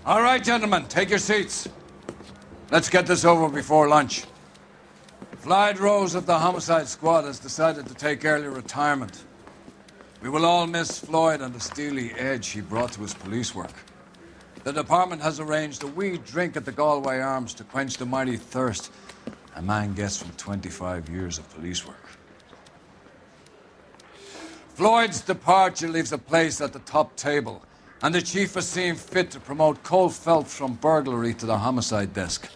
All right, gentlemen, take your seats. Let's get this over before lunch. Floyd Rose of the Homicide Squad has decided to take early retirement. We will all miss Floyd and the steely edge he brought to his police work. The department has arranged a wee drink at the Galway Arms to quench the mighty thirst a man gets from 25 years of police work. Floyd's departure leaves a place at the top table, and the chief has seen fit to promote Cole Phelps from burglary to the homicide desk.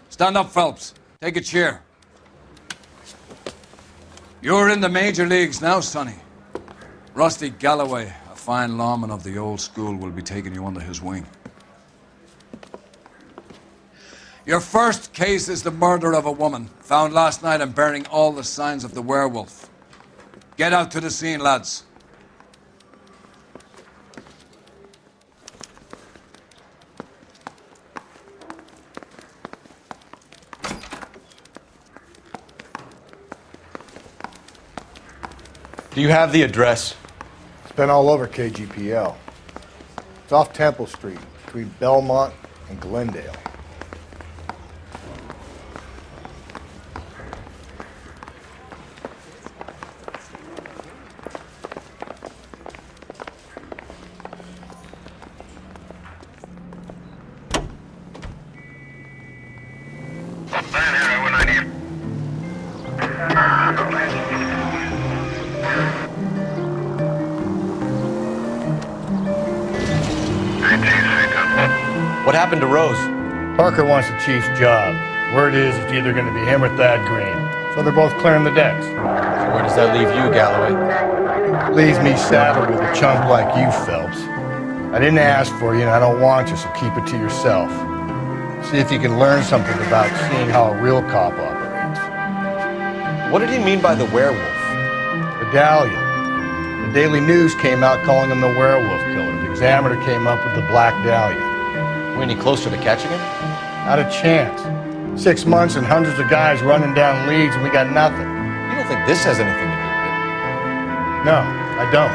Stand up, Phelps. Take a chair. You're in the major leagues now, Sonny. Rusty Galloway, a fine lawman of the old school, will be taking you under his wing. Your first case is the murder of a woman, found last night and bearing all the signs of the werewolf. Get out to the scene, lads. Do you have the address? It's been all over KGPL. It's off Temple Street, between Belmont and Glendale. What happened to Rose? Parker wants the chief's job. Word is it's either going to be him or Thad Green. So they're both clearing the decks. So where does that leave you, Galloway? Leaves me saddled with a chump like you, Phelps. I didn't ask for you and I don't want you, so keep it to yourself. See if you can learn something about seeing how a real cop operates. What did he mean by the werewolf? Medallion. The Daily News came out calling him the werewolf killer. The Examiner came up with the Black Dahlia. We any closer to catching him? Not a chance. 6 months and hundreds of guys running down leads and we got nothing. You don't think this has anything to do with it? No, I don't.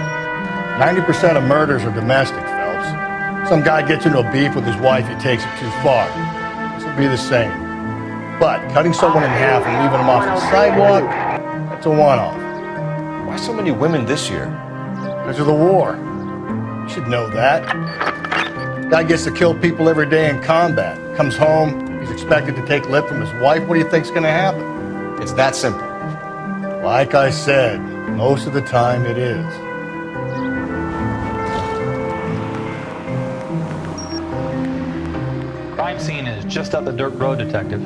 90% of murders are domestic, Phelps. Some guy gets into a beef with his wife, he takes it too far. This will be the same. But cutting someone in half and leaving them off the sidewalk, that's a one-off. Why so many women this year? Because of the war. You should know that. Guy gets to kill people every day in combat. Comes home, he's expected to take lip from his wife. What do you think's gonna happen? It's that simple. Like I said, most of the time it is. Crime scene is just up the dirt road, Detective.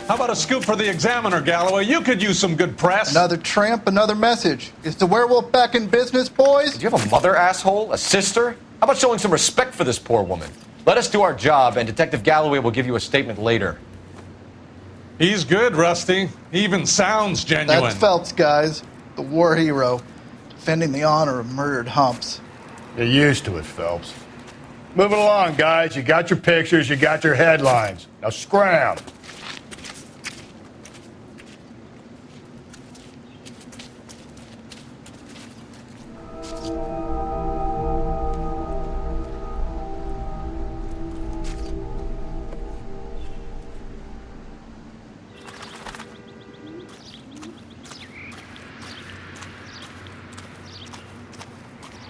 How about a scoop for the Examiner, Galloway? You could use some good press. Another tramp, another message. Is the werewolf back in business, boys? Do you have a mother, asshole? A sister? How about showing some respect for this poor woman? Let us do our job, and Detective Galloway will give you a statement later. He's good, Rusty. He even sounds genuine. That's Phelps, guys. The war hero. Defending the honor of murdered humps. You're used to it, Phelps. Moving along, guys. You got your pictures, you got your headlines. Now scram.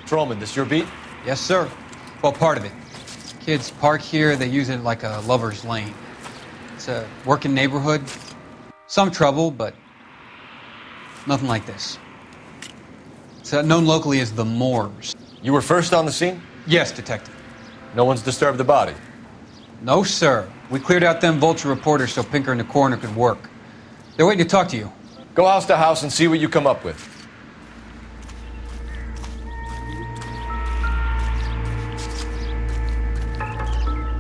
Patrolman, this your beat? Yes, sir. Well, part of it. Kids park here, they use it like a lover's lane. It's a working neighborhood. Some trouble, but nothing like this. It's known locally as the Moors. You were first on the scene? Yes, Detective. No one's disturbed the body. No, sir. We cleared out them vulture reporters so Pinker and the coroner could work. They're waiting to talk to you. Go house to house and see what you come up with.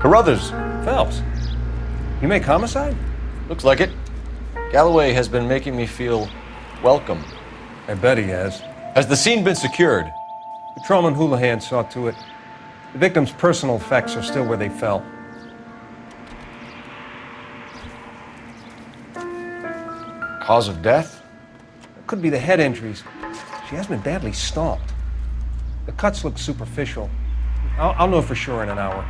Carruthers. Phelps, you make homicide? Looks like it. Galloway has been making me feel welcome. I bet he has. Has the scene been secured? Patrolman Houlihan saw to it. The victim's personal effects are still where they fell. Cause of death? It could be the head injuries. She has been badly stomped. The cuts look superficial. I'll know for sure in an hour.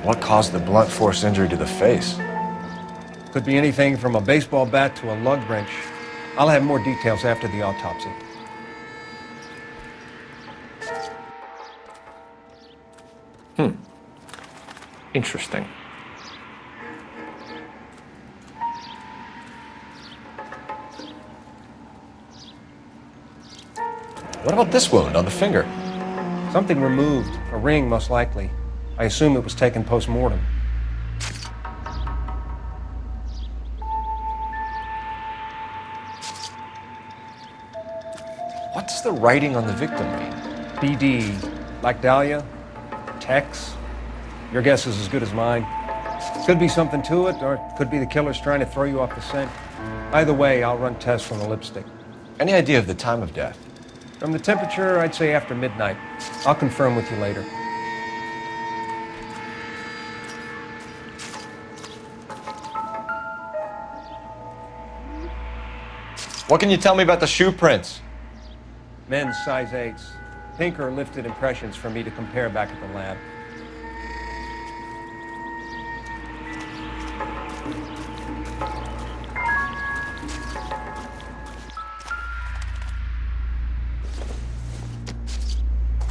What caused the blunt force injury to the face? Could be anything from a baseball bat to a lug wrench. I'll have more details after the autopsy. Interesting. What about this wound on the finger? Something removed, a ring most likely. I assume it was taken post-mortem. What does the writing on the victim mean? BD, like Dahlia, Tex. Your guess is as good as mine. Could be something to it, or it could be the killer's trying to throw you off the scent. Either way, I'll run tests from the lipstick. Any idea of the time of death? From the temperature, I'd say after midnight. I'll confirm with you later. What can you tell me about the shoe prints? Men's size 8s. Pinker lifted impressions for me to compare back at the lab.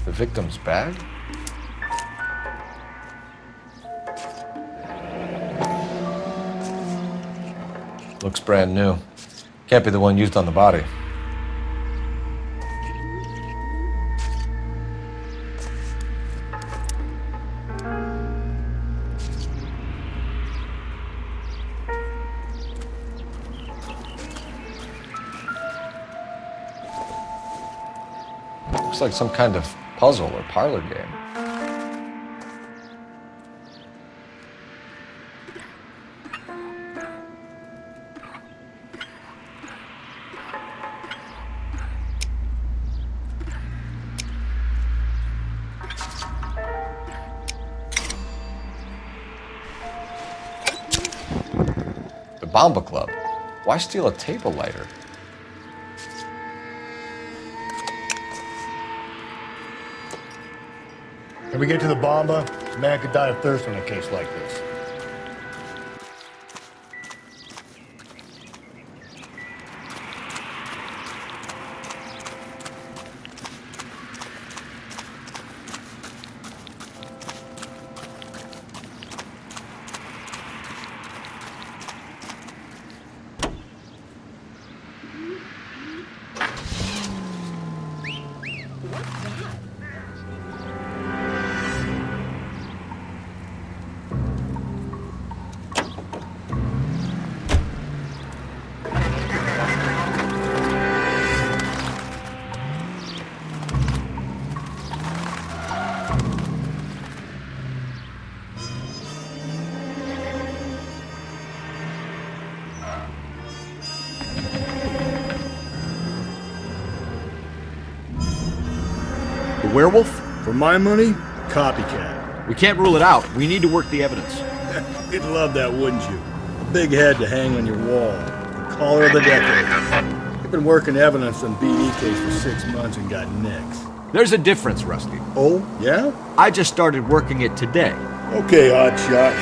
The victim's bag? Looks brand new. Can't be the one used on the body. Looks like some kind of puzzle or parlor game. The Bomba Club. Why steal a table lighter? If we get to the Bomba, a man could die of thirst in a case like this. The werewolf? For my money, copycat. We can't rule it out. We need to work the evidence. You'd love that, wouldn't you? A big head to hang on your wall. The caller of the decade. You've been working evidence on BD case for 6 months and got nicks. There's a difference, Rusty. Oh, yeah? I just started working it today. Okay, hotshot.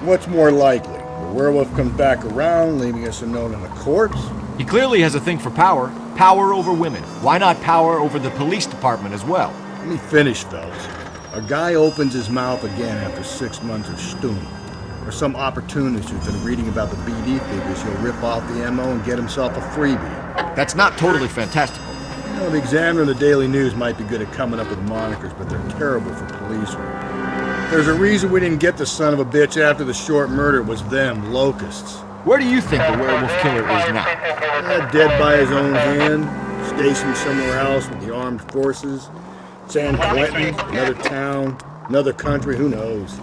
What's more likely? The werewolf comes back around, leaving us a note on the corpse? He clearly has a thing for power. Power over women. Why not power over the police department as well? Let me finish, Phelps. A guy opens his mouth again after 6 months of stewing. or some opportunist who's been reading about the BD figures who'll rip off the ammo and get himself a freebie. That's not totally fantastical. You know, the Examiner and the Daily News might be good at coming up with monikers, but they're terrible for police work. There's a reason we didn't get the son of a bitch after the short murder. It was them, locusts. Where do you think the werewolf killer is now? Dead by his own hand, stationed somewhere else with the armed forces. San Quentin, another town, another country, who knows?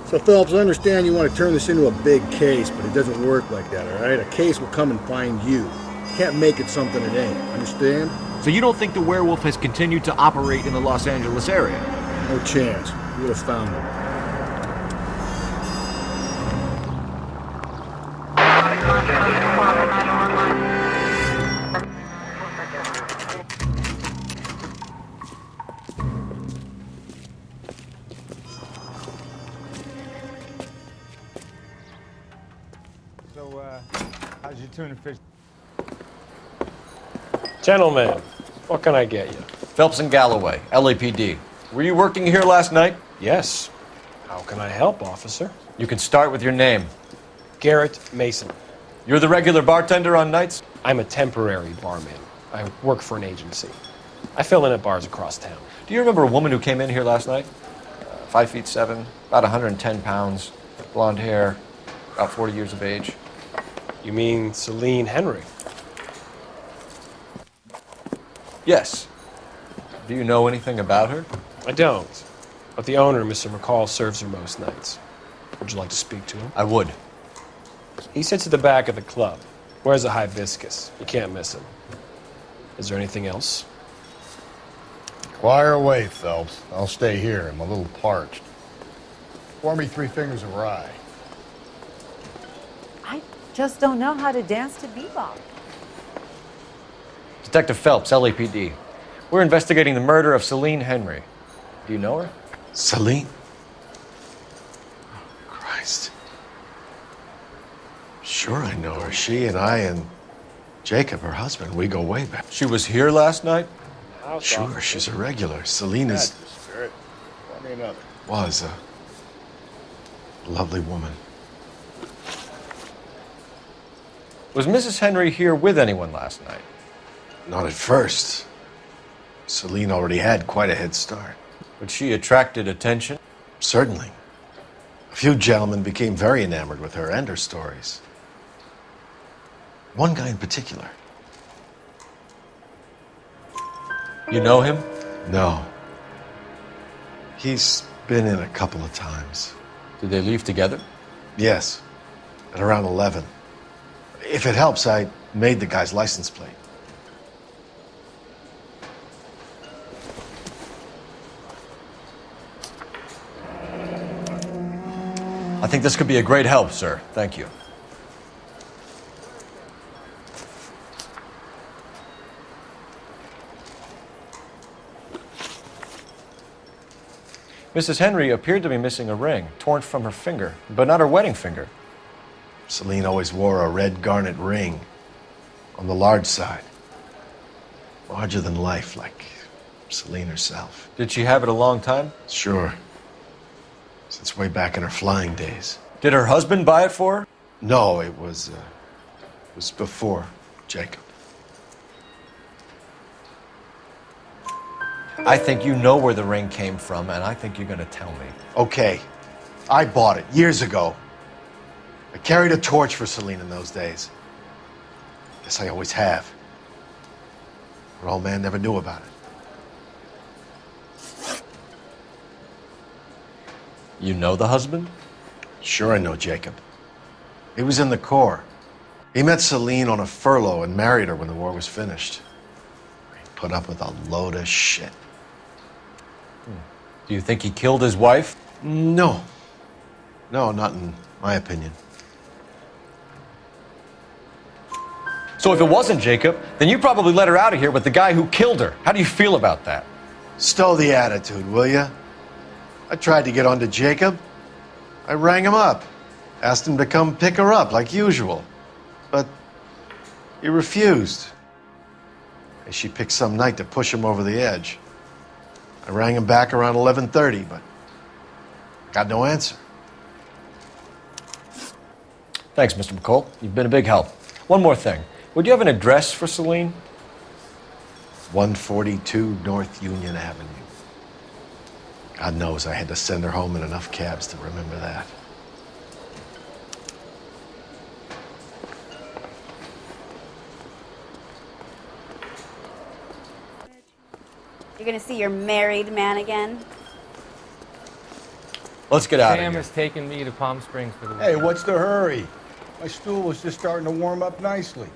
So, Phelps, I understand you want to turn this into a big case, but it doesn't work like that, all right? A case will come and find you. You can't make it something it ain't, understand? So you don't think the werewolf has continued to operate in the Los Angeles area? No chance. We would have found him. How's your tuna fish? Gentlemen, what can I get you? Phelps and Galloway, LAPD. Were you working here last night? Yes. How can I help, officer? You can start with your name. Garrett Mason. You're the regular bartender on nights? I'm a temporary barman. I work for an agency. I fill in at bars across town. Do you remember a woman who came in here last night? 5'7", about 110 pounds, blonde hair, about 40 years of age. You mean Celine Henry? Yes. Do you know anything about her? I don't. But the owner, Mr. McCall, serves her most nights. Would you like to speak to him? I would. He sits at the back of the club. Wears a hibiscus. You can't miss him. Is there anything else? Fire away, Phelps. I'll stay here. I'm a little parched. Pour me 3 fingers of rye. I just don't know how to dance to bebop. Detective Phelps, LAPD. We're investigating the murder of Celine Henry. Do you know her? Celine? Oh, Christ. Sure I know her. She and I and Jacob, her husband, we go way back. She was here last night? Sure, she's a regular. Celine is... Spirit. Pour me another. Was a lovely woman. Was Mrs. Henry here with anyone last night? Not at first. Celine already had quite a head start. But she attracted attention? Certainly. A few gentlemen became very enamored with her and her stories. One guy in particular. You know him? No. He's been in a couple of times. Did they leave together? Yes. At around 11. If it helps, I made the guy's license plate. I think this could be a great help, sir. Thank you. Mrs. Henry appeared to be missing a ring, torn from her finger, but not her wedding finger. Celine always wore a red garnet ring on the large side. Larger than life, like Celine herself. Did she have it a long time? Sure. Since way back in her flying days. Did her husband buy it for her? No, it was before Jacob. I think you know where the ring came from, and I think you're gonna tell me. Okay. I bought it years ago. I carried a torch for Celine in those days. Guess I always have. Her old man never knew about it. You know the husband? Sure I know Jacob. He was in the Corps. He met Celine on a furlough and married her when the war was finished. He put up with a load of shit. Do you think he killed his wife? No. No, not in my opinion. So if it wasn't Jacob, then you probably let her out of here with the guy who killed her. How do you feel about that? Stow the attitude, will ya? I tried to get onto Jacob. I rang him up. Asked him to come pick her up, like usual. But he refused. And she picked some night to push him over the edge. I rang him back around 11:30, but got no answer. Thanks, Mr. McCall. You've been a big help. One more thing. Would you have an address for Celine? 142 North Union Avenue. God knows I had to send her home in enough cabs to remember that. You're gonna see your married man again? Let's get out of Sam here. has taken me to Palm Springs for the Hey, weekend. what's the hurry? My stool was just starting to warm up nicely.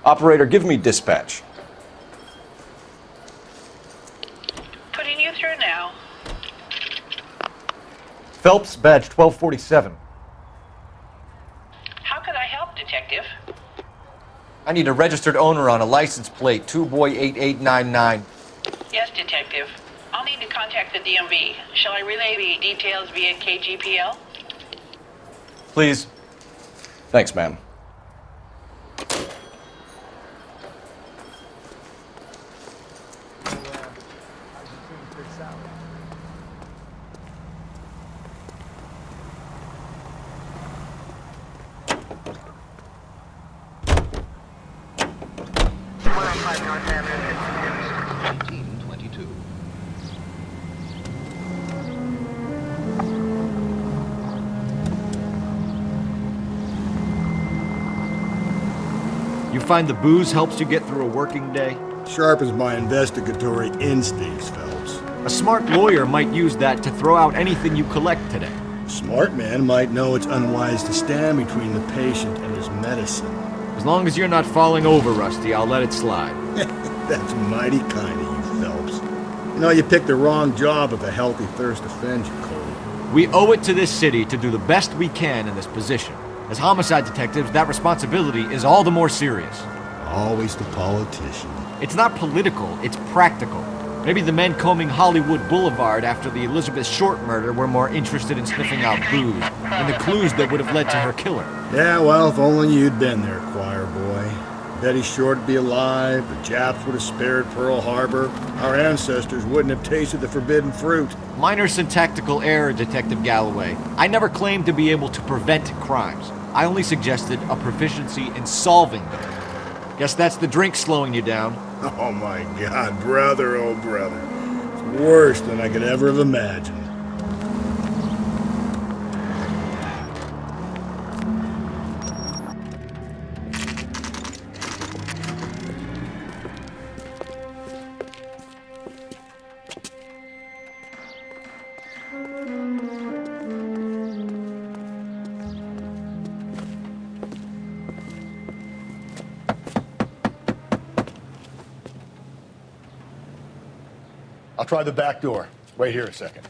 Operator, give me dispatch. Putting you through now. Phelps, badge 1247. How can I help, Detective? I need a registered owner on a license plate, 2boy8899. Yes, Detective. I'll need to contact the DMV. Shall I relay the details via KGPL? Please. Thanks, ma'am. You find the booze helps you get through a working day? Sharpens my investigatory instincts, Phelps. A smart lawyer might use that to throw out anything you collect today. A smart man might know it's unwise to stand between the patient and his medicine. As long as you're not falling over, Rusty, I'll let it slide. That's mighty kind of you, Phelps. You know, you picked the wrong job if a healthy thirst offends you, Cole. We owe it to this city to do the best we can in this position. As homicide detectives, that responsibility is all the more serious. Always the politician. It's not political, it's practical. Maybe the men combing Hollywood Boulevard after the Elizabeth Short murder were more interested in sniffing out booze than the clues that would have led to her killer. Yeah, well, if only you'd been there, choir boy. Betty Short would be alive, the Japs would have spared Pearl Harbor, our ancestors wouldn't have tasted the forbidden fruit. Minor syntactical error, Detective Galloway. I never claimed to be able to prevent crimes. I only suggested a proficiency in solving them. Guess that's the drink slowing you down. Oh my God, brother, oh brother. It's worse than I could ever have imagined. I'll try the back door. Wait here a second.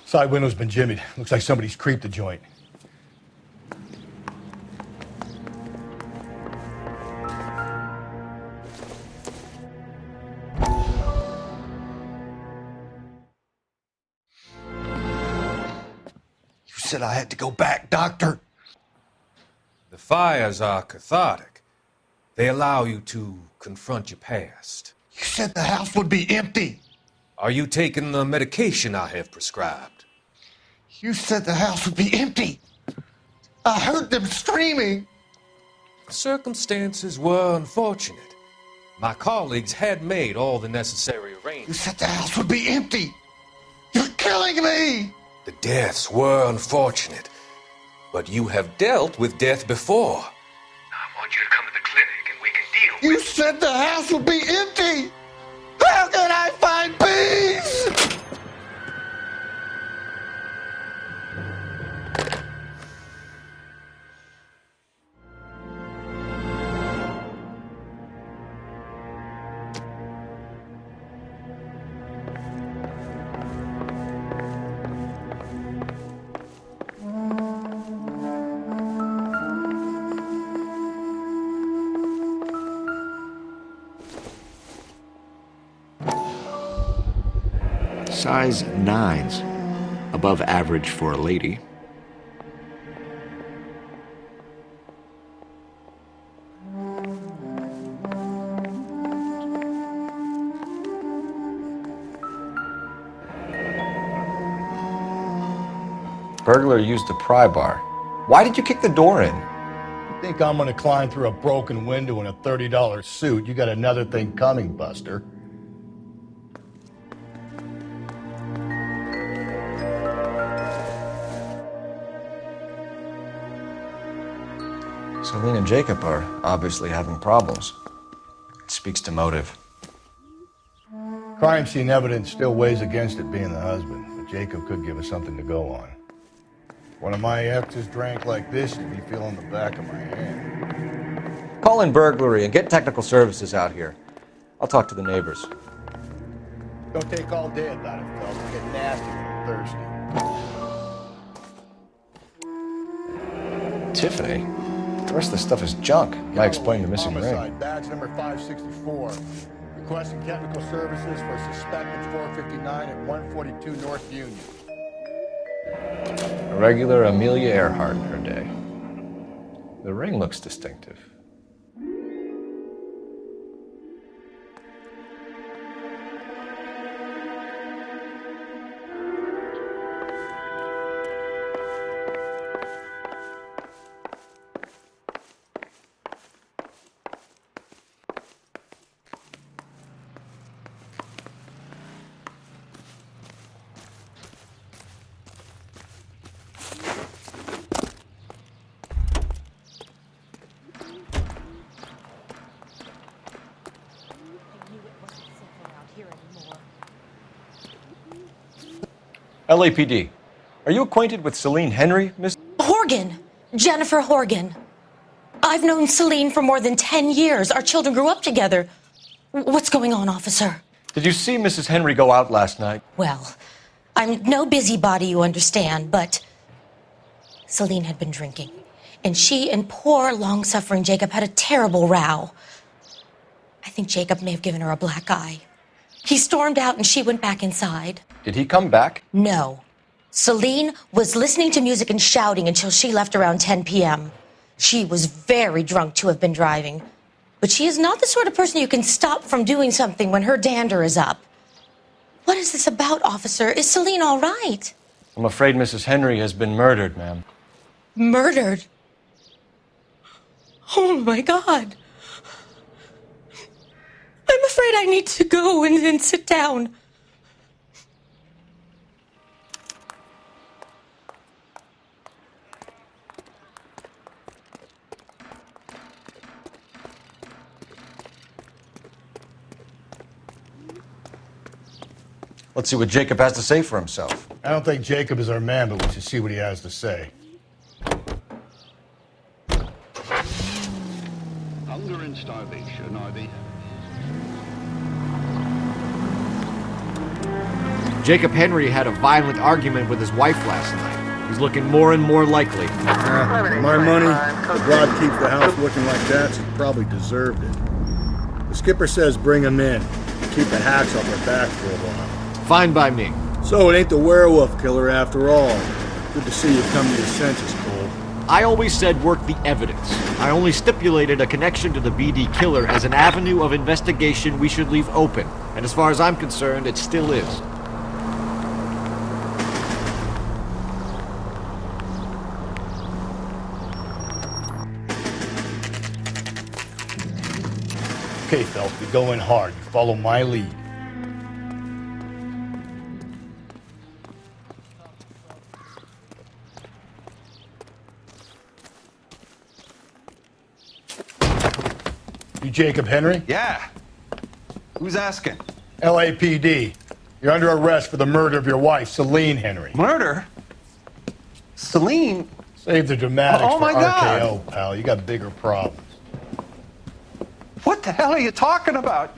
Side window's been jimmied. Looks like somebody's creeped the joint. You said I had to go back, Doctor. The fires are cathartic. They allow you to confront your past. You said the house would be empty. Are you taking the medication I have prescribed? You said the house would be empty. I heard them screaming. Circumstances were unfortunate. My colleagues had made all the necessary You arrangements. said the house would be empty. You're killing me. The deaths were unfortunate, but you have dealt with death before. I want you to come to the clinic and we can deal You said the house would be empty. How can I find peace? Size 9s. Above average for a lady. Burglar used a pry bar. Why did you kick the door in? You think I'm gonna climb through a broken window in a $30 suit? You got another thing coming, Buster. Celine and Jacob are obviously having problems. It speaks to motive. Crime scene evidence still weighs against it being the husband, but Jacob could give us something to go on. One of my exes drank like this, you'd be feeling the back of my hand. Call in burglary and get technical services out here. I'll talk to the neighbors. Don't take all day about it, fellas. You get nasty when you're thirsty. Tiffany? The rest of the stuff is junk. Guy explained the missing ring. Homicide, badge number 564. Requesting technical services for a suspected 459 at 142 North Union. A regular Amelia Earhart in her day. The ring looks distinctive. LAPD. Are you acquainted with Celine Henry, Miss? Horgan. Jennifer Horgan. I've known Celine for more than 10 years. Our children grew up together. What's going on, officer? Did you see Mrs. Henry go out last night? Well, I'm no busybody, you understand, but Celine had been drinking. And she and poor, long-suffering Jacob had a terrible row. I think Jacob may have given her a black eye. He stormed out and she went back inside. Did he come back? No. Celine was listening to music and shouting until she left around 10 p.m. She was very drunk to have been driving. But she is not the sort of person you can stop from doing something when her dander is up. What is this about, officer? Is Celine all right? I'm afraid Mrs. Henry has been murdered, ma'am. Murdered? Oh, my God. I'm afraid I need to go and sit down. Let's see what Jacob has to say for himself. I don't think Jacob is our man, but we should see what he has to say. Hunger and starvation are the... Jacob Henry had a violent argument with his wife last night. He's looking more and more likely. My money, the broad keeps the house looking like that, so he probably deserved it. The skipper says bring him in. Keep the hacks off their back for a while. Fine by me. So it ain't the werewolf killer after all. Good to see you come to your senses, Cole. I always said work the evidence. I only stipulated a connection to the BD killer as an avenue of investigation we should leave open. And as far as I'm concerned, it still is. Okay, Phelps, we go in hard. You follow my lead. You Jacob Henry? Yeah. Who's asking? LAPD. You're under arrest for the murder of your wife, Celine Henry. Murder? Celine? Save the dramatics Oh, for my God. RKO, pal. You got bigger problems. What the hell are you talking about?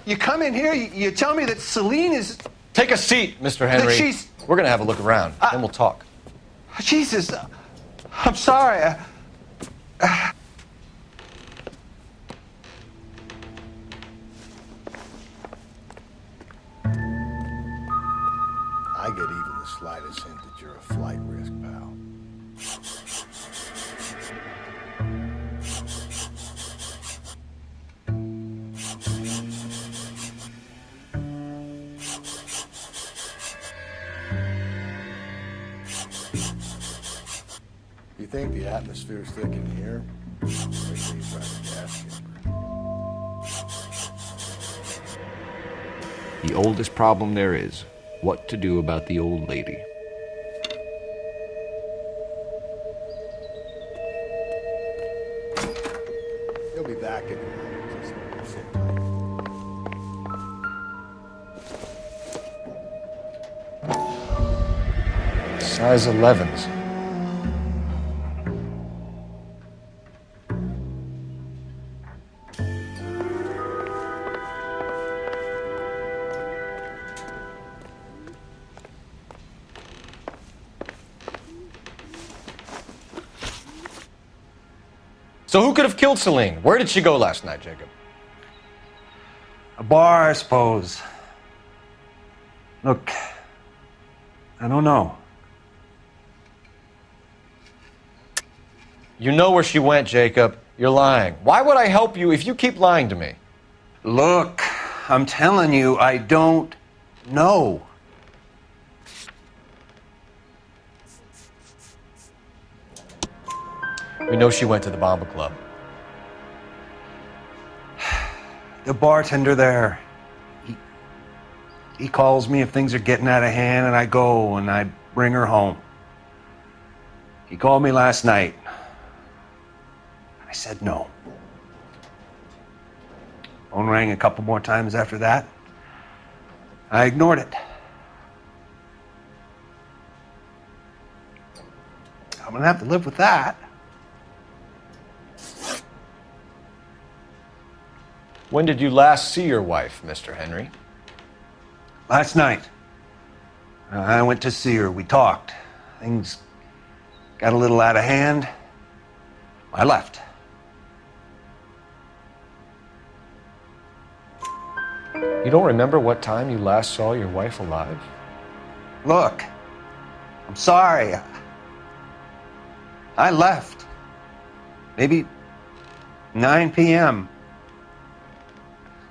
You come in here, you tell me that Celine is... Take a seat, Mr. Henry. That she's... We're gonna have a look around, then we'll talk. Jesus, I'm sorry. I get even the slightest hint that you're a flight risk, pal. You think the atmosphere's thick in here? Wait till you try the gas chamber. The oldest problem there is, what to do about the old lady. He'll be back in a minute. Just sit tight. Size 11s. So who could have killed Celine? Where did she go last night, Jacob? A bar, I suppose. Look, I don't know. You know where she went, Jacob. You're lying. Why would I help you if you keep lying to me? Look, I'm telling you, I don't know. We know she went to the Bomba Club. The bartender there, he calls me if things are getting out of hand, and I go and I bring her home. He called me last night. I said no. Phone rang a couple more times after that. I ignored it. I'm gonna have to live with that. When did you last see your wife, Mr. Henry? Last night. I went to see her. We talked. Things got a little out of hand. I left. You don't remember what time you last saw your wife alive? Look, I'm sorry. I left. Maybe 9 p.m.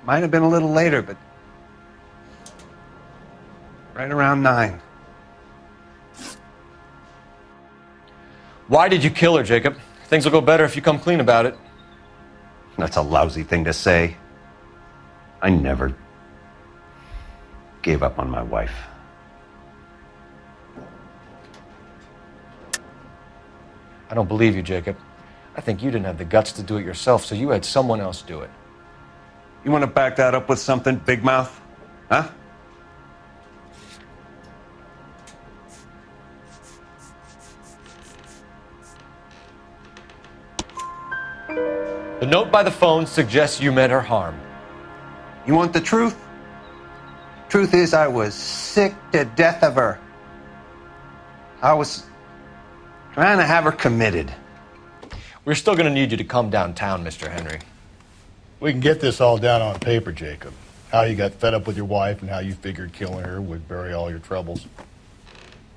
Might have been a little later, but right around 9. Why did you kill her, Jacob? Things will go better if you come clean about it. That's a lousy thing to say. I never gave up on my wife. I don't believe you, Jacob. I think you didn't have the guts to do it yourself, so you had someone else do it. You want to back that up with something, big mouth? Huh? The note by the phone suggests you meant her harm. You want the truth? Truth is, I was sick to death of her. I was trying to have her committed. We're still going to need you to come downtown, Mr. Henry. We can get this all down on paper, Jacob. How you got fed up with your wife and how you figured killing her would bury all your troubles.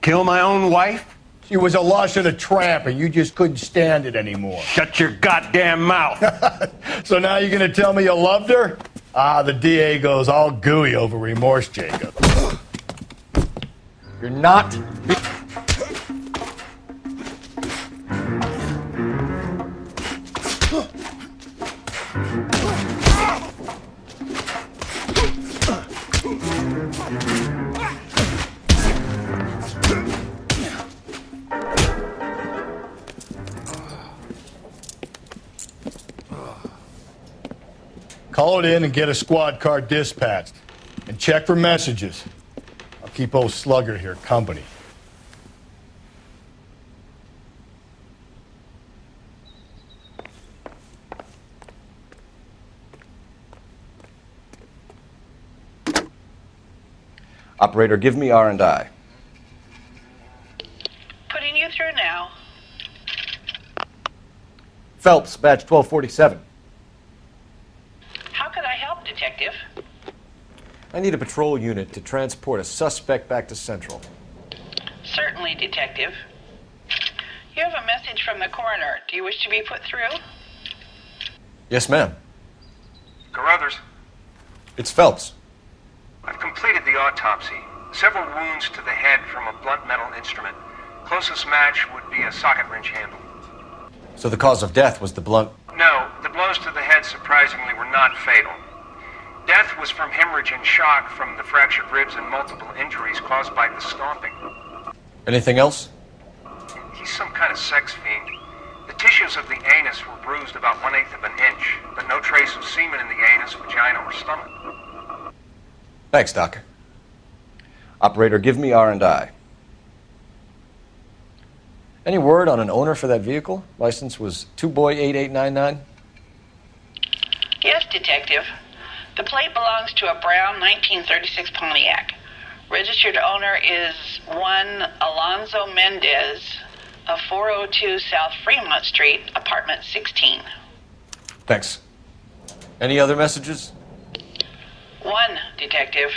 Kill my own wife? She was a lush and a tramp, and you just couldn't stand it anymore. Shut your goddamn mouth. So now you're going to tell me you loved her? Ah, the DA goes all gooey over remorse, Jacob. You're not... Call it in and get a squad car dispatched. And check for messages. I'll keep old Slugger here company. Operator, give me R&I. Putting you through now. Phelps, badge 1247. How could I help, Detective? I need a patrol unit to transport a suspect back to Central. Certainly, Detective. You have a message from the coroner. Do you wish to be put through? Yes, ma'am. Carruthers, It's Phelps. I've completed the autopsy. Several wounds to the head from a blunt metal instrument. Closest match would be a socket wrench handle. So the cause of death was the blunt... No, the blows to the head surprisingly were not fatal. Death was from hemorrhage and shock from the fractured ribs and multiple injuries caused by the stomping. Anything else? He's some kind of sex fiend. The tissues of the anus were bruised about 1/8 of an inch, but no trace of semen in the anus, vagina, or stomach. Thanks, Doc. Operator, give me R&I. Any word on an owner for that vehicle? License was 2boy8899. Yes, Detective. The plate belongs to a brown 1936 Pontiac. Registered owner is one Alonzo Mendez of 402 South Fremont Street, apartment 16. Thanks. Any other messages? One, Detective.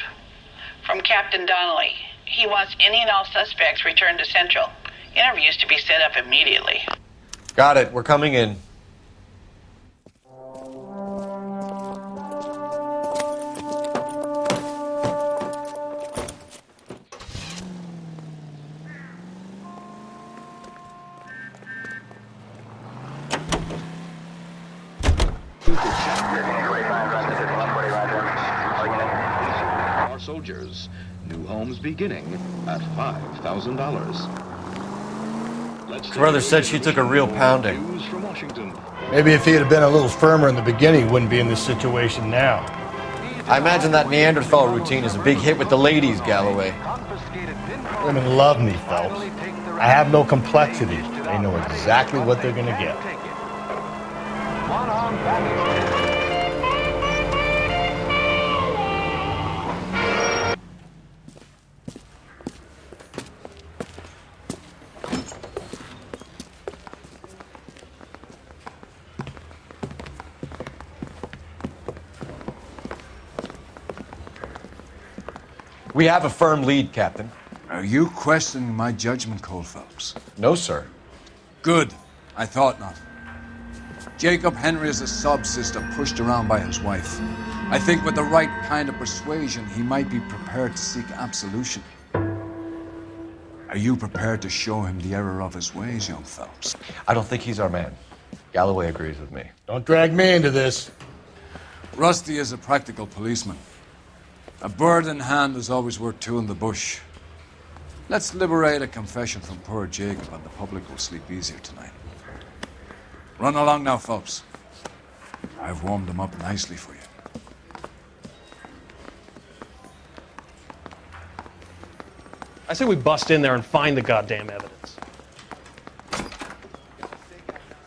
From Captain Donnelly. He wants any and all suspects returned to Central. Interviews to be set up immediately. Got it. We're coming in. Our soldiers. New homes beginning at $5,000. Brother said she took a real pounding. Maybe if he had been a little firmer in the beginning, he wouldn't be in this situation now. I imagine that Neanderthal routine is a big hit with the ladies, Galloway. Women love me, Phelps. I have no complexity. They know exactly what they're going to get. We have a firm lead, Captain. Are you questioning my judgment, Cole Phelps? No, sir. Good. I thought not. Jacob Henry is a sub-sister pushed around by his wife. I think with the right kind of persuasion, he might be prepared to seek absolution. Are you prepared to show him the error of his ways, young Phelps? I don't think he's our man. Galloway agrees with me. Don't drag me into this. Rusty is a practical policeman. A bird in hand is always worth two in the bush. Let's liberate a confession from poor Jacob and the public will sleep easier tonight. Run along now, Phelps. I've warmed them up nicely for you. I say we bust in there and find the goddamn evidence.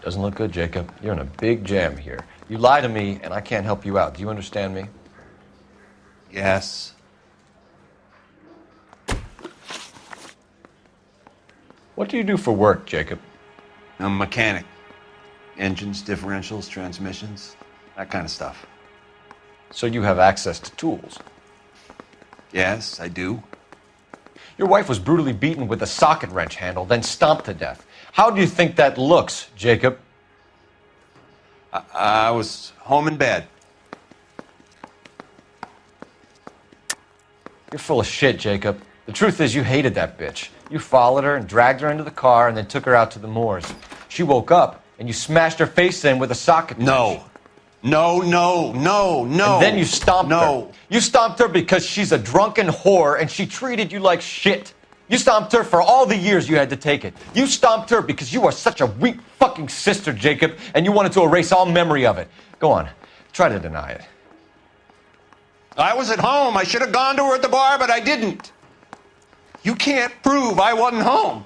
Doesn't look good, Jacob. You're in a big jam here. You lie to me, and I can't help you out. Do you understand me? Yes. What do you do for work, Jacob? I'm a mechanic. Engines, differentials, transmissions, that kind of stuff. So you have access to tools? Yes, I do. Your wife was brutally beaten with a socket wrench handle, then stomped to death. How do you think that looks, Jacob? I was home in bed. You're full of shit, Jacob. The truth is you hated that bitch. You followed her and dragged her into the car and then took her out to the moors. She woke up and you smashed her face in with a socket wrench. No. And then you stomped her. You stomped her because she's a drunken whore and she treated you like shit. You stomped her for all the years you had to take it. You stomped her because you are such a weak fucking sister, Jacob, and you wanted to erase all memory of it. Go on. Try to deny it. I was at home. I should have gone to her at the bar, but I didn't. You can't prove I wasn't home.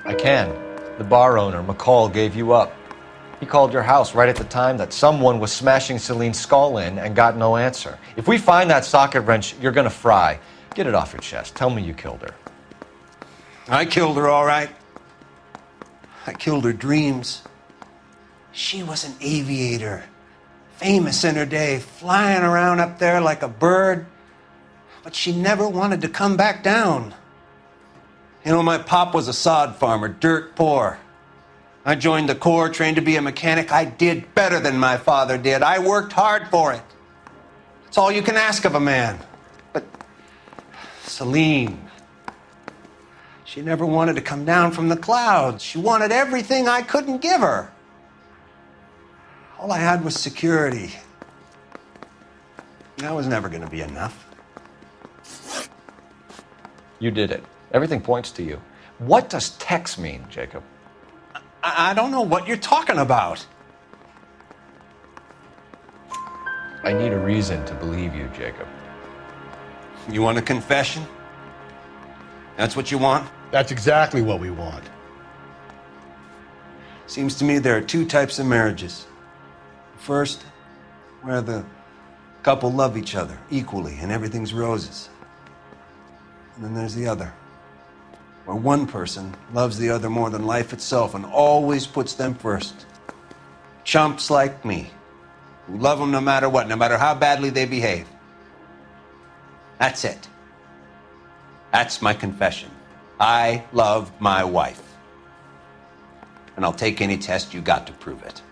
I can. The bar owner, McCall, gave you up. He called your house right at the time that someone was smashing Celine's skull in and got no answer. If we find that socket wrench, you're gonna fry. Get it off your chest. Tell me you killed her. I killed her, all right. I killed her dreams. She was an aviator, famous in her day, flying around up there like a bird, but she never wanted to come back down. You know, my pop was a sod farmer, dirt poor. I joined the Corps, trained to be a mechanic. I did better than my father did. I worked hard for it. That's all you can ask of a man. But Celine, she never wanted to come down from the clouds. She wanted everything I couldn't give her. All I had was security. That was never going to be enough. You did it. Everything points to you. What does Tex mean, Jacob? I don't know what you're talking about. I need a reason to believe you, Jacob. You want a confession? That's what you want? That's exactly what we want. Seems to me there are two types of marriages. First, where the couple love each other equally and everything's roses. And then there's the other, where one person loves the other more than life itself and always puts them first. Chumps like me, who love them no matter what, no matter how badly they behave. That's it. That's my confession. I love my wife. And I'll take any test you got to prove it.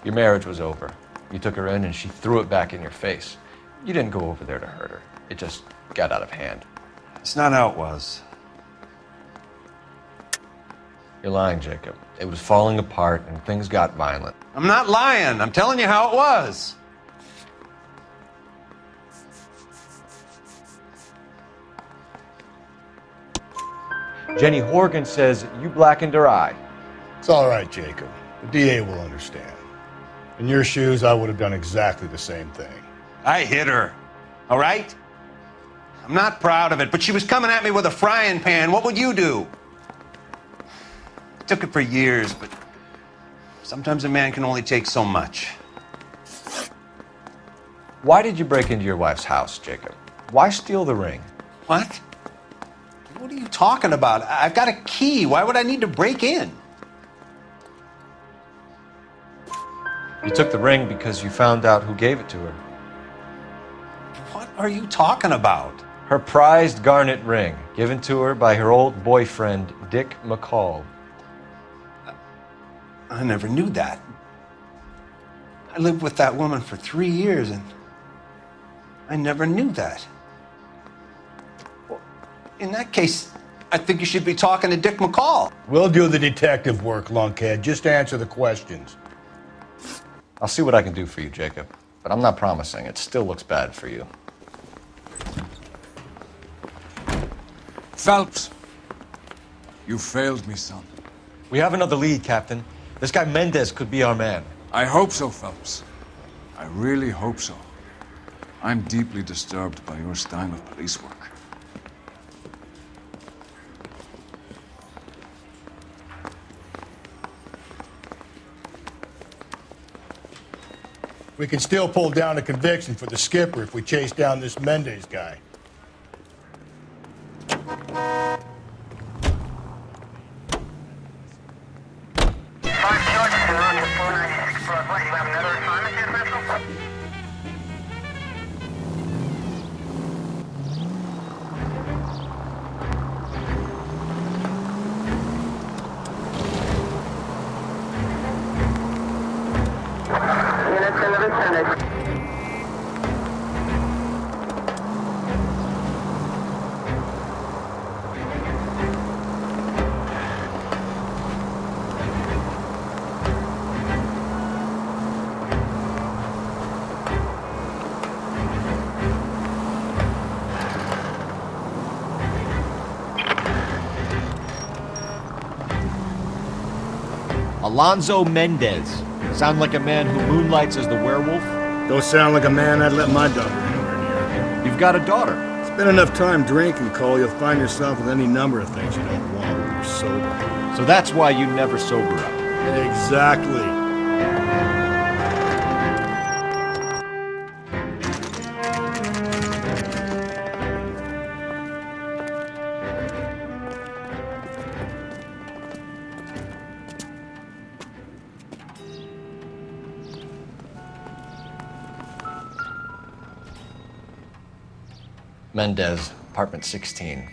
Your marriage was over. You took her in and she threw it back in your face. You didn't go over there to hurt her. It just got out of hand. It's not how it was. You're lying, Jacob. It was falling apart and things got violent. I'm not lying. I'm telling you how it was. Jenny Horgan says you blackened her eye. It's all right, Jacob. The DA will understand. In your shoes, I would have done exactly the same thing. I hit her, all right? I'm not proud of it, but she was coming at me with a frying pan. What would you do? I took it for years, but sometimes a man can only take so much. Why did you break into your wife's house, Jacob? Why steal the ring? What? What are you talking about? I've got a key. Why would I need to break in? You took the ring because you found out who gave it to her. What are you talking about? Her prized garnet ring, given to her by her old boyfriend, Dick McCall. I never knew that. I lived with that woman for 3 years, and I never knew that. Well, in that case, I think you should be talking to Dick McCall. We'll do the detective work, lunkhead. Just answer the questions. I'll see what I can do for you, Jacob. But I'm not promising. It still looks bad for you. Phelps, you failed me, son. We have another lead, Captain. This guy Mendez could be our man. I hope so, Phelps. I really hope so. I'm deeply disturbed by your style of police work. We can still pull down a conviction for the skipper if we chase down this Mendez guy. Alonzo Mendez. Sound like a man who moonlights as the werewolf? Don't sound like a man I'd let my daughter anywhere near. You've got a daughter. Spend enough time drinking, Cole, you'll find yourself with any number of things you don't want when you're sober. So that's why you never sober up. Exactly. Mendez, apartment 16.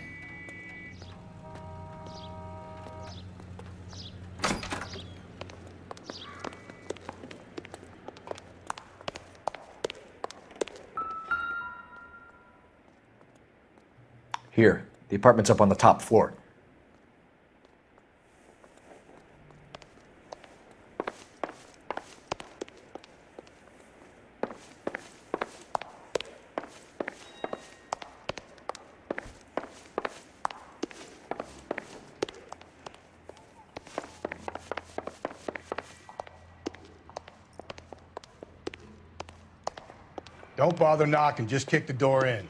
Here, the apartment's up on the top floor. Don't bother knocking, just kick the door in.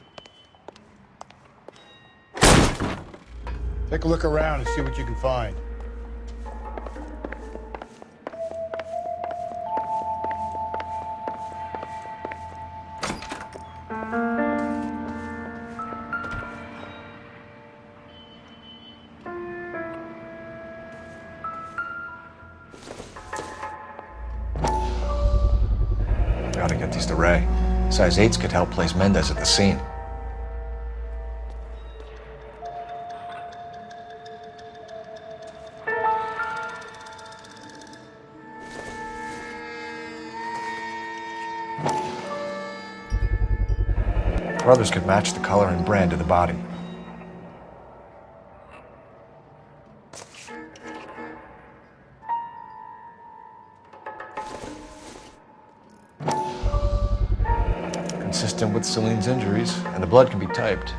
Take a look around and see what you can find. Gotta get these to Ray. Size 8s could help place Mendez at the scene. Brothers could match the color and brand of the body. Consistent with Celine's injuries, and the blood can be typed.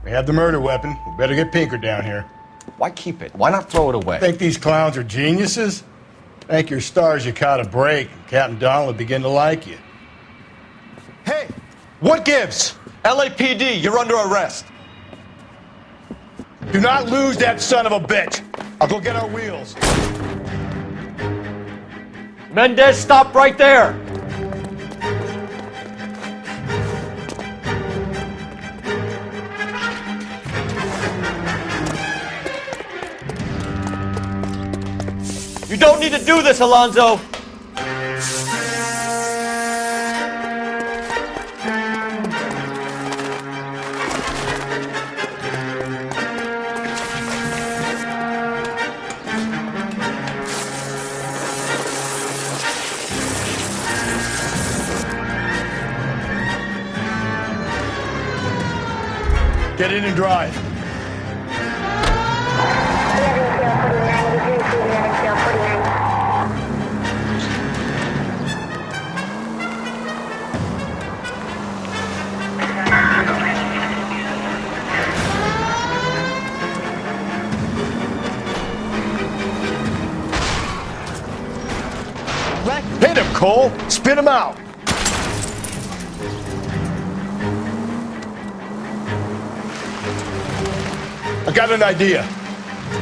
We have the murder weapon. We better get Pinker down here. Why keep it? Why not throw it away? Think these clowns are geniuses? Thank your stars you caught a break, and Captain Donald will begin to like you. Hey, what gives? LAPD, you're under arrest. Do not lose that son of a bitch. I'll go get our wheels. Mendez, stop right there! You don't need to do this, Alonzo! Get in and drive. Hit him, Cole. Spit him out. I got an idea.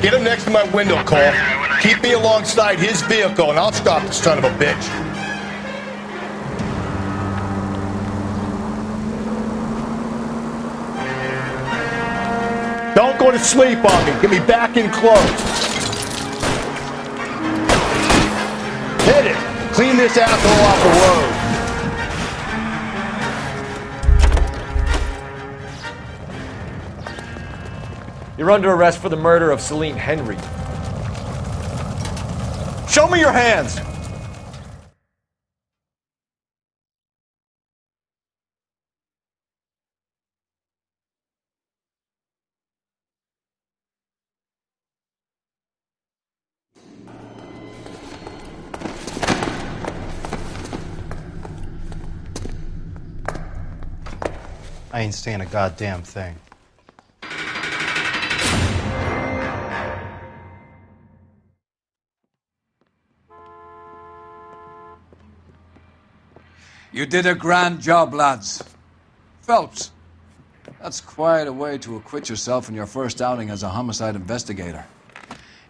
Get him next to my window, Cole. Keep me alongside his vehicle, and I'll stop the son of a bitch. Don't go to sleep on me. Get me back in close. Hit it. Clean this asshole off the road. You're under arrest for the murder of Celine Henry. Show me your hands! I ain't saying a goddamn thing. You did a grand job, lads. Phelps, that's quite a way to acquit yourself in your first outing as a homicide investigator.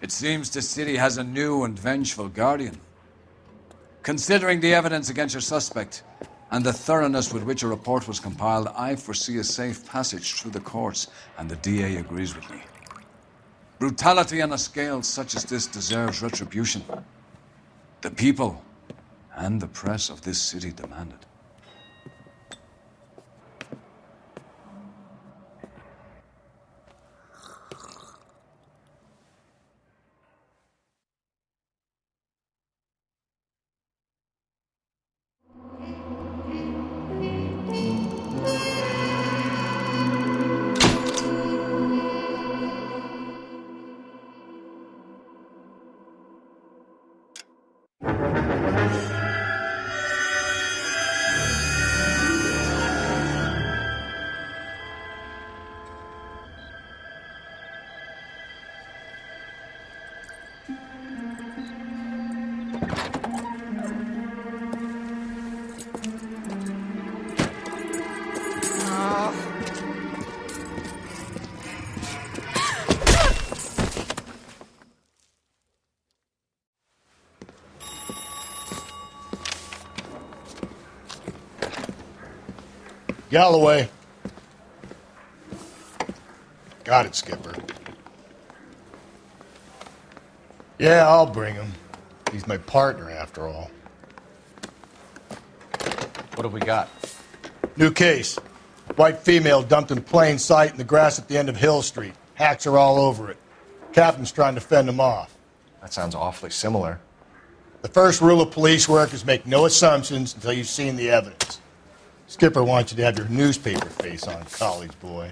It seems the city has a new and vengeful guardian. Considering the evidence against your suspect and the thoroughness with which a report was compiled, I foresee a safe passage through the courts, and the DA agrees with me. Brutality on a scale such as this deserves retribution. The people and the press of this city demanded. Galloway. Got it, Skipper. Yeah, I'll bring him. He's my partner, after all. What have we got? New case. White female dumped in plain sight in the grass at the end of Hill Street. Hacks are all over it. Captain's trying to fend them off. That sounds awfully similar. The first rule of police work is make no assumptions until you've seen the evidence. Skipper wants you to have your newspaper face on, college boy.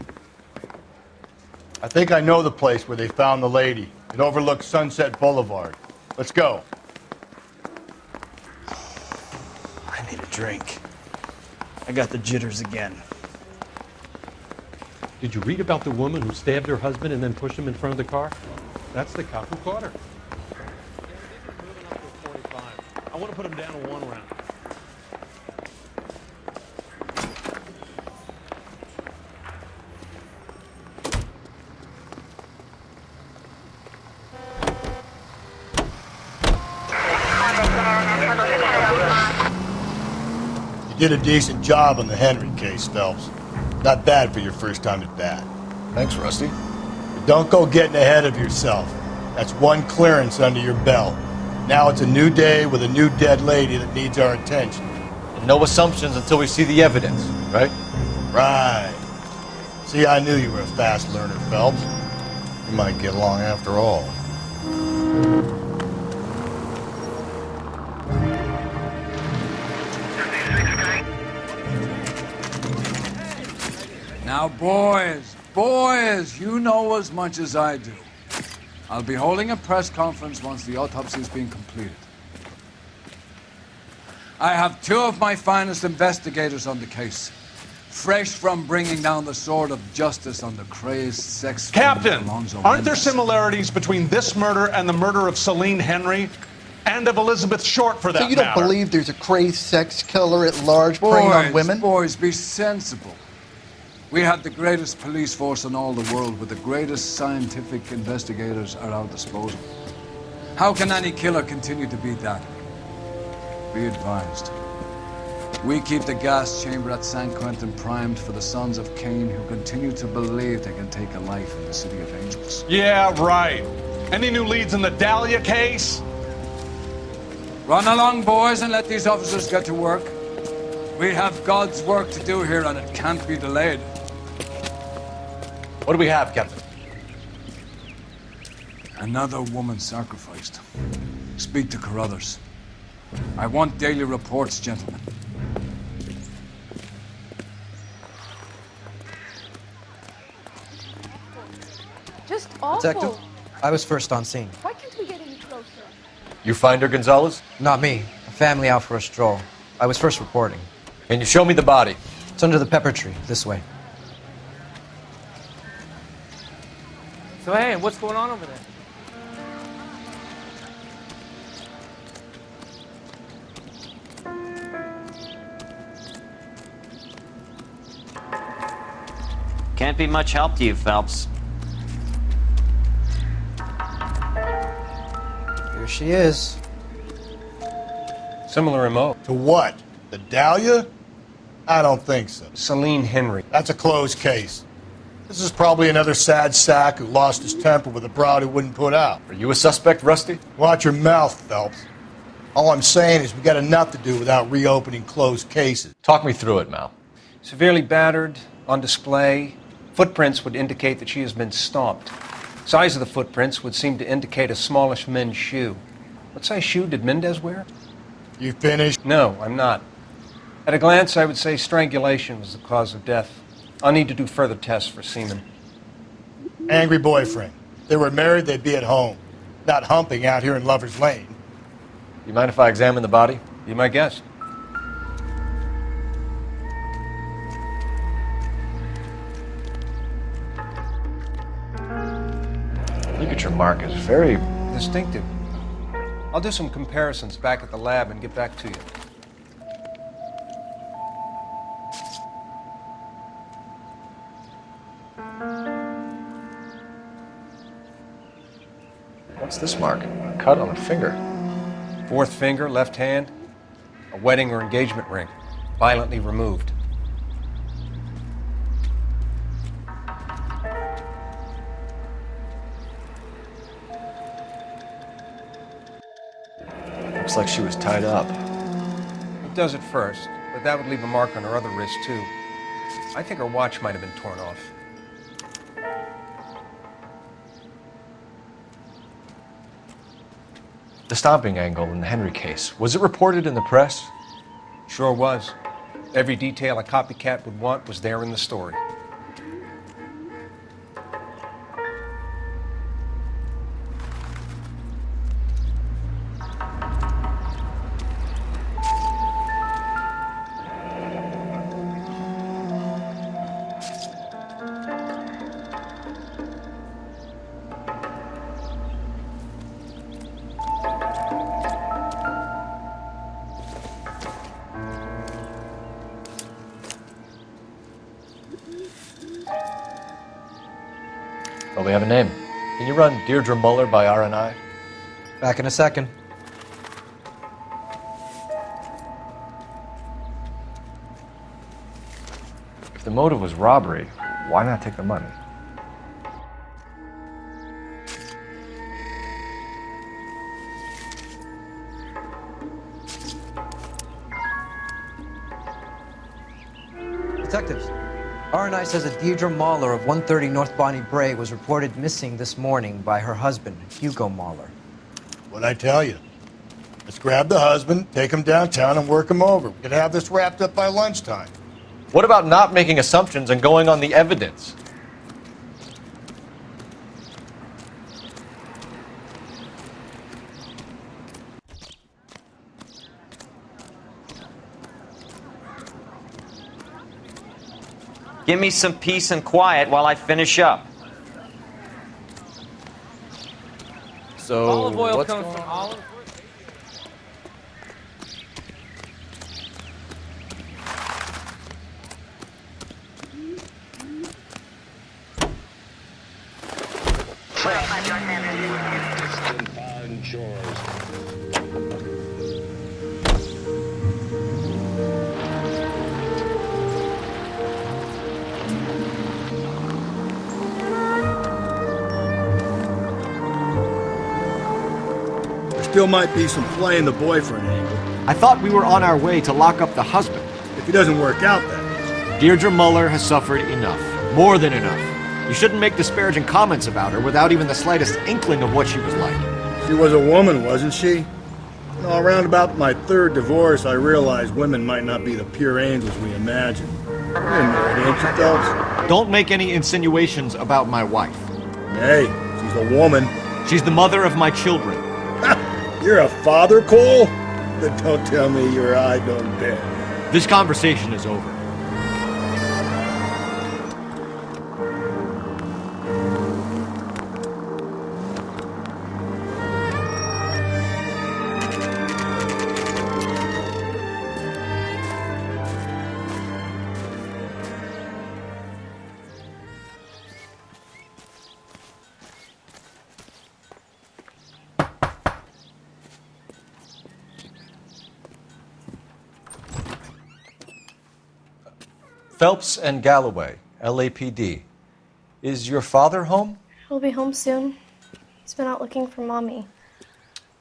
I think I know the place where they found the lady. It overlooks Sunset Boulevard. Let's go. I need a drink. I got the jitters again. Did you read about the woman who stabbed her husband and then pushed him in front of the car? That's the cop who caught her. I want to put him down in 1 round. You did a decent job on the Henry case, Phelps. Not bad for your first time at bat. Thanks, Rusty. But don't go getting ahead of yourself. That's one clearance under your belt. Now it's a new day with a new dead lady that needs our attention. And no assumptions until we see the evidence, right? Right. See, I knew you were a fast learner, Phelps. We might get along after all. Now, boys, you know as much as I do. I'll be holding a press conference once the autopsy has been completed. I have 2 of my finest investigators on the case, fresh from bringing down the sword of justice on the crazed sex... Captain, Alonzo aren't there Mendes. similarities between this murder and the murder of Celine Henry? And of Elizabeth Short, for that So you don't matter? believe there's a crazed sex killer at large preying on women? Boys, be sensible. We have the greatest police force in all the world with the greatest scientific investigators at our disposal. How can any killer continue to be that? Be advised. We keep the gas chamber at San Quentin primed for the sons of Cain who continue to believe they can take a life in the City of Angels. Yeah, right. Any new leads in the Dahlia case? Run along, boys, and let these officers get to work. We have God's work to do here, and it can't be delayed. What do we have, Captain? Another woman sacrificed. Speak to Carruthers. I want daily reports, gentlemen. Just awful. Detective, I was first on scene. Why can't we get any closer? You find her, Gonzalez? Not me. A family out for a stroll. I was first reporting. Can you show me the body? It's under the pepper tree, this way. So hey, what's going on over there? Can't be much help to you, Phelps. Here she is. Similar MO. To what? The Dahlia? I don't think so. Celine Henry. That's a closed case. This is probably another sad sack who lost his temper with a broad who wouldn't put out. Are you a suspect, Rusty? Watch your mouth, Phelps. All I'm saying is we got enough to do without reopening closed cases. Talk me through it, Mal. Severely battered, on display. Footprints would indicate that she has been stomped. Size of the footprints would seem to indicate a smallish men's shoe. What size shoe did Mendez wear? You finished? No, I'm not. At a glance, I would say strangulation was the cause of death. I'll need to do further tests for semen. Angry boyfriend. If they were married, they'd be at home, not humping out here in Lover's Lane. You mind if I examine the body? Be my guest. Look at your mark. It's very distinctive. I'll do some comparisons back at the lab and get back to you. What's this mark? A cut on a finger. Fourth finger, left hand. A wedding or engagement ring. Violently removed. Looks like she was tied up. It does at first, but that would leave a mark on her other wrist, too. I think her watch might have been torn off. The stomping angle in the Henry case, was it reported in the press? Sure was. Every detail a copycat would want was there in the story. Well, we have a name. Can you run Deirdre Muller by RNI? Back in a second. If the motive was robbery, why not take the money? Detectives, RNI says that Deirdre Mahler of 130 North Bonnie Bray was reported missing this morning by her husband, Hugo Mahler. What'd I tell you? Let's grab the husband, take him downtown, and work him over. We could have this wrapped up by lunchtime. What about not making assumptions and going on the evidence? Give me some peace and quiet while I finish up. So, olive oil what's comes going from on? olive. Still might be some play in the boyfriend angle. I thought we were on our way to lock up the husband. If he doesn't work out, that is. Deirdre Muller has suffered enough. More than enough. You shouldn't make disparaging comments about her without even the slightest inkling of what she was like. She was a woman, wasn't she? You know, around about my third divorce, I realized women might not be the pure angels we imagine. You're married, ain't you, Phelps? Don't make any insinuations about my wife. Hey, she's a woman. She's the mother of my children. You're a father, Cole? Then don't tell me your eye don't bend. This conversation is over. Phelps and Galloway, LAPD. Is your father home? He'll be home soon. He's been out looking for Mommy.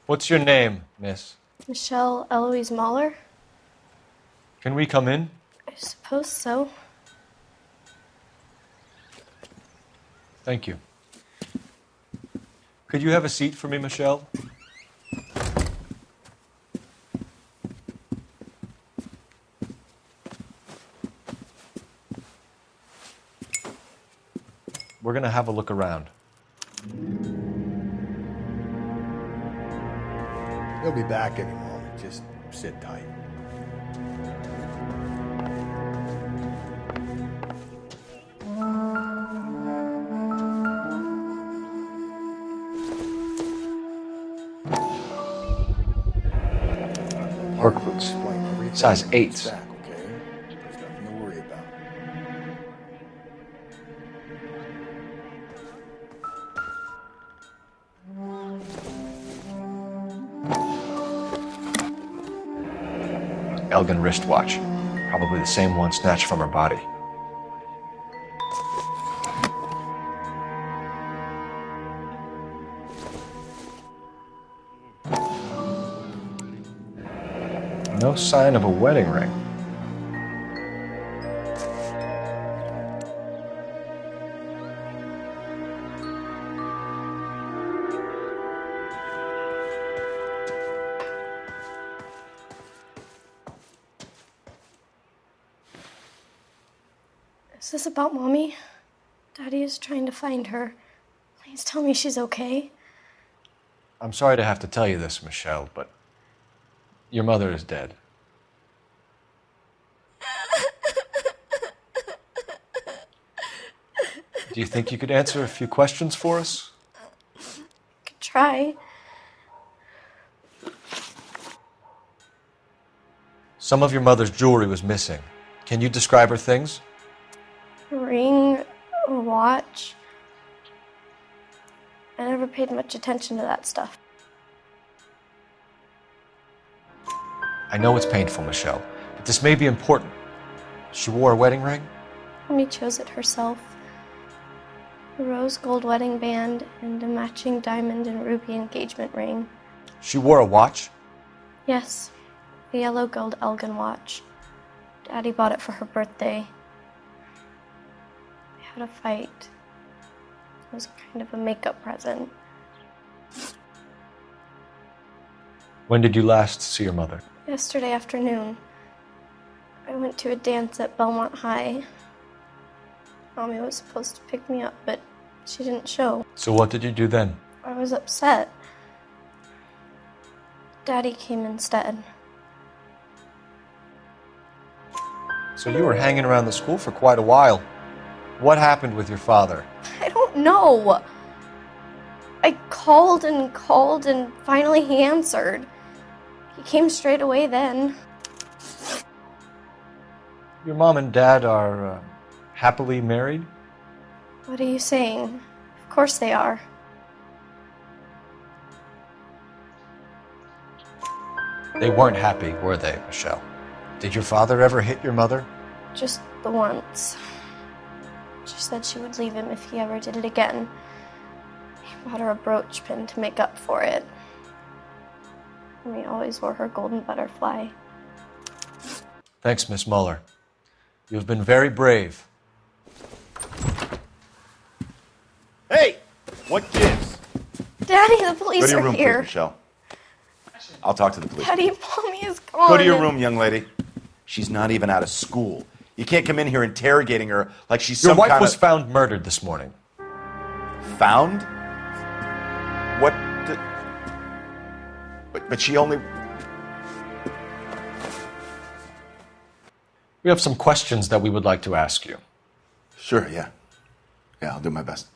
What's your name, miss? Michelle Eloise Mahler? Can we come in? I suppose so. Thank you. Could you have a seat for me, Michelle? We're going to have a look around. He'll be back any moment. Just sit tight. Work boots. Size 8s. Okay? There's nothing to worry about. Elgin wristwatch. Probably the same one snatched from her body. No sign of a wedding ring. Is this about Mommy? Daddy is trying to find her. Please tell me she's okay. I'm sorry to have to tell you this, Michelle, but your mother is dead. Do you think you could answer a few questions for us? Could try. Some of your mother's jewelry was missing. Can you describe her things? A ring, a watch. I never paid much attention to that stuff. I know it's painful, Michelle, but this may be important. She wore a wedding ring? Mommy chose it herself. A rose gold wedding band and a matching diamond and ruby engagement ring. She wore a watch? Yes, a yellow gold Elgin watch. Daddy bought it for her birthday. We had a fight. It was kind of a makeup present. When did you last see your mother? Yesterday afternoon, I went to a dance at Belmont High. Mommy was supposed to pick me up, but she didn't show. So what did you do then? I was upset. Daddy came instead. So you were hanging around the school for quite a while. What happened with your father? I don't know. I called and finally he answered. He came straight away then. Your mom and dad are happily married? What are you saying? Of course they are. They weren't happy, were they, Michelle? Did your father ever hit your mother? Just the once. She said she would leave him if he ever did it again. He bought her a brooch pin to make up for it. And we always wore her golden butterfly. Thanks, Miss Muller. You have been very brave. Hey! What gives? Daddy, the police Go to your are room, here. please, Michelle. I'll talk to the police. Daddy, Mommy is gone. Go to your room, young lady. She's not even out of school. You can't come in here interrogating her like she's Your some wife kind was of... found murdered this morning. Found? What the... But she only... We have some questions that we would like to ask you. Sure, yeah. Yeah, I'll do my best.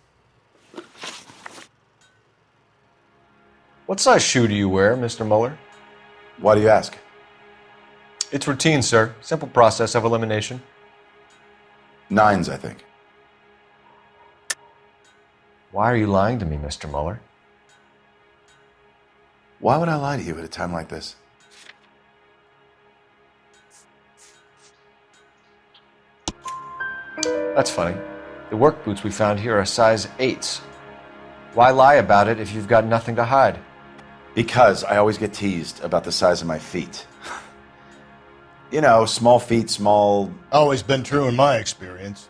What size shoe do you wear, Mr. Muller? Why do you ask? It's routine, sir. Simple process of elimination. 9s, I think. Why are you lying to me, Mr. Muller? Why would I lie to you at a time like this? That's funny. The work boots we found here are size 8s. Why lie about it if you've got nothing to hide? Because I always get teased about the size of my feet. You know, small feet, small... Always been true in my experience.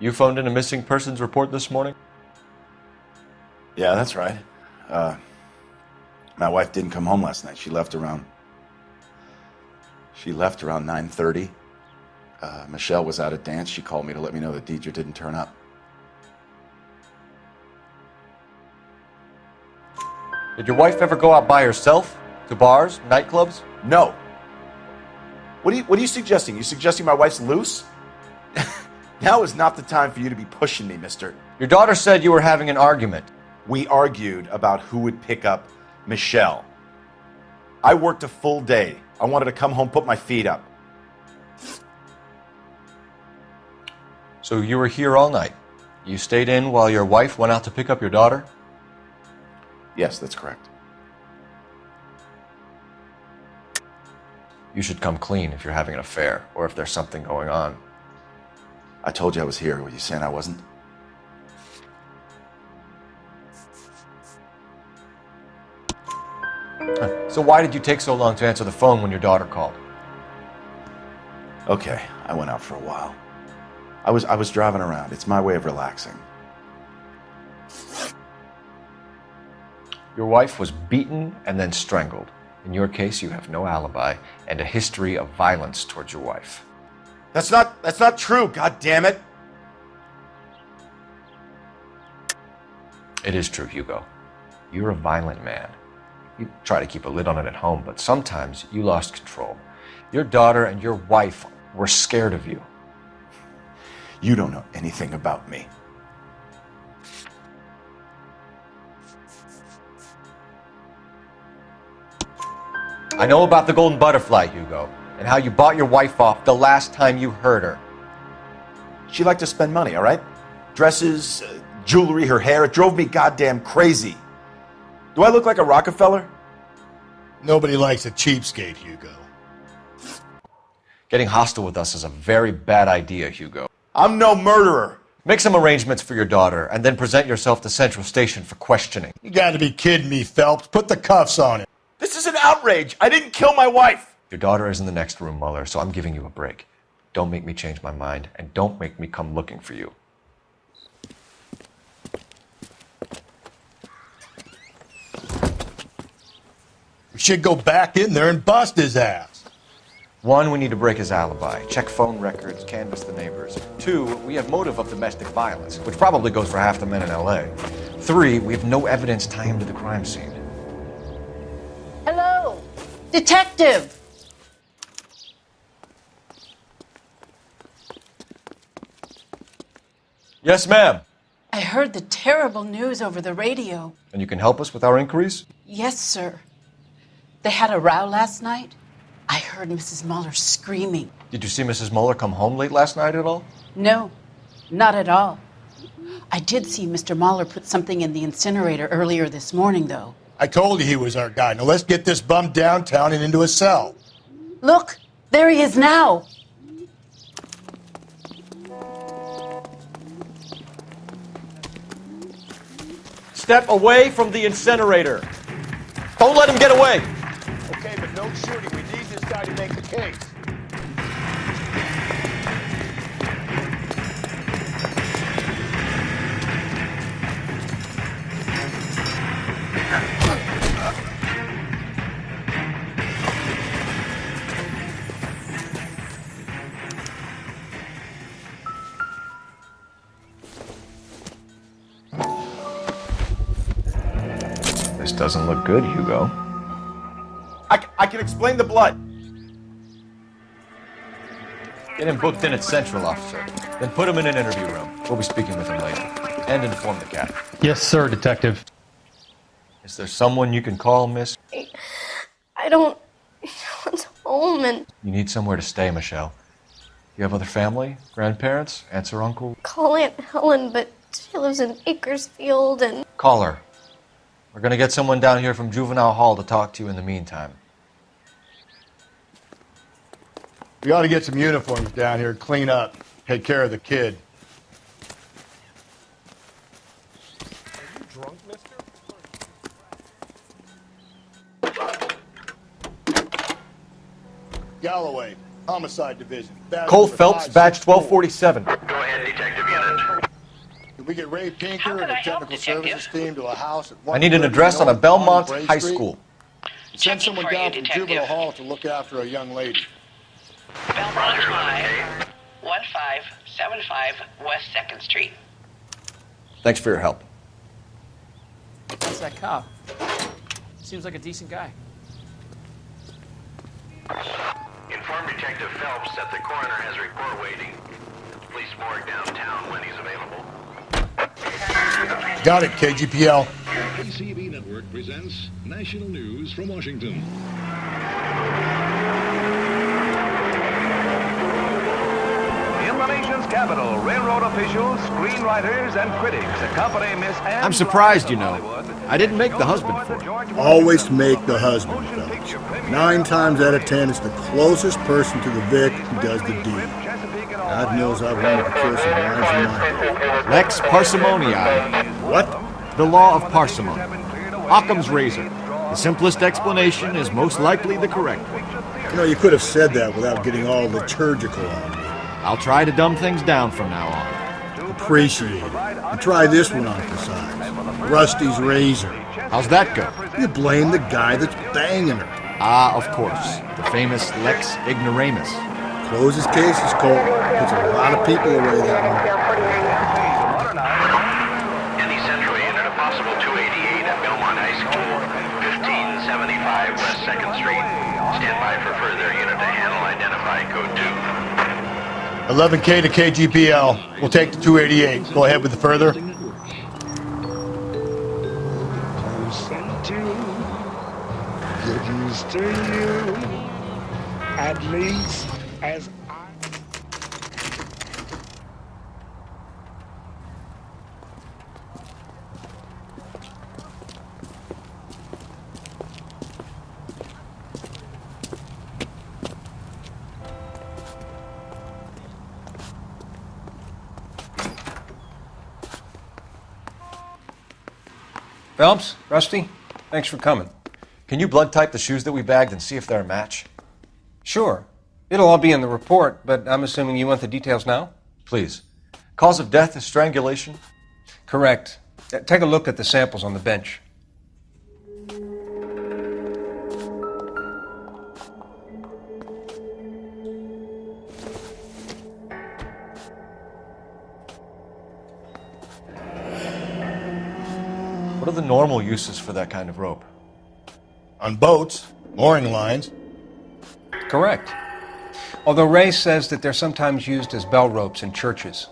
You phoned in a missing persons report this morning? Yeah, that's right. My wife didn't come home last night. She left around 9:30. Michelle was out at dance. She called me to let me know that Deidre didn't turn up. Did your wife ever go out by herself? To bars, nightclubs? No. What are you suggesting? You suggesting my wife's loose? Now is not the time for you to be pushing me, mister. Your daughter said you were having an argument. We argued about who would pick up Michelle. I worked a full day. I wanted to come home, put my feet up. So you were here all night. You stayed in while your wife went out to pick up your daughter? Yes, that's correct. You should come clean if you're having an affair or if there's something going on. I told you I was here. Were you saying I wasn't? So why did you take so long to answer the phone when your daughter called? Okay, I went out for a while. I was driving around. It's my way of relaxing. Your wife was beaten and then strangled. In your case, you have no alibi and a history of violence towards your wife. That's not true, god damn it. It is true, Hugo. You're a violent man. You try to keep a lid on it at home, but sometimes you lost control. Your daughter and your wife were scared of you. You don't know anything about me. I know about the golden butterfly, Hugo, and how you bought your wife off the last time you heard her. She liked to spend money, all right? Dresses, jewelry, her hair. It drove me goddamn crazy. Do I look like a Rockefeller? Nobody likes a cheapskate, Hugo. Getting hostile with us is a very bad idea, Hugo. I'm no murderer. Make some arrangements for your daughter, and then present yourself to Central Station for questioning. You gotta be kidding me, Phelps. Put the cuffs on him. This is an outrage. I didn't kill my wife. Your daughter is in the next room, Mueller, so I'm giving you a break. Don't make me change my mind, and don't make me come looking for you. We should go back in there and bust his ass. 1, we need to break his alibi, check phone records, canvass the neighbors. 2, we have motive of domestic violence, which probably goes for half the men in LA. 3, we have no evidence tying him to the crime scene. Hello, detective. Yes, ma'am. I heard the terrible news over the radio. And you can help us with our inquiries? Yes, sir. They had a row last night. I heard Mrs. Mueller screaming. Did you see Mrs. Mueller come home late last night at all? No, not at all. I did see Mr. Mueller put something in the incinerator earlier this morning, though. I told you he was our guy. Now let's get this bum downtown and into a cell. Look, there he is now. Step away from the incinerator. Don't let him get away. Okay, but no shooting. We need this guy to make the case. This doesn't look good, Hugo. I can explain the blood. Get him booked in at Central, officer. Then put him in an interview room. We'll be speaking with him later. And inform the captain. Yes, sir, detective. Is there someone you can call, miss? I don't want home and You need somewhere to stay, Michelle. You have other family? Grandparents? Aunts or uncle? call Aunt Helen, but she lives in Bakersfield and Call her. We're gonna get someone down here from Juvenile Hall to talk to you in the meantime. We ought to get some uniforms down here, clean up, take care of the kid. drunk, mister? Galloway, Homicide Division. Badge Cole number Phelps, badge 564. 1247. Go ahead, Detective Unit. Can we get Ray Pinker and the technical services team to a house at I need an address on a Belmont High School. Send someone down from Juvenile Hall to look after a young lady. Belmont High, 1575 West 2nd Street. Thanks for your help. That's that cop. Seems like a decent guy. Inform Detective Phelps that the coroner has a report waiting at the police morgue downtown when he's available. Got it, KGPL. KCB Network presents National News from Washington. In the nation's capital, railroad officials, screenwriters, and critics accompany Miss Anne. I'm surprised, you know. I didn't make the husband for it. Always make the husband, fellas. 9 times out of 10, it's the closest person to the Vic who does the deed. God knows I've wanted to kill some lives in my head. Lex parsimoniae. What? The law of parsimony. Occam's razor. The simplest explanation is most likely the correct one. You know, you could have said that without getting all liturgical on me. I'll try to dumb things down from now on. Appreciate it. And try this one on for size. Rusty's razor. How's that go? You blame the guy that's banging her. Ah, of course. The famous Lex ignoramus. Closes cases, Cole. Puts a lot of people away that one. Any Central Unit, a possible 288 at Belmont High School, 1575 West 2nd Street. Stand by for further unit to handle identify code 2. 11K to KGPL. We'll take the 288. Go ahead with the further. Get used to you, at least as I... Phelps, Rusty, thanks for coming. Can you blood type the shoes that we bagged and see if they're a match? Sure. It'll all be in the report, but I'm assuming you want the details now? Please. Cause of death is strangulation? Correct. Take a look at the samples on the bench. What are the normal uses for that kind of rope? On boats, mooring lines. Correct. Although Ray says that they're sometimes used as bell ropes in churches.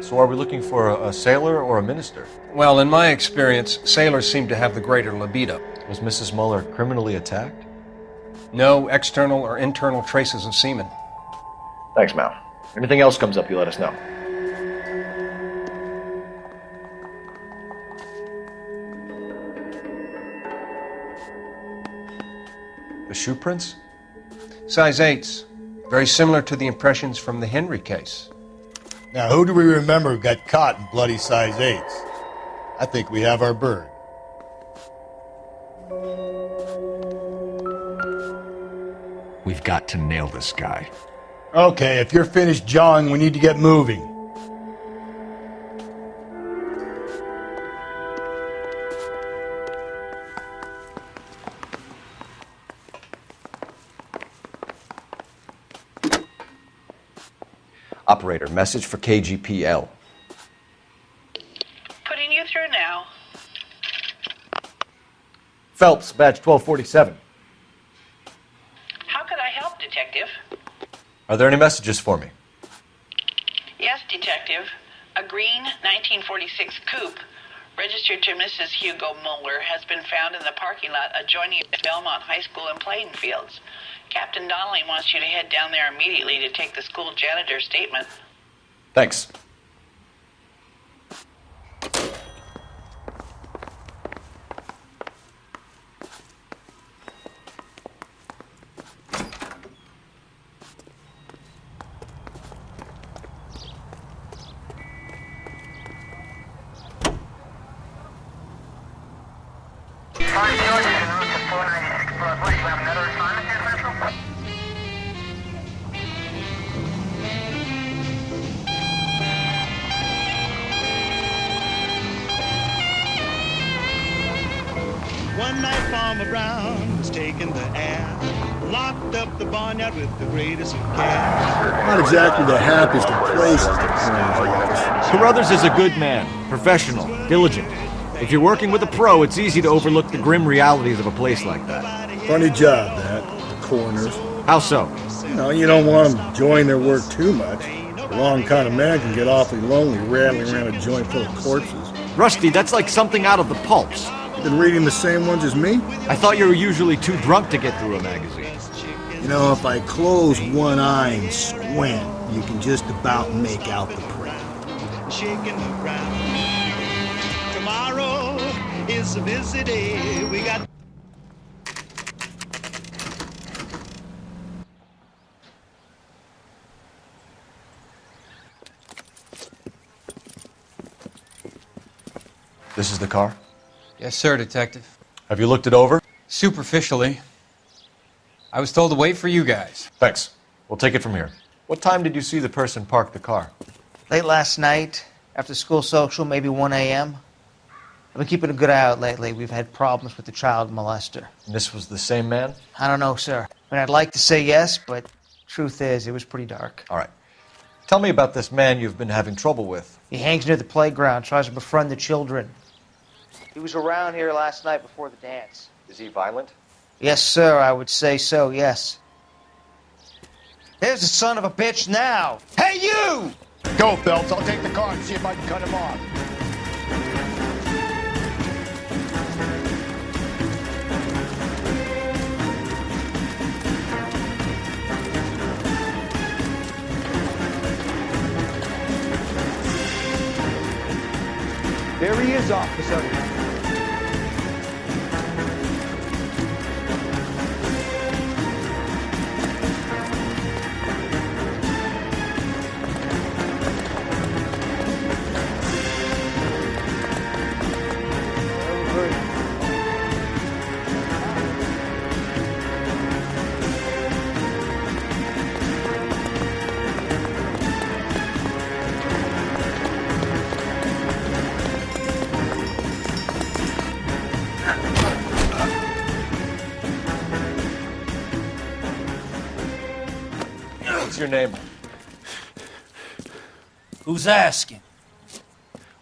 So are we looking for a sailor or a minister? Well, in my experience, sailors seem to have the greater libido. Was Mrs. Muller criminally attacked? No external or internal traces of semen. Thanks, Mal. Anything else comes up, you let us know. The shoe prints? Size 8s. Very similar to the impressions from the Henry case. Now, who do we remember got caught in bloody size 8s? I think we have our bird. We've got to nail this guy. Okay, if you're finished jawing, we need to get moving. Operator, message for KGPL. Putting you through now. Phelps, badge 1247. How could I help, Detective? Are there any messages for me? Yes, Detective. A green 1946 coupe, registered to Mrs. Hugo Muller, has been found in the parking lot adjoining Belmont High School in Plainfields. Captain Donnelly wants you to head down there immediately to take the school janitor's statement. Thanks. have another assignment here, Central? One night Farmer Brown was taking the air, locked up the barnyard with the greatest of care. Not exactly the happiest of places to clean office. Carruthers is a good man, professional, diligent. If you're working with a pro, it's easy to overlook the grim realities of a place like that. Funny job, that. The coroners. How so? You don't want them enjoying their work too much. The wrong kind of man can get awfully lonely rattling around a joint full of corpses. Rusty, that's like something out of the pulps. Been reading the same ones as me? I thought you were usually too drunk to get through a magazine. If I close one eye and squint, you can just about make out the print. Shaking around. Tomorrow is a busy day. We got. This is the car? Yes, sir, Detective. Have you looked it over? Superficially. I was told to wait for you guys. Thanks. We'll take it from here. What time did you see the person park the car? Late last night, after school social, maybe 1 a.m. I've been keeping a good eye out lately. We've had problems with the child molester. And this was the same man? I don't know, sir. I'd like to say yes, but truth is, it was pretty dark. All right. Tell me about this man you've been having trouble with. He hangs near the playground, tries to befriend the children. He was around here last night before the dance. Is he violent? Yes, sir, I would say so, yes. There's the son of a bitch now. Hey, you! Go, Phelps. I'll take the car and see if I can cut him off. There he is, officer. What's your name? Who's asking?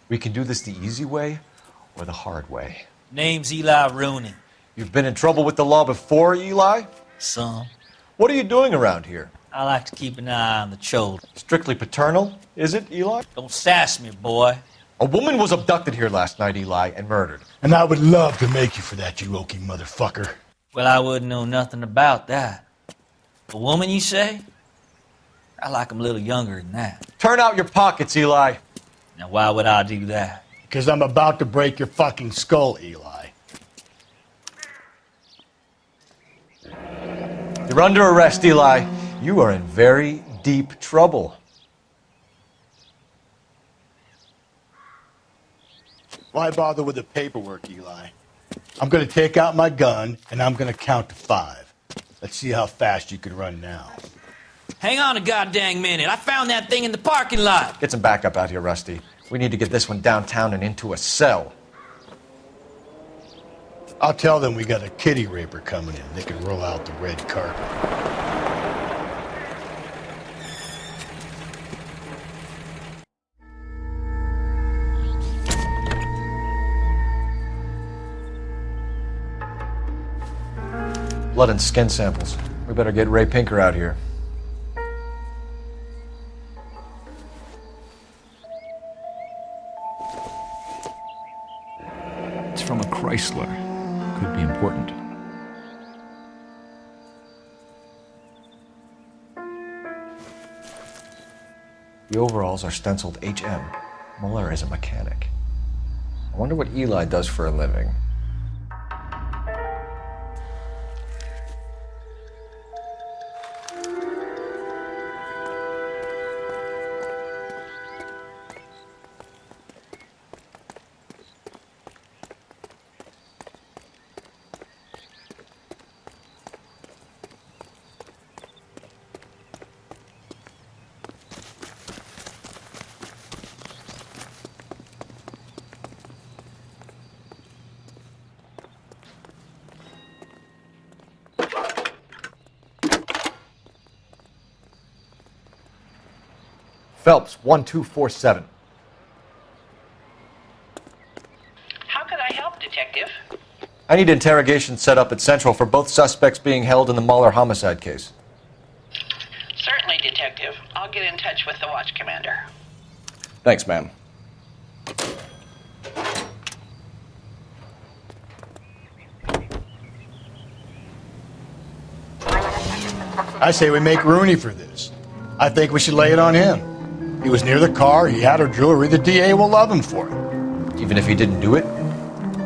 We can do this the easy way or the hard way. Name's Eli Rooney. You've been in trouble with the law before, Eli? Some. What are you doing around here? I like to keep an eye on the children. Strictly paternal, is it, Eli? Don't sass me, boy. A woman was abducted here last night, Eli, and murdered. And I would love to make you for that, you oaky motherfucker. Well, I wouldn't know nothing about that. A woman, you say? I like 'em a little younger than that. Turn out your pockets, Eli. Now, why would I do that? Because I'm about to break your fucking skull, Eli. You're under arrest, Eli. You are in very deep trouble. Why bother with the paperwork, Eli? I'm going to take out my gun, and I'm going to count to 5. Let's see how fast you can run now. Hang on a goddamn minute. I found that thing in the parking lot. Get some backup out here, Rusty. We need to get this one downtown and into a cell. I'll tell them we got a kitty raper coming in. They can roll out the red carpet. Blood and skin samples. We better get Ray Pinker out here. It's from a Chrysler. Could be important. The overalls are stenciled HM. Muller is a mechanic. I wonder what Eli does for a living. Phelps, 1247. How could I help, Detective? I need interrogation set up at Central for both suspects being held in the Muller homicide case. Certainly, Detective. I'll get in touch with the watch commander. Thanks, ma'am. I say we make Rooney for this. I think we should lay it on him. He was near the car, he had her jewelry, the DA will love him for it. Even if he didn't do it?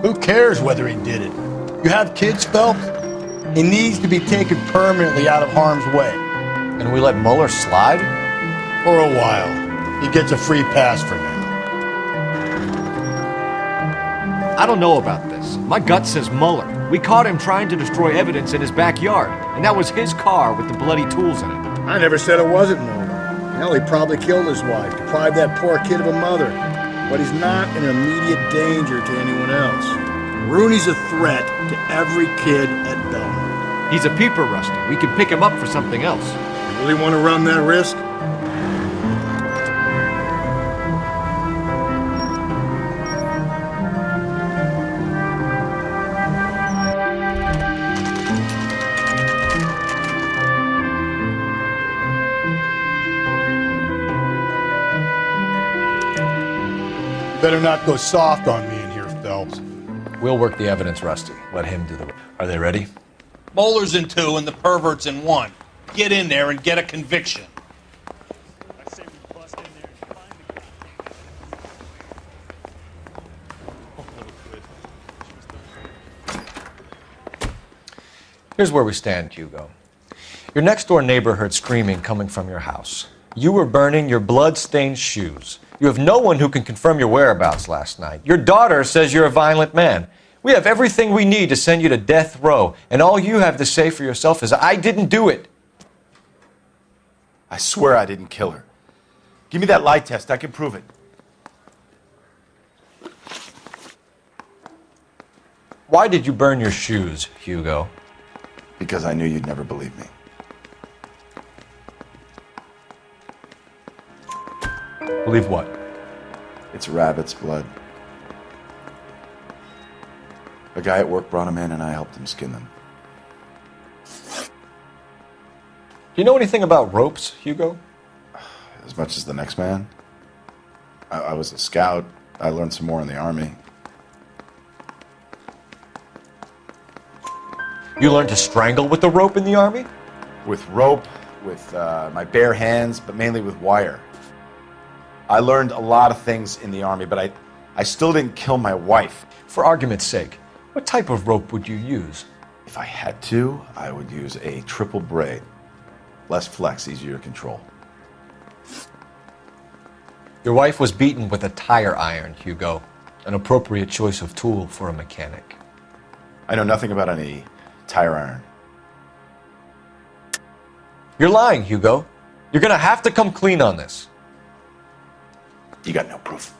Who cares whether he did it? You have kids, Phelps? He needs to be taken permanently out of harm's way. And we let Muller slide? For a while. He gets a free pass for now. I don't know about this. My gut says Muller. We caught him trying to destroy evidence in his backyard, and that was his car with the bloody tools in it. I never said it wasn't Muller. Hell, he probably killed his wife, deprived that poor kid of a mother. But he's not an immediate danger to anyone else. Rooney's a threat to every kid at Belmont. He's a peeper, Rusty. We can pick him up for something else. You really want to run that risk? Better not go soft on me in here, Phelps. We'll work the evidence, Rusty. Let him do the... Are they ready? Muller's in 2 and the pervert's in 1. Get in there and get a conviction. Here's where we stand, Hugo. Your next-door neighbor heard screaming coming from your house. You were burning your blood-stained shoes. You have no one who can confirm your whereabouts last night. Your daughter says you're a violent man. We have everything we need to send you to death row, and all you have to say for yourself is, I didn't do it. I swear I didn't kill her. Give me that lie test. I can prove it. Why did you burn your shoes, Hugo? Because I knew you'd never believe me. Believe what? It's rabbit's blood. A guy at work brought them in and I helped him skin them. Do you know anything about ropes, Hugo? As much as the next man. I was a scout. I learned some more in the army. You learned to strangle with the rope in the army? With rope, with my bare hands, but mainly with wire. I learned a lot of things in the army, but I still didn't kill my wife. For argument's sake, what type of rope would you use? If I had to, I would use a triple braid. Less flex, easier to control. Your wife was beaten with a tire iron, Hugo. An appropriate choice of tool for a mechanic. I know nothing about any tire iron. You're lying, Hugo. You're gonna have to come clean on this. You got no proof.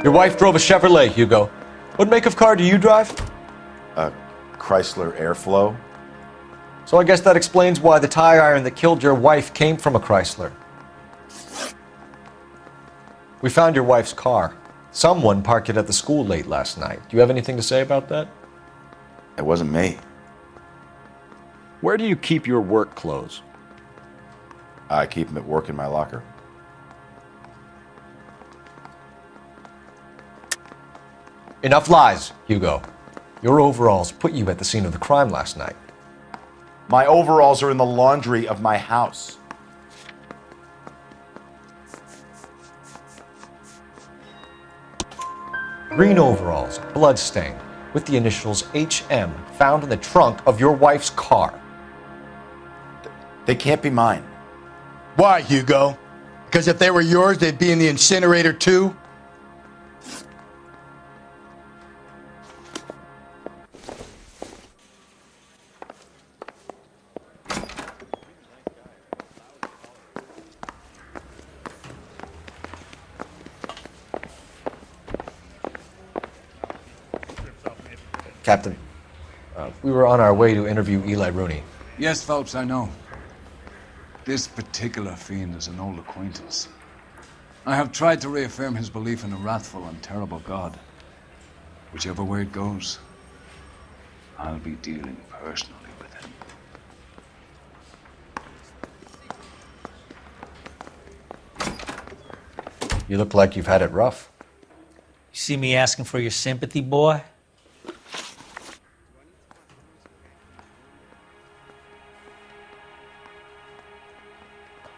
Your wife drove a Chevrolet, Hugo. What make of car do you drive? A Chrysler Airflow. So I guess that explains why the tire iron that killed your wife came from a Chrysler. We found your wife's car. Someone parked it at the school late last night. Do you have anything to say about that? It wasn't me. Where do you keep your work clothes? I keep them at work in my locker. Enough lies, Hugo. Your overalls put you at the scene of the crime last night. My overalls are in the laundry of my house. Green overalls, bloodstained, with the initials HM found in the trunk of your wife's car. They can't be mine. Why, Hugo? Because if they were yours, they'd be in the incinerator too? Captain, We were on our way to interview Eli Rooney. Yes, Phelps, I know. This particular fiend is an old acquaintance. I have tried to reaffirm his belief in a wrathful and terrible God. Whichever way it goes, I'll be dealing personally with him. You look like you've had it rough. You see me asking for your sympathy, boy?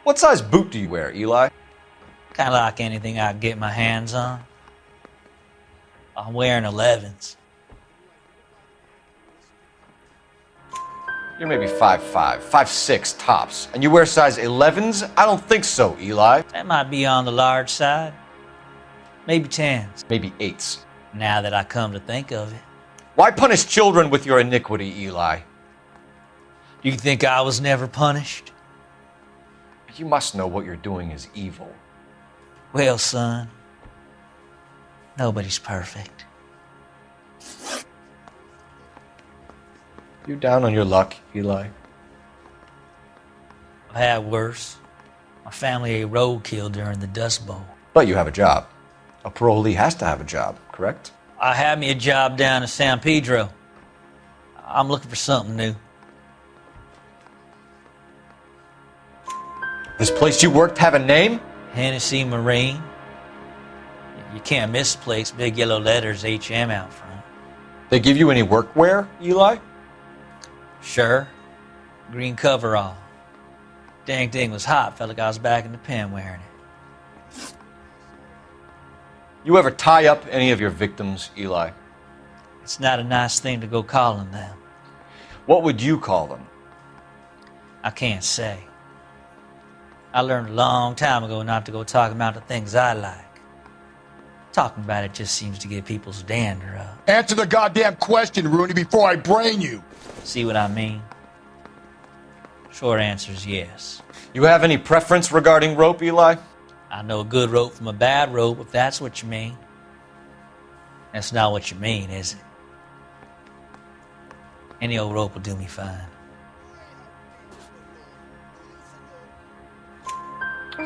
What size boot do you wear, Eli? Kind of like anything I can get my hands on. I'm wearing 11s. You're maybe 5'5", 5'6" tops, and you wear size 11s? I don't think so, Eli. That might be on the large side. Maybe 10s. Maybe 8s. Now that I come to think of it. Why punish children with your iniquity, Eli? You think I was never punished? You must know what you're doing is evil. Well, son, nobody's perfect. You down on your luck, Eli? I've had worse. My family ate roadkill during the Dust Bowl. But you have a job. A parolee has to have a job, correct? I had me a job down in San Pedro. I'm looking for something new. This place you worked have a name? Hennessy Marine. You can't miss the place. Big yellow letters, HM out front. They give you any workwear, Eli? Sure. Green coverall. Dang thing was hot. Felt like I was back in the pen wearing it. You ever tie up any of your victims, Eli? It's not a nice thing to go calling them. What would you call them? I can't say. I learned a long time ago not to go talking about the things I like. Talking about it just seems to get people's dander up. Answer the goddamn question, Rooney, before I brain you. See what I mean? Short answer is yes. You have any preference regarding rope, Eli? I know a good rope from a bad rope, if that's what you mean. That's not what you mean, is it? Any old rope will do me fine.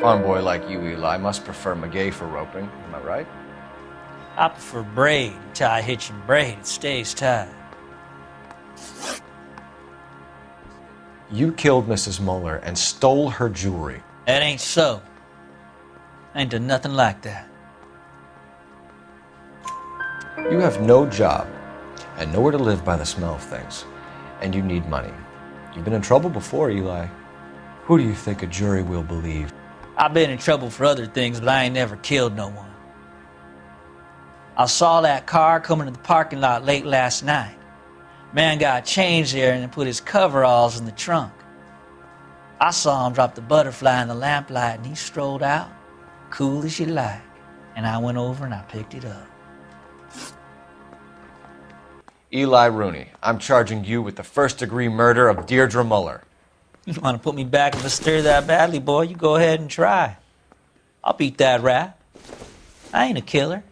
Farm boy like you, Eli, must prefer Magay for roping. Am I right? I prefer braid. Tie, hitch, and braid. It stays tied. You killed Mrs. Muller and stole her jewelry. That ain't so. I ain't done nothing like that. You have no job and nowhere to live by the smell of things. And you need money. You've been in trouble before, Eli. Who do you think a jury will believe? I've been in trouble for other things, but I ain't never killed no one. I saw that car coming to the parking lot late last night. Man got changed there and then put his coveralls in the trunk. I saw him drop the butterfly in the lamplight and he strolled out, cool as you like. And I went over and I picked it up. Eli Rooney, I'm charging you with the first-degree murder of Deirdre Muller. You want to put me back in the stir that badly, boy? You go ahead and try. I'll beat that rap. I ain't a killer.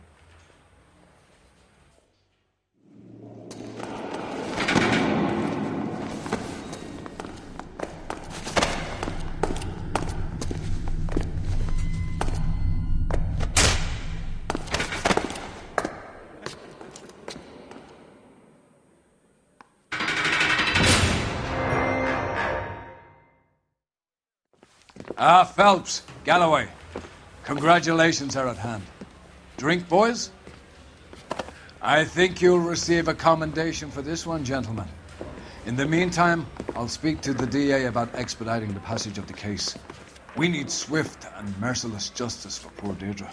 Phelps, Galloway, congratulations are at hand. Drink, boys? I think you'll receive a commendation for this one, gentlemen. In the meantime, I'll speak to the DA about expediting the passage of the case. We need swift and merciless justice for poor Deirdre.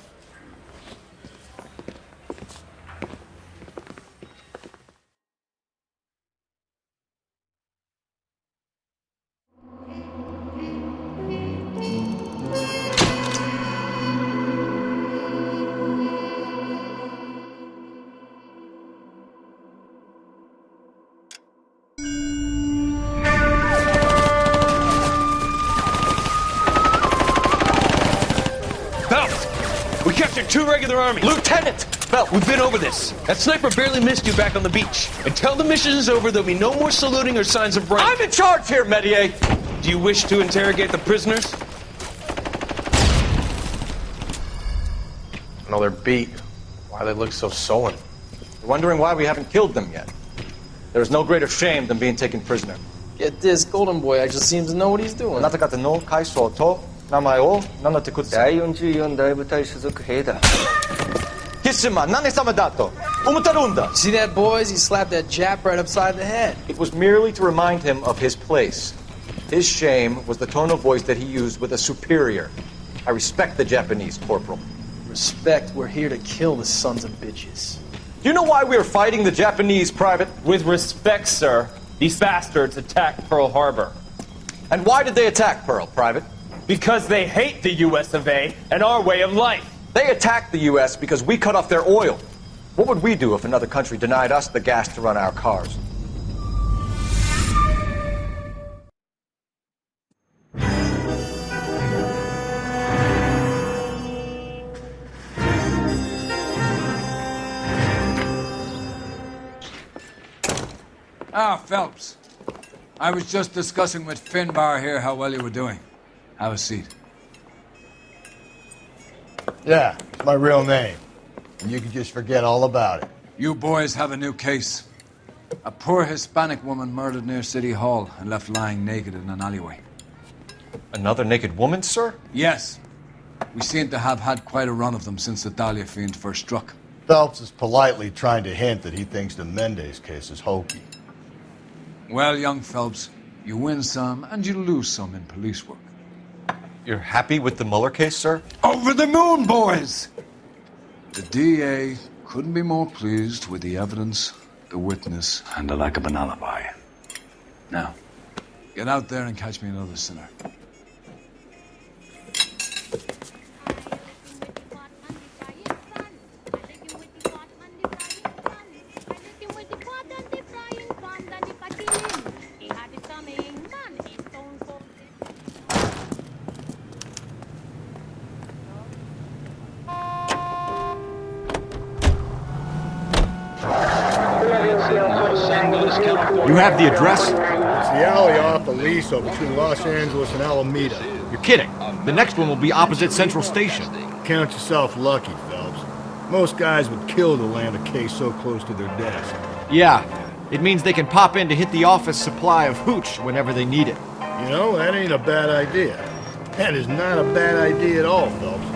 We captured 2 regular army. Lieutenant! Phelps, we've been over this. That sniper barely missed you back on the beach. Until the mission is over, there'll be no more saluting or signs of rank. I'm in charge here, Medier. Do you wish to interrogate the prisoners? No, they're beat. Why they look so sullen? You're wondering why we haven't killed them yet. There is no greater shame than being taken prisoner. Get this, Golden Boy actually seems to know what he's doing. See that, boys? He slapped that Jap right upside the head. It was merely to remind him of his place. His shame was the tone of voice that he used with a superior. I respect the Japanese, Corporal. Respect, we're here to kill the sons of bitches. Do you know why we are fighting the Japanese, Private? With respect, sir, these bastards attacked Pearl Harbor. And why did they attack Pearl, Private? Because they hate the US of A and our way of life. They attacked the U.S. because we cut off their oil. What would we do if another country denied us the gas to run our cars? Ah, Phelps. I was just discussing with Finbar here how well you were doing. Have a seat. Yeah, it's my real name. And you can just forget all about it. You boys have a new case. A poor Hispanic woman murdered near City Hall and left lying naked in an alleyway. Another naked woman, sir? Yes. We seem to have had quite a run of them since the Dahlia fiend first struck. Phelps is politely trying to hint that he thinks the Mendez case is hokey. Well, young Phelps, you win some and you lose some in police work. You're happy with the Mueller case, sir? Over the moon, boys! The DA couldn't be more pleased with the evidence, the witness, and the lack of an alibi. Now, get out there and catch me another sinner. You have the address? It's the alley off Aliso between Los Angeles and Alameda. You're kidding. The next one will be opposite Central Station. Count yourself lucky, Phelps. Most guys would kill to land a case so close to their desk. Yeah, it means they can pop in to hit the office supply of hooch whenever they need it. You know, that ain't a bad idea. That is not a bad idea at all, Phelps.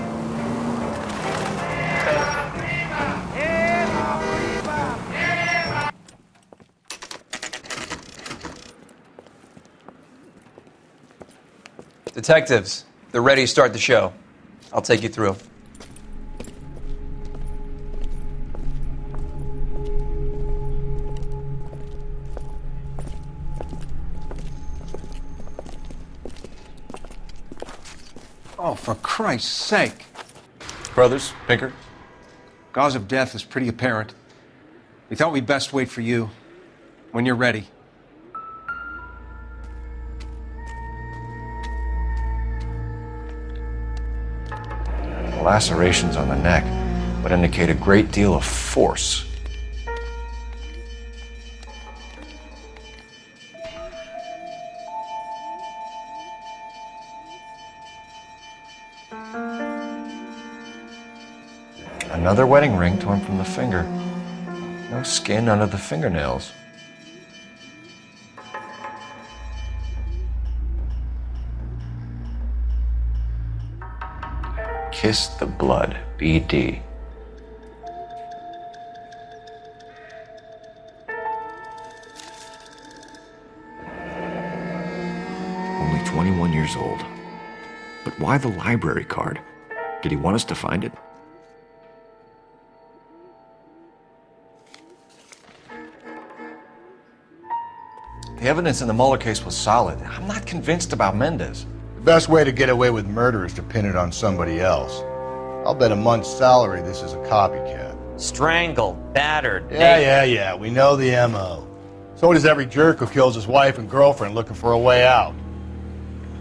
Detectives, they're ready to start the show. I'll take you through. Oh, for Christ's sake. Brothers, Pinker? Cause of death is pretty apparent. We thought we'd best wait for you. When you're ready. Lacerations on the neck would indicate a great deal of force. Another wedding ring torn from the finger. No skin under the fingernails. Kiss the blood, BD. Only 21 years old. But why the library card? Did he want us to find it? The evidence in the Mueller case was solid. I'm not convinced about Mendez. The best way to get away with murder is to pin it on somebody else. I'll bet a month's salary this is a copycat. Strangled, battered. Yeah. We know the M.O. So does every jerk who kills his wife and girlfriend looking for a way out.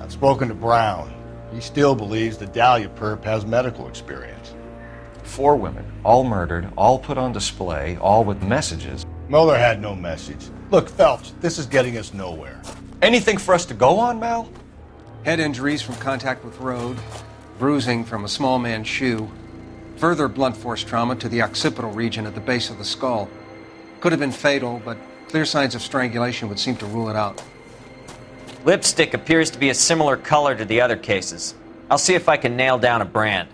I've spoken to Brown. He still believes the Dahlia perp has medical experience. 4 women, all murdered, all put on display, all with messages. Mueller had no message. Look, Phelps, this is getting us nowhere. Anything for us to go on, Mal? Head injuries from contact with road, bruising from a small man's shoe, further blunt force trauma to the occipital region at the base of the skull. Could have been fatal, but clear signs of strangulation would seem to rule it out. Lipstick appears to be a similar color to the other cases. I'll see if I can nail down a brand.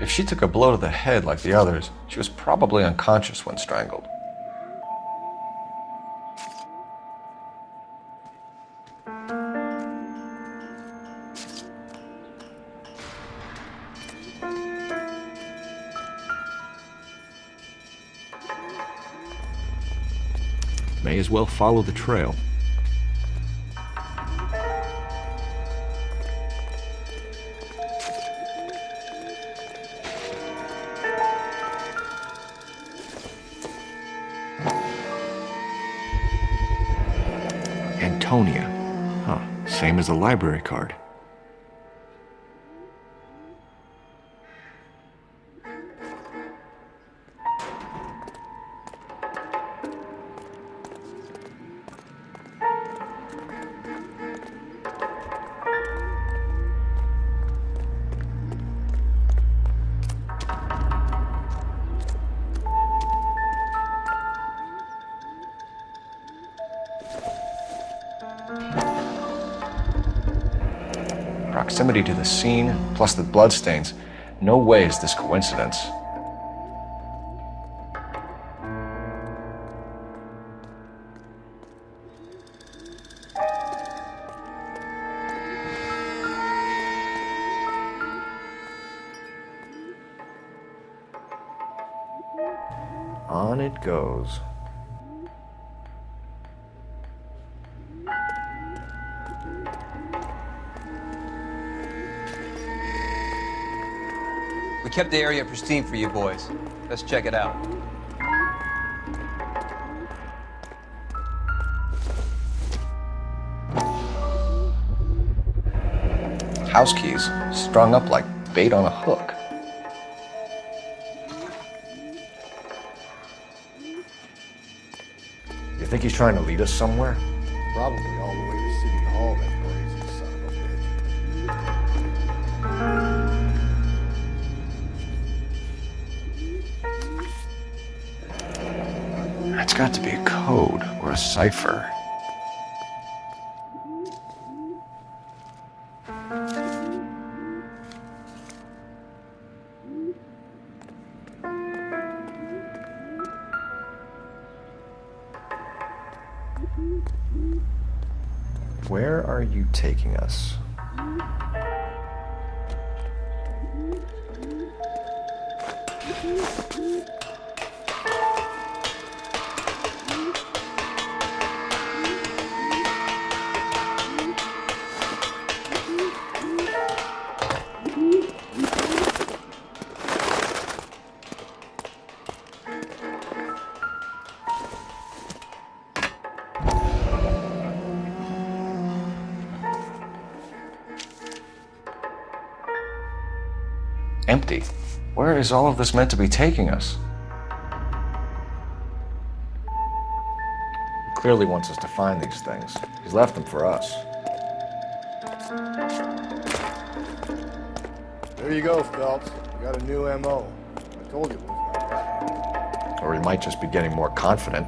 If she took a blow to the head like the others, she was probably unconscious when strangled. May as well follow the trail. Antonia. Huh, same as the library card. Proximity to the scene, plus the bloodstains. No way is this coincidence. On it goes. We kept the area pristine for you boys. Let's check it out. House keys, strung up like bait on a hook. You think he's trying to lead us somewhere? Probably all the way to City Hall, that crazy son of a bitch. It's got to be a code or a cipher. Where are you taking us? Empty. Where is all of this meant to be taking us? He clearly wants us to find these things. He's left them for us. There you go, Phelps. You got a new MO. I told you it was. Or he might just be getting more confident.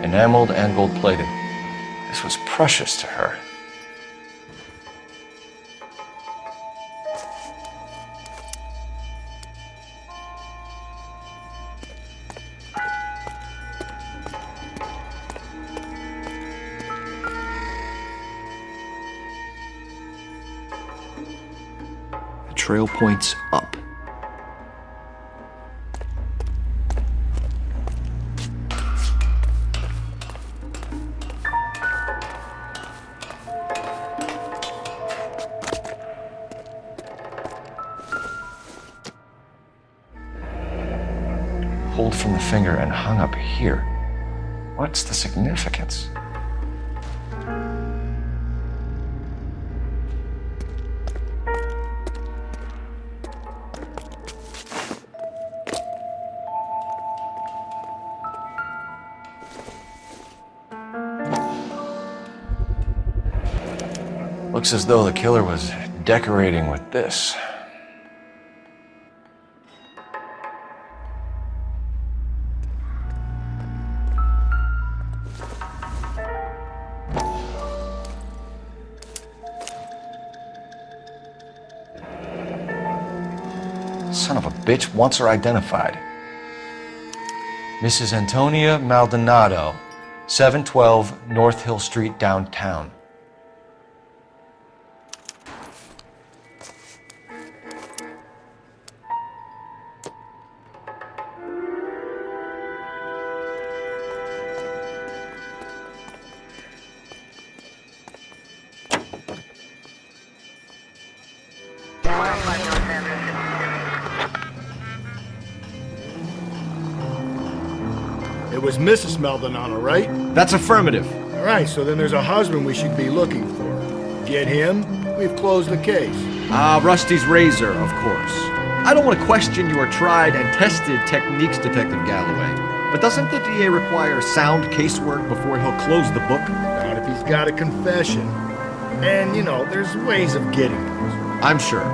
Enameled and gold-plated. This was precious to her. The trail points up. from the finger and hung up here. What's the significance? Looks as though the killer was decorating with this. Son of a bitch wants her identified. Mrs. Antonia Maldonado, 712 North Hill Street, downtown. It was Mrs. Maldonado, right? That's affirmative. All right, so then there's a husband we should be looking for. Get him, we've closed the case. Rusty's razor, of course. I don't want to question your tried and tested techniques, Detective Galloway. But doesn't the DA require sound casework before he'll close the book? Not if he's got a confession. And, you know, there's ways of getting those. I'm sure.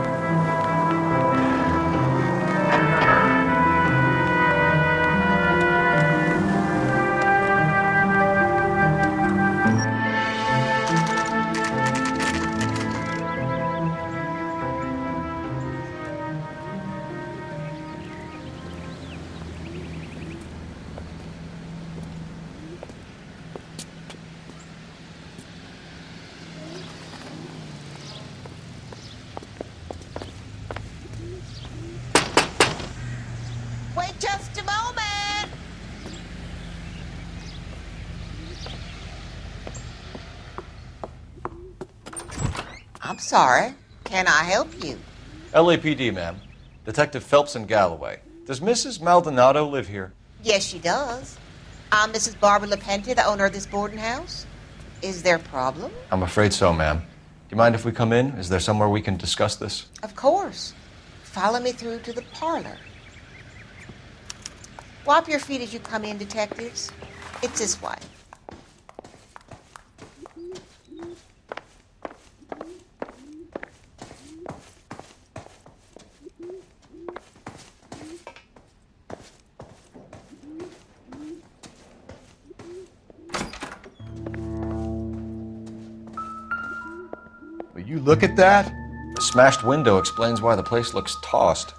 Wait just a moment. I'm sorry. Can I help you? LAPD, ma'am. Detective Phelps and Galloway. Does Mrs. Maldonado live here? Yes, she does. I'm Mrs. Barbara LaPente, the owner of this boarding house. Is there a problem? I'm afraid so, ma'am. Do you mind if we come in? Is there somewhere we can discuss this? Of course. Follow me through to the parlor. Wipe your feet as you come in, detectives. It's this way. Will you look at that? The smashed window explains why the place looks tossed.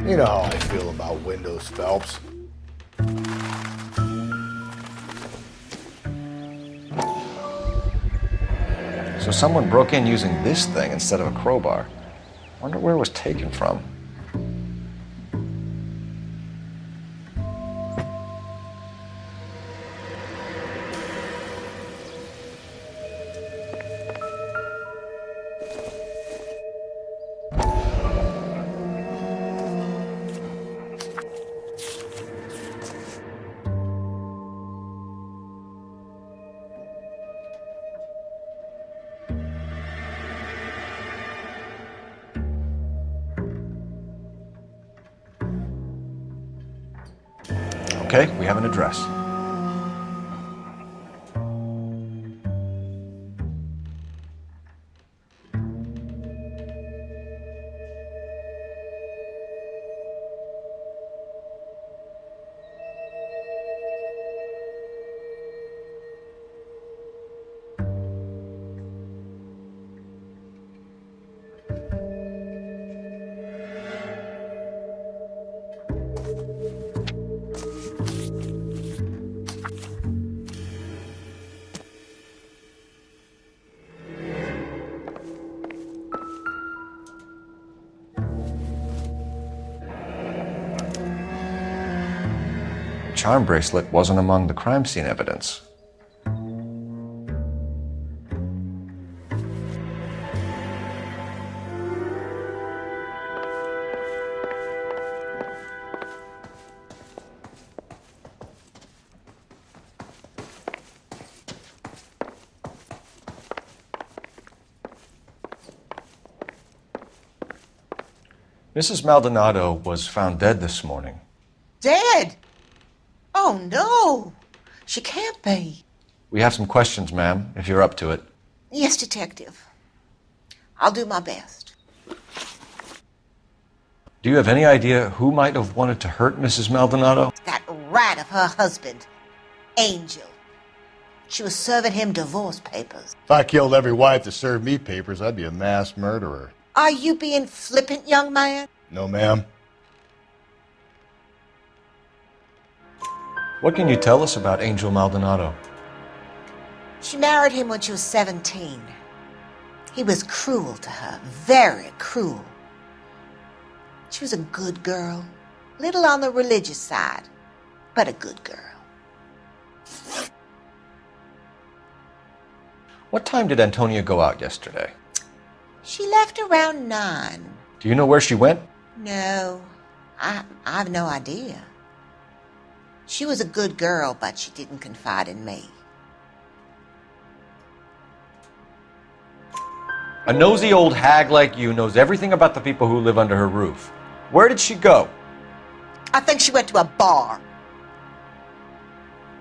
You know how I feel about windows, Phelps. So someone broke in using this thing instead of a crowbar. Wonder where it was taken from. Okay, we have an address. Charm bracelet wasn't among the crime scene evidence. Mrs. Maldonado was found dead this morning. Dead? Oh, no. She can't be. We have some questions, ma'am, if you're up to it. Yes, Detective. I'll do my best. Do you have any idea who might have wanted to hurt Mrs. Maldonado? That rat of her husband, Angel. She was serving him divorce papers. If I killed every wife that served me papers, I'd be a mass murderer. Are you being flippant, young man? No, ma'am. What can you tell us about Angel Maldonado? She married him when she was 17. He was cruel to her, very cruel. She was a good girl, little on the religious side, but a good girl. What time did Antonia go out yesterday? She left around 9. Do you know where she went? No, I have no idea. She was a good girl, but she didn't confide in me. A nosy old hag like you knows everything about the people who live under her roof. Where did she go? I think she went to a bar.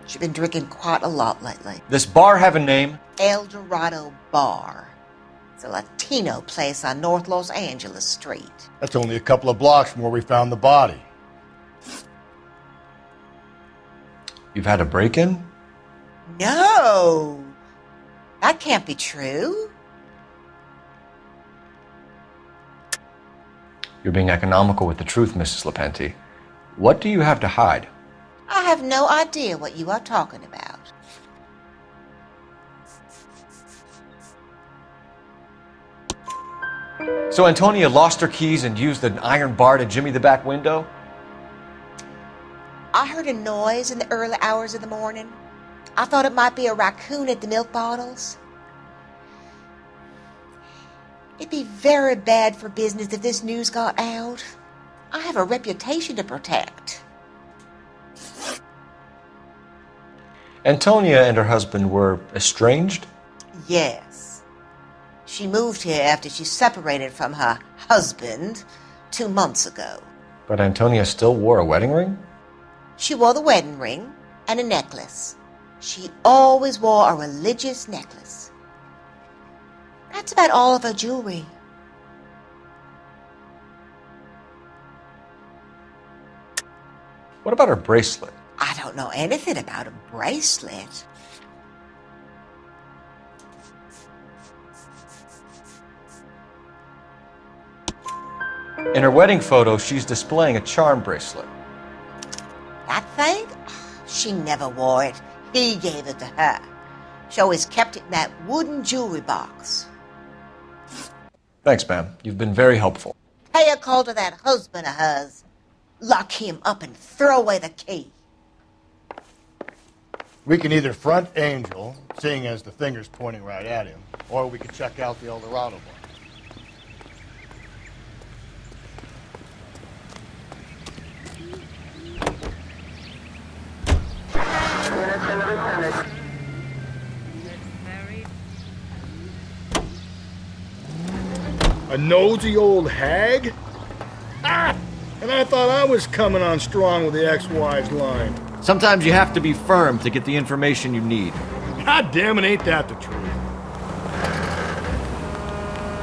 She's been drinking quite a lot lately. This bar have a name? El Dorado Bar. It's a Latino place on North Los Angeles Street. That's only a couple of blocks from where we found the body. You've had a break-in? No! That can't be true. You're being economical with the truth, Mrs. Lepenti. What do you have to hide? I have no idea what you are talking about. So Antonia lost her keys and used an iron bar to jimmy the back window? I heard a noise in the early hours of the morning. I thought it might be a raccoon at the milk bottles. It'd be very bad for business if this news got out. I have a reputation to protect. Antonia and her husband were estranged? Yes. She moved here after she separated from her husband 2 months ago. But Antonia still wore a wedding ring? She wore the wedding ring and a necklace. She always wore a religious necklace. That's about all of her jewelry. What about her bracelet? I don't know anything about a bracelet. In her wedding photo, she's displaying a charm bracelet. That thing? She never wore it. He gave it to her. She always kept it in that wooden jewelry box. Thanks, ma'am. You've been very helpful. Pay a call to that husband of hers. Lock him up and throw away the key. We can either front Angel, seeing as the finger's pointing right at him, or we could check out the El Dorado bar. A nosy old hag? Ah! And I thought I was coming on strong with the ex-wife's line. Sometimes you have to be firm to get the information you need. God damn it, ain't that the truth?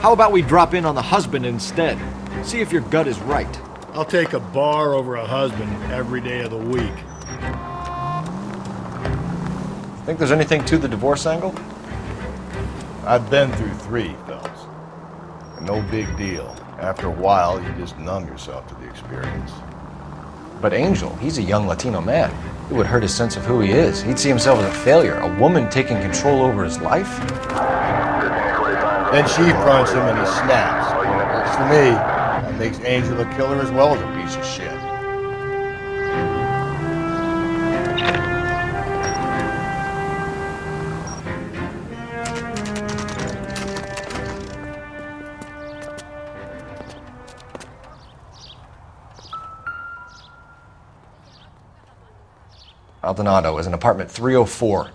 How about we drop in on the husband instead? See if your gut is right. I'll take a bar over a husband every day of the week. Think there's anything to the divorce angle? I've been through 3, Phelps. No big deal. After a while, you just numb yourself to the experience. But Angel, he's a young Latino man. It would hurt his sense of who he is. He'd see himself as a failure, a woman taking control over his life. Then she fronts him and he snaps. Works for me. That makes Angel a killer as well as a piece of shit. Maldonado is in apartment 304.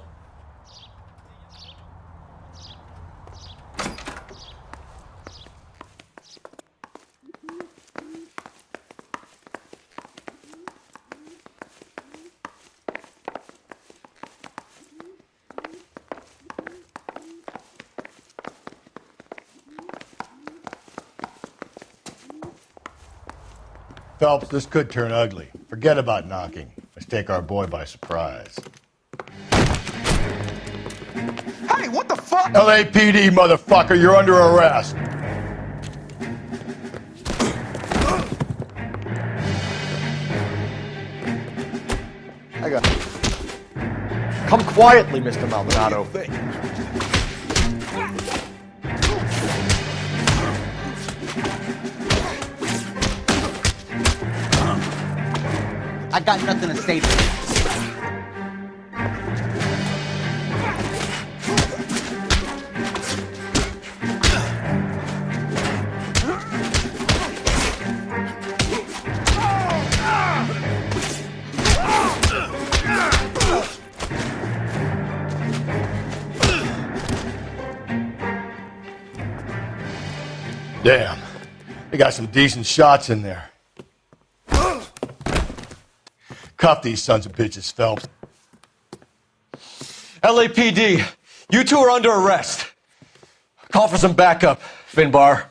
Phelps, this could turn ugly. Forget about knocking. Let's take our boy by surprise. Hey, what the fuck? LAPD, motherfucker, you're under arrest. I got. Come quietly, Mr. Maldonado. I got nothing to say to you. Damn. They got some decent shots in there. Cuff these sons of bitches, Phelps. LAPD, you two are under arrest. Call for some backup, Finbar.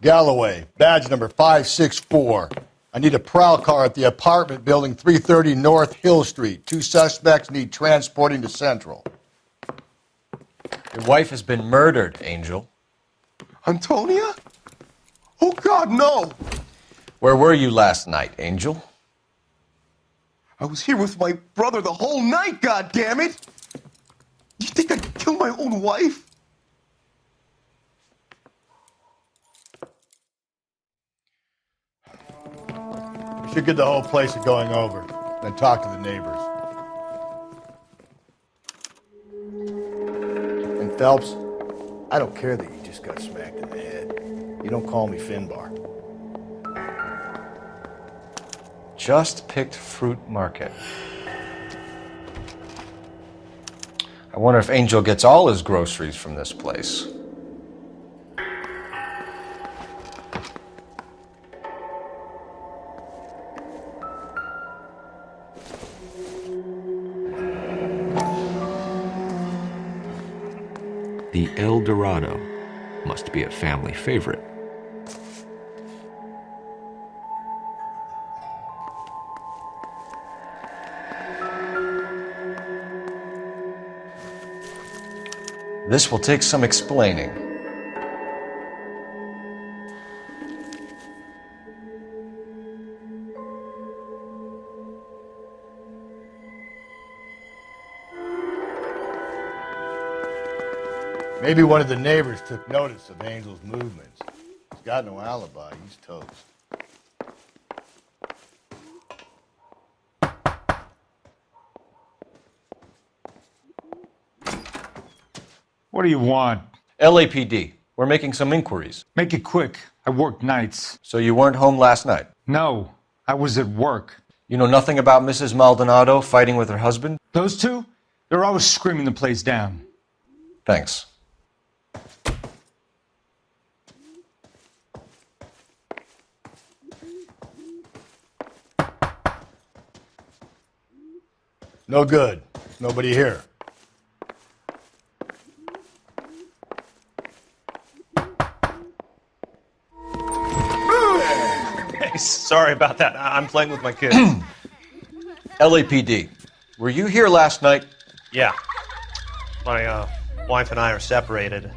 Galloway, badge number 564. I need a prowl car at the apartment building 330 North Hill Street. 2 suspects need transporting to Central. Your wife has been murdered, Angel. Antonia? Oh, God, no! Where were you last night, Angel? I was here with my brother the whole night, goddammit! You think I'd kill my own wife? We should get the whole place going over, then talk to the neighbors. And Phelps, I don't care that you just got smacked in the head. You don't call me Finbar. Just picked Fruit Market. I wonder if Angel gets all his groceries from this place. The El Dorado must be a family favorite. This will take some explaining. Maybe one of the neighbors took notice of Angel's movements. He's got no alibi. He's toast. What do you want? LAPD. We're making some inquiries. Make it quick. I work nights. So you weren't home last night? No, I was at work. You know nothing about Mrs. Maldonado fighting with her husband? Those two? They're always screaming the place down. Thanks. No good. Nobody here. Hey, sorry about that. I'm playing with my kids. LAPD. Were you here last night? Yeah. My wife and I are separated,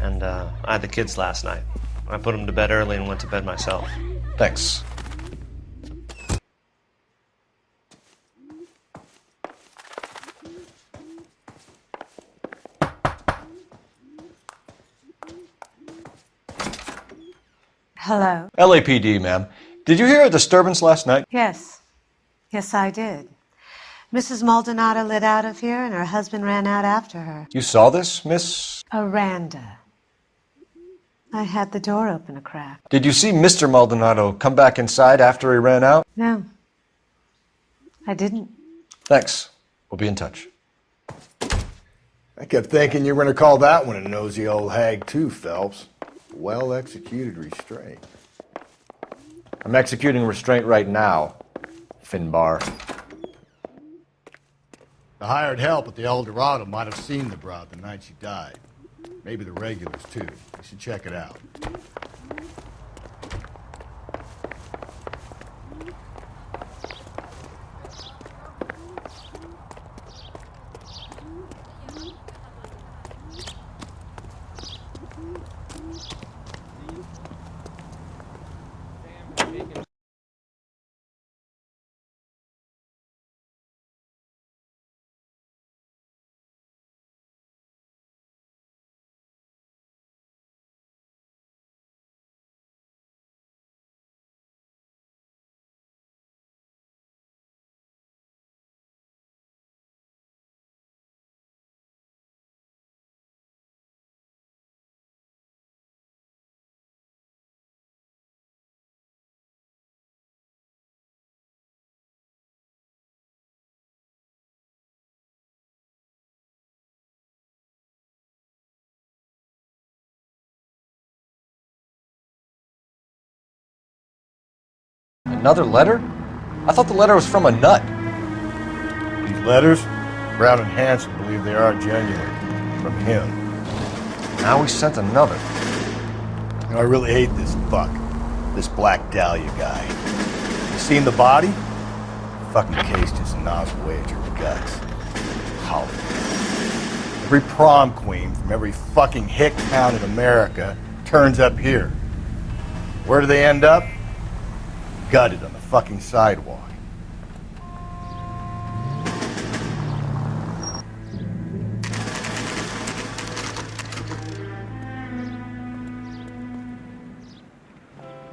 and I had the kids last night. I put them to bed early and went to bed myself. Thanks. Hello. LAPD, ma'am. Did you hear a disturbance last night? Yes. Yes, I did. Mrs. Maldonado lit out of here, and her husband ran out after her. You saw this, Miss? Aranda. I had the door open a crack. Did you see Mr. Maldonado come back inside after he ran out? No. I didn't. Thanks. We'll be in touch. I kept thinking you were going to call that one a nosy old hag too, Phelps. Well-executed restraint. I'm executing restraint right now, Finbar. The hired help at the El Dorado might have seen the broad the night she died. Maybe the regulars, too. You should check it out. Another letter? I thought the letter was from a nut. These letters, Brown and Hanson believe they are genuine. From him. Now we sent another. You know, I really hate this fuck. This Black Dahlia guy. You seen the body? The fucking case just gnaws away at your guts. Hollywood. Every prom queen from every fucking hick town in America turns up here. Where do they end up? Gutted on the fucking sidewalk.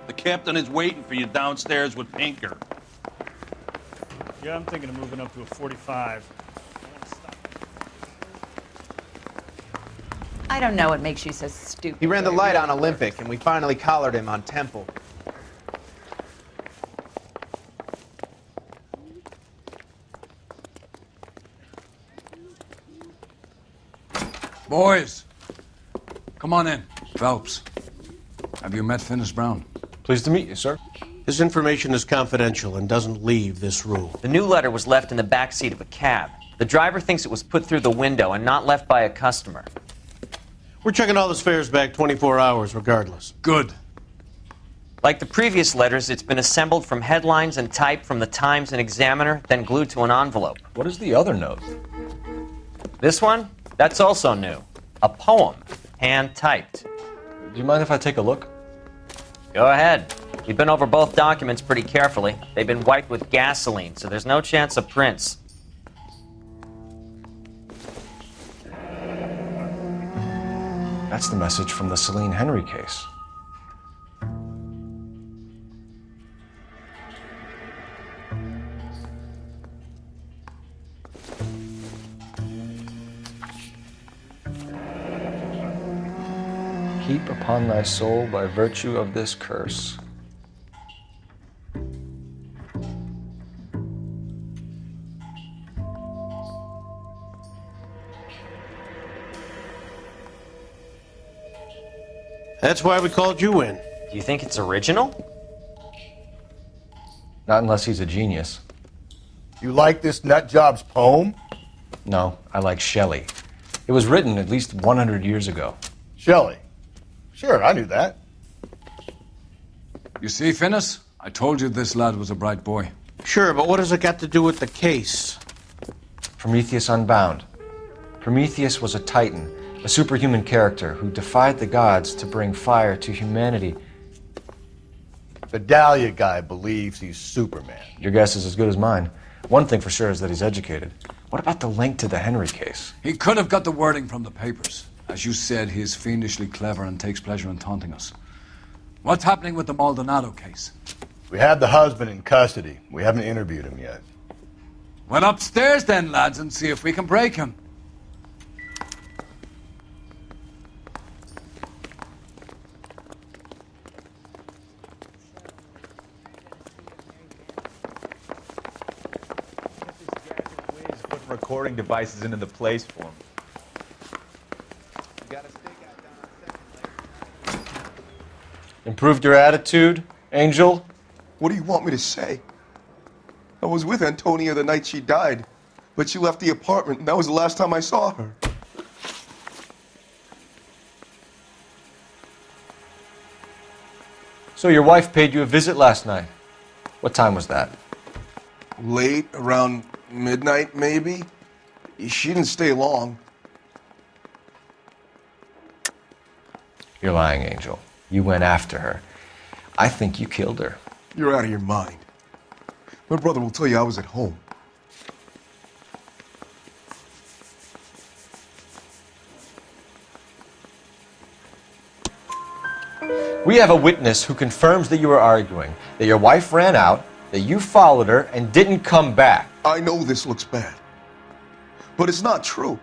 The captain is waiting for you downstairs with Pinker. Yeah, I'm thinking of moving up to a 45. I don't know what makes you so stupid. He ran the light on Olympic, and we finally collared him on Temple. Boys, come on in. Phelps, have you met Finis Brown? Pleased to meet you, sir. This information is confidential and doesn't leave this room. The new letter was left in the back seat of a cab. The driver thinks it was put through the window and not left by a customer. We're checking all the fares back 24 hours regardless. Good. Like the previous letters, it's been assembled from headlines and typed from the Times and Examiner, then glued to an envelope. What is the other note? This one? That's also new. A poem, hand-typed. Do you mind if I take a look? Go ahead. We've been over both documents pretty carefully. They've been wiped with gasoline, so there's no chance of prints. That's the message from the Celine Henry case. Keep upon thy soul by virtue of this curse. That's why we called you in. Do you think it's original? Not unless he's a genius. You like this nutjob's poem? No, I like Shelley. It was written at least 100 years ago. Shelley? Sure, I knew that. You see, Finis? I told you this lad was a bright boy. Sure, but what has it got to do with the case? Prometheus Unbound. Prometheus was a titan, a superhuman character who defied the gods to bring fire to humanity. The Dahlia guy believes he's Superman. Your guess is as good as mine. One thing for sure is that he's educated. What about the link to the Henry case? He could have got the wording from the papers. As you said, he is fiendishly clever and takes pleasure in taunting us. What's happening with the Maldonado case? We have the husband in custody. We haven't interviewed him yet. Well, upstairs then, lads, and see if we can break him. Put recording devices into the place for him. Improved your attitude, Angel? What do you want me to say? I was with Antonia the night she died. But she left the apartment, and that was the last time I saw her. So your wife paid you a visit last night. What time was that? Late, around midnight, maybe. She didn't stay long. You're lying, Angel. You went after her. I think you killed her. You're out of your mind. My brother will tell you I was at home. We have a witness who confirms that you were arguing, that your wife ran out, that you followed her, and didn't come back. I know this looks bad, but it's not true.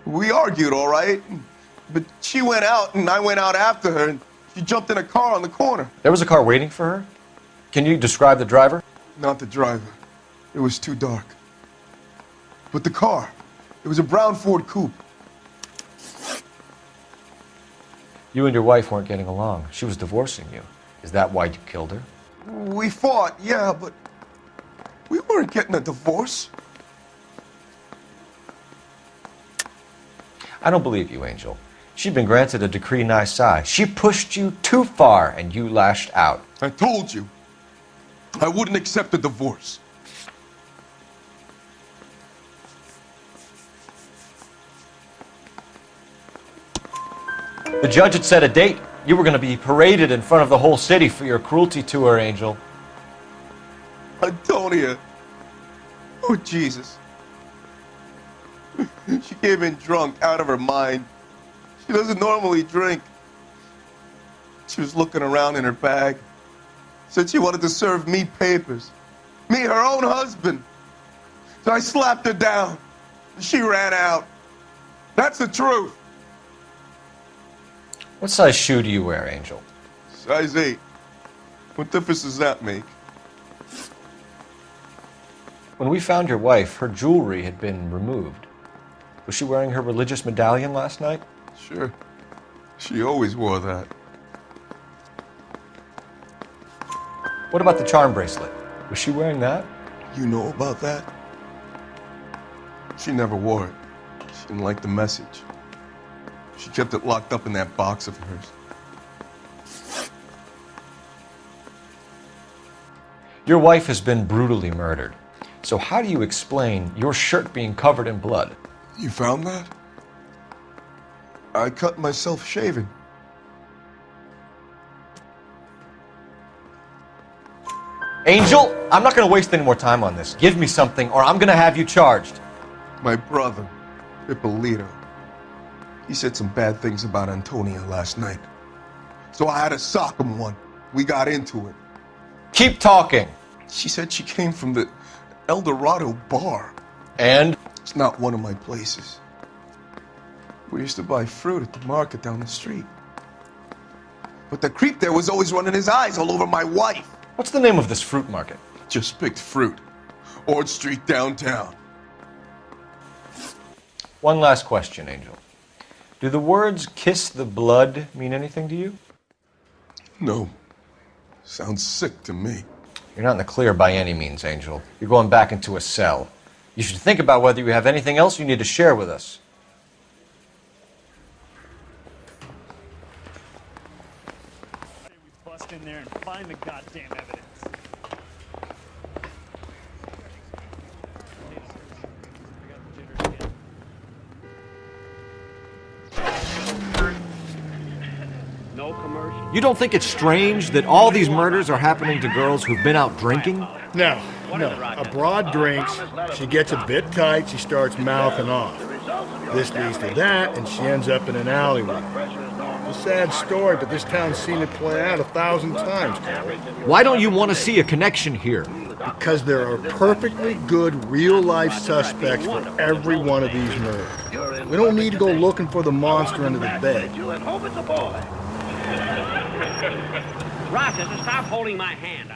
We argued, all right, but she went out and I went out after her, and she jumped in a car on the corner. There was a car waiting for her? Can you describe the driver? Not the driver. It was too dark. But the car, it was a brown Ford Coupe. You and your wife weren't getting along. She was divorcing you. Is that why you killed her? We fought, yeah, but we weren't getting a divorce. I don't believe you, Angel. She'd been granted a decree nisi. She pushed you too far and you lashed out. I told you, I wouldn't accept a divorce. The judge had set a date. You were going to be paraded in front of the whole city for your cruelty to her, Angel. Antonia. Oh, Jesus. She came in drunk, out of her mind. She doesn't normally drink. She was looking around in her bag. Said she wanted to serve me papers. Me, her own husband. So I slapped her down. She ran out. That's the truth. What size shoe do you wear, Angel? Size 8. What difference does that make? When we found your wife, her jewelry had been removed. Was she wearing her religious medallion last night? Sure. She always wore that. What about the charm bracelet? Was she wearing that? You know about that? She never wore it. She didn't like the message. She kept it locked up in that box of hers. Your wife has been brutally murdered. So how do you explain your shirt being covered in blood? You found that? I cut myself shaving. Angel, I'm not going to waste any more time on this. Give me something or I'm going to have you charged. My brother, Ippolito. He said some bad things about Antonia last night. So I had to sock him one. We got into it. Keep talking. She said she came from the El Dorado bar. And? It's not one of my places. We used to buy fruit at the market down the street. But the creep there was always running his eyes all over my wife. What's the name of this fruit market? Just picked fruit. Ord Street downtown. One last question, Angel. Do the words kiss the blood mean anything to you? No. Sounds sick to me. You're not in the clear by any means, Angel. You're going back into a cell. You should think about whether you have anything else you need to share with us. We bust in there and find the goddamn evidence. You don't think it's strange that all these murders are happening to girls who've been out drinking? No. A broad drinks, she gets a bit tight, she starts mouthing off. This leads to that, and she ends up in an alleyway. It's a sad story, but this town's seen it play out 1,000 times. Why don't you want to see a connection here? Because there are perfectly good real-life suspects for every one of these murders. We don't need to go looking for the monster under the bed. Rochester, stop holding my hand.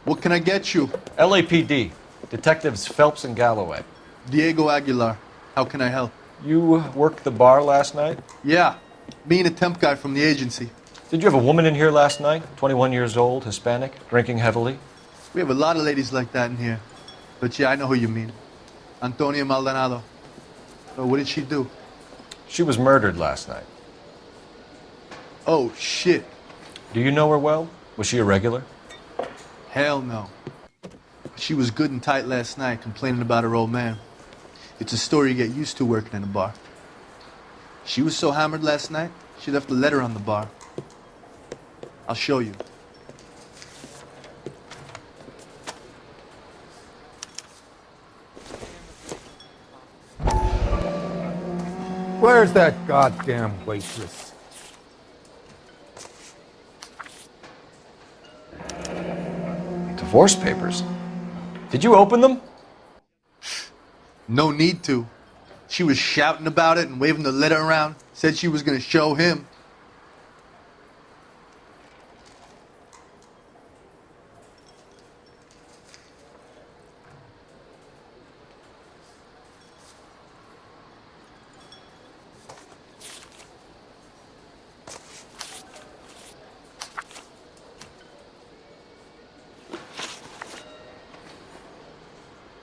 What can I get you? LAPD. Detectives Phelps and Galloway. Diego Aguilar. How can I help? You worked the bar last night? Yeah. Me and a temp guy from the agency. Did you have a woman in here last night? 21 years old, Hispanic, drinking heavily? We have a lot of ladies like that in here. But yeah, I know who you mean. Antonia Maldonado. Oh, what did she do? She was murdered last night. Oh, shit. Do you know her well? Was she a regular? Hell no. She was good and tight last night, complaining about her old man. It's a story you get used to working in a bar. She was so hammered last night, she left a letter on the bar. I'll show you. Where's that goddamn waitress? Divorce papers. Did you open them? No need to. She was shouting about it and waving the letter around. Said she was going to show him.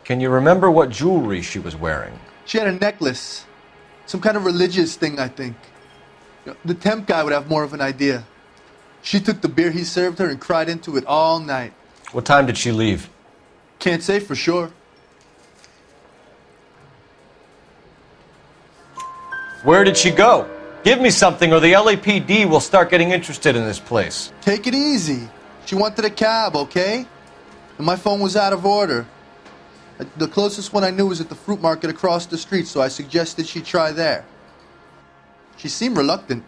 Can you remember what jewelry she was wearing? She had a necklace. Some kind of religious thing, I think. The temp guy would have more of an idea. She took the beer he served her and cried into it all night. What time did she leave? Can't say for sure. Where did she go? Give me something or the LAPD will start getting interested in this place. Take it easy. She wanted a cab, okay? And my phone was out of order. The closest one I knew was at the fruit market across the street, so I suggested she try there. She seemed reluctant.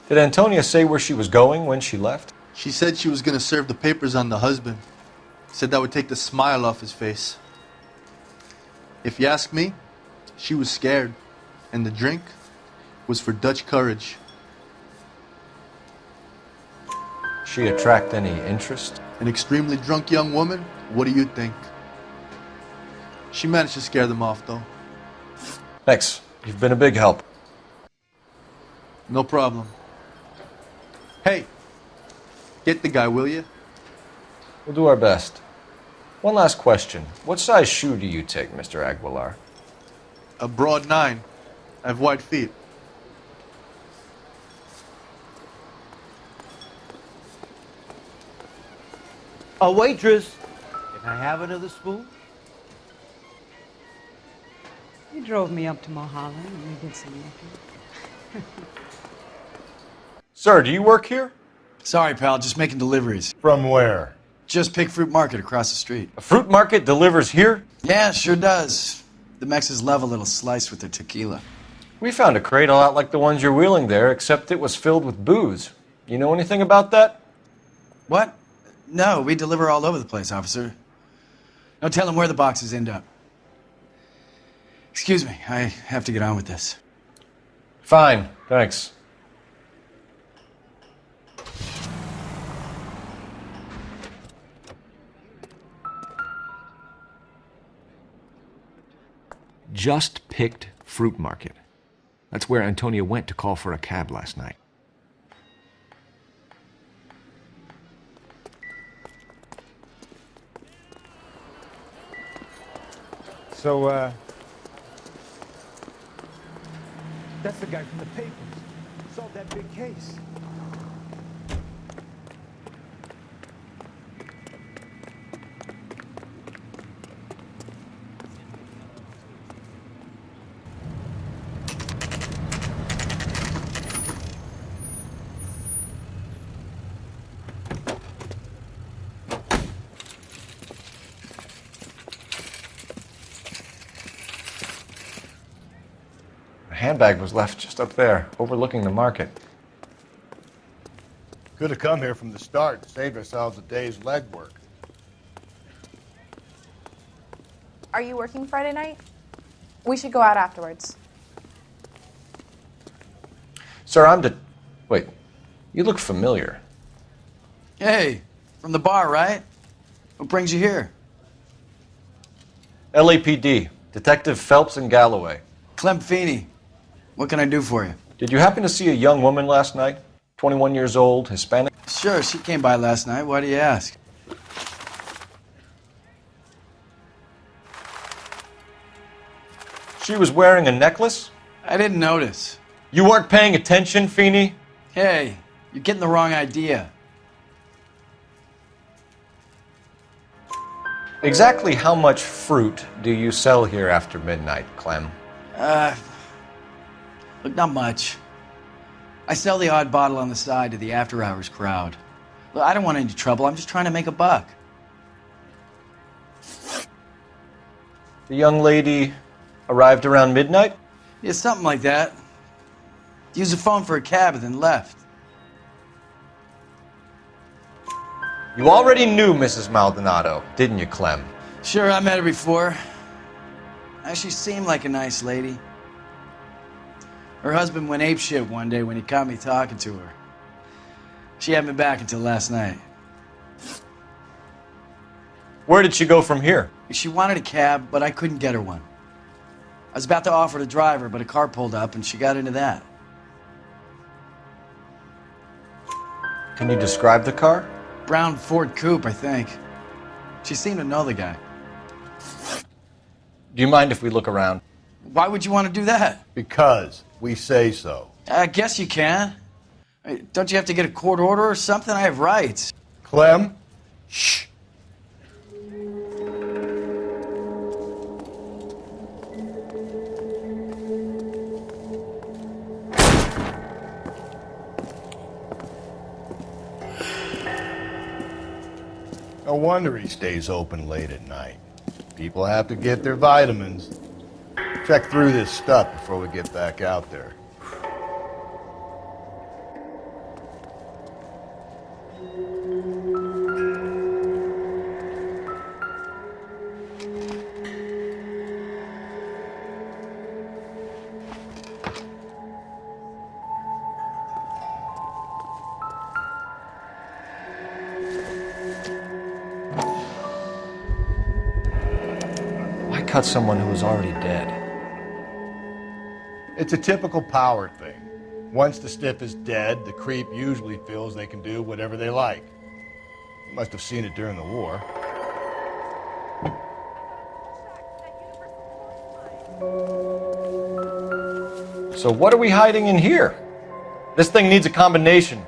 Did Antonia say where she was going when she left? She said she was going to serve the papers on the husband. Said that would take the smile off his face. If you ask me, she was scared. And the drink was for Dutch courage. She attract any interest? An extremely drunk young woman? What do you think? She managed to scare them off, though. Thanks. You've been a big help. No problem. Hey, get the guy, will you? We'll do our best. One last question. What size shoe do you take, Mr. Aguilar? A broad 9. I have wide feet. A waitress. Can I have another spoon? You drove me up to Mulholland and we did some looking. Sir, do you work here? Sorry, pal, just making deliveries. From where? Just Pig Fruit Market across the street. A fruit market delivers here? Yeah, sure does. The Mexes love a little slice with their tequila. We found a crate a lot like the ones you're wheeling there, except it was filled with booze. You know anything about that? What? No, we deliver all over the place, officer. No telling where the boxes end up. Excuse me, I have to get on with this. Fine, thanks. Just picked fruit market. That's where Antonia went to call for a cab last night. So, that's the guy from the papers. Solved that big case. Handbag was left just up there, overlooking the market. Could have come here from the start and saved ourselves a day's legwork. Are you working Friday night? We should go out afterwards. Sir, Wait, you look familiar. Hey, from the bar, right? What brings you here? LAPD, Detective Phelps and Galloway. Clem Feeney. What can I do for you? Did you happen to see a young woman last night? 21 years old, Hispanic? Sure, she came by last night. Why do you ask? She was wearing a necklace? I didn't notice. You weren't paying attention, Feeney? Hey, you're getting the wrong idea. Exactly how much fruit do you sell here after midnight, Clem? Look, not much. I sell the odd bottle on the side to the after-hours crowd. Look, I don't want any trouble. I'm just trying to make a buck. The young lady arrived around midnight? Yeah, something like that. Used the phone for a cab and then left. You already knew Mrs. Maldonado, didn't you, Clem? Sure, I met her before. She seemed like a nice lady. Her husband went apeshit one day when he caught me talking to her. She hadn't been back until last night. Where did she go from here? She wanted a cab, but I couldn't get her one. I was about to offer to drive her, but a car pulled up and she got into that. Can you describe the car? Brown Ford Coupe, I think. She seemed to know the guy. Do you mind if we look around? Why would you want to do that? Because we say so. I guess you can. Don't you have to get a court order or something? I have rights. Clem? Shh. No wonder he stays open late at night. People have to get their vitamins. Check through this stuff before we get back out there. Cut someone who was already dead. It's a typical power thing. Once the stiff is dead, the creep usually feels they can do whatever they like. You must have seen it during the war. So what are we hiding in here? This thing needs a combination.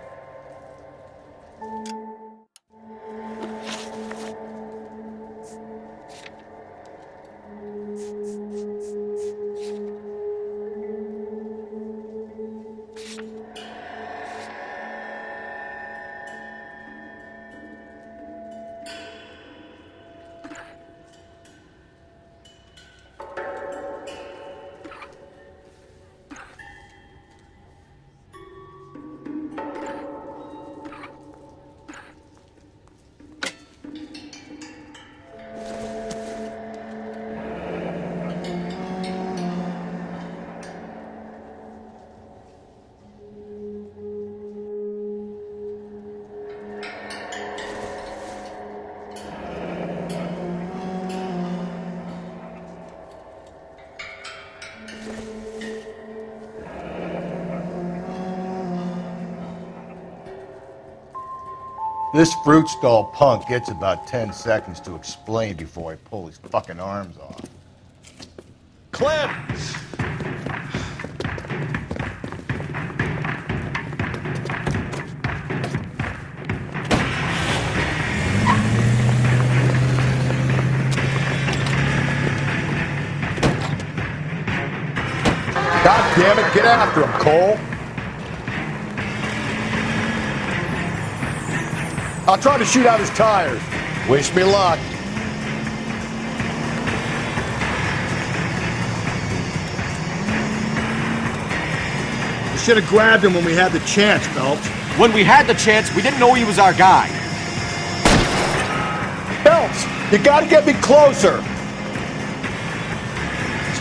This fruit stall punk gets about 10 seconds to explain before I pull his fucking arms off. Clem! God damn it, get after him, Cole! I'll try to shoot out his tires. Wish me luck. We should have grabbed him when we had the chance, Phelps. When we had the chance, we didn't know he was our guy. Phelps, you gotta get me closer.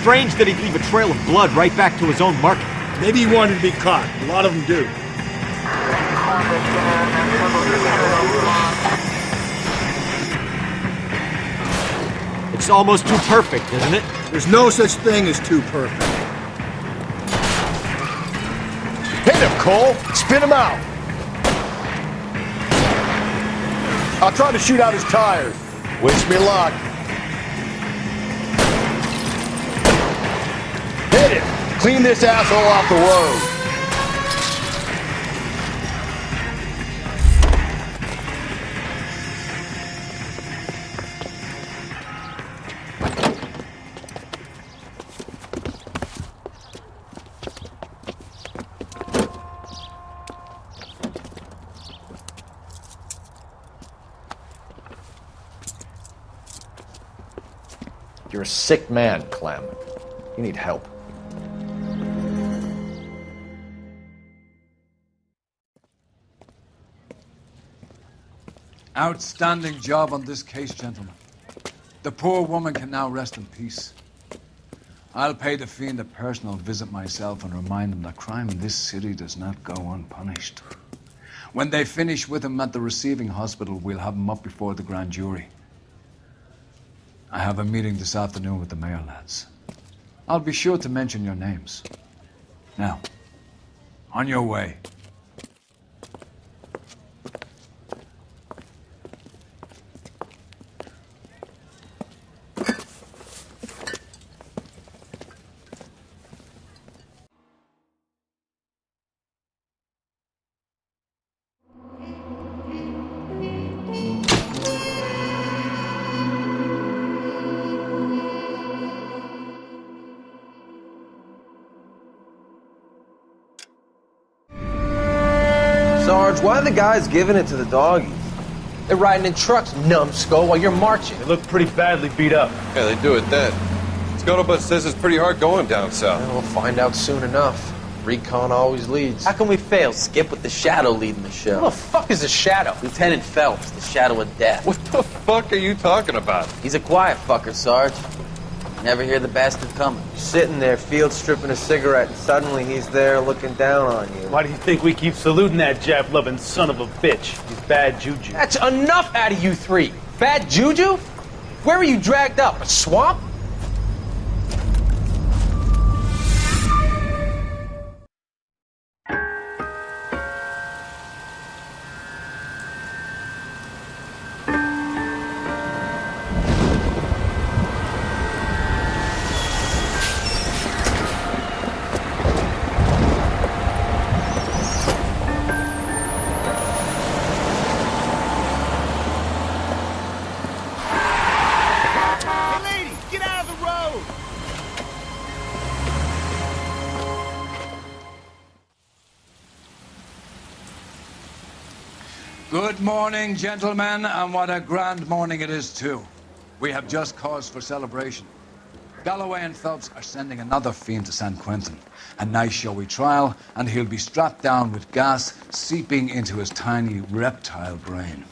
Strange that he'd leave a trail of blood right back to his own market. Maybe he wanted to be caught. A lot of them do. It's almost too perfect, isn't it? There's no such thing as too perfect. Cole, spin him out. I'll try to shoot out his tires. Wish me luck. Hit it. Clean this asshole off the road. You're a sick man, Clem. You need help. Outstanding job on this case, gentlemen. The poor woman can now rest in peace. I'll pay the fiend a personal visit myself and remind him that crime in this city does not go unpunished. When they finish with him at the receiving hospital, we'll have him up before the grand jury. I have a meeting this afternoon with the mayor lads. I'll be sure to mention your names. Now, on your way. Sarge, why are the guys giving it to the doggies? They're riding in trucks, numbskull, while you're marching. They look pretty badly beat up. Yeah, they do it then. Scuttlebutt says it's pretty hard going down south. Yeah, we'll find out soon enough. Recon always leads. How can we fail, Skip, with the Shadow leading the show? Who the fuck is the Shadow? Lieutenant Phelps, the Shadow of Death. What the fuck are you talking about? He's a quiet fucker, Sarge. Never hear the bastard coming. Sitting there, field stripping a cigarette, and suddenly he's there looking down on you. Why do you think we keep saluting that Jap-loving son of a bitch? He's bad juju. That's enough out of you three. Bad juju? Where were you dragged up? A swamp? Good morning, gentlemen, and what a grand morning it is, too. We have just cause for celebration. Galloway and Phelps are sending another fiend to San Quentin. A nice showy trial, and he'll be strapped down with gas seeping into his tiny reptile brain.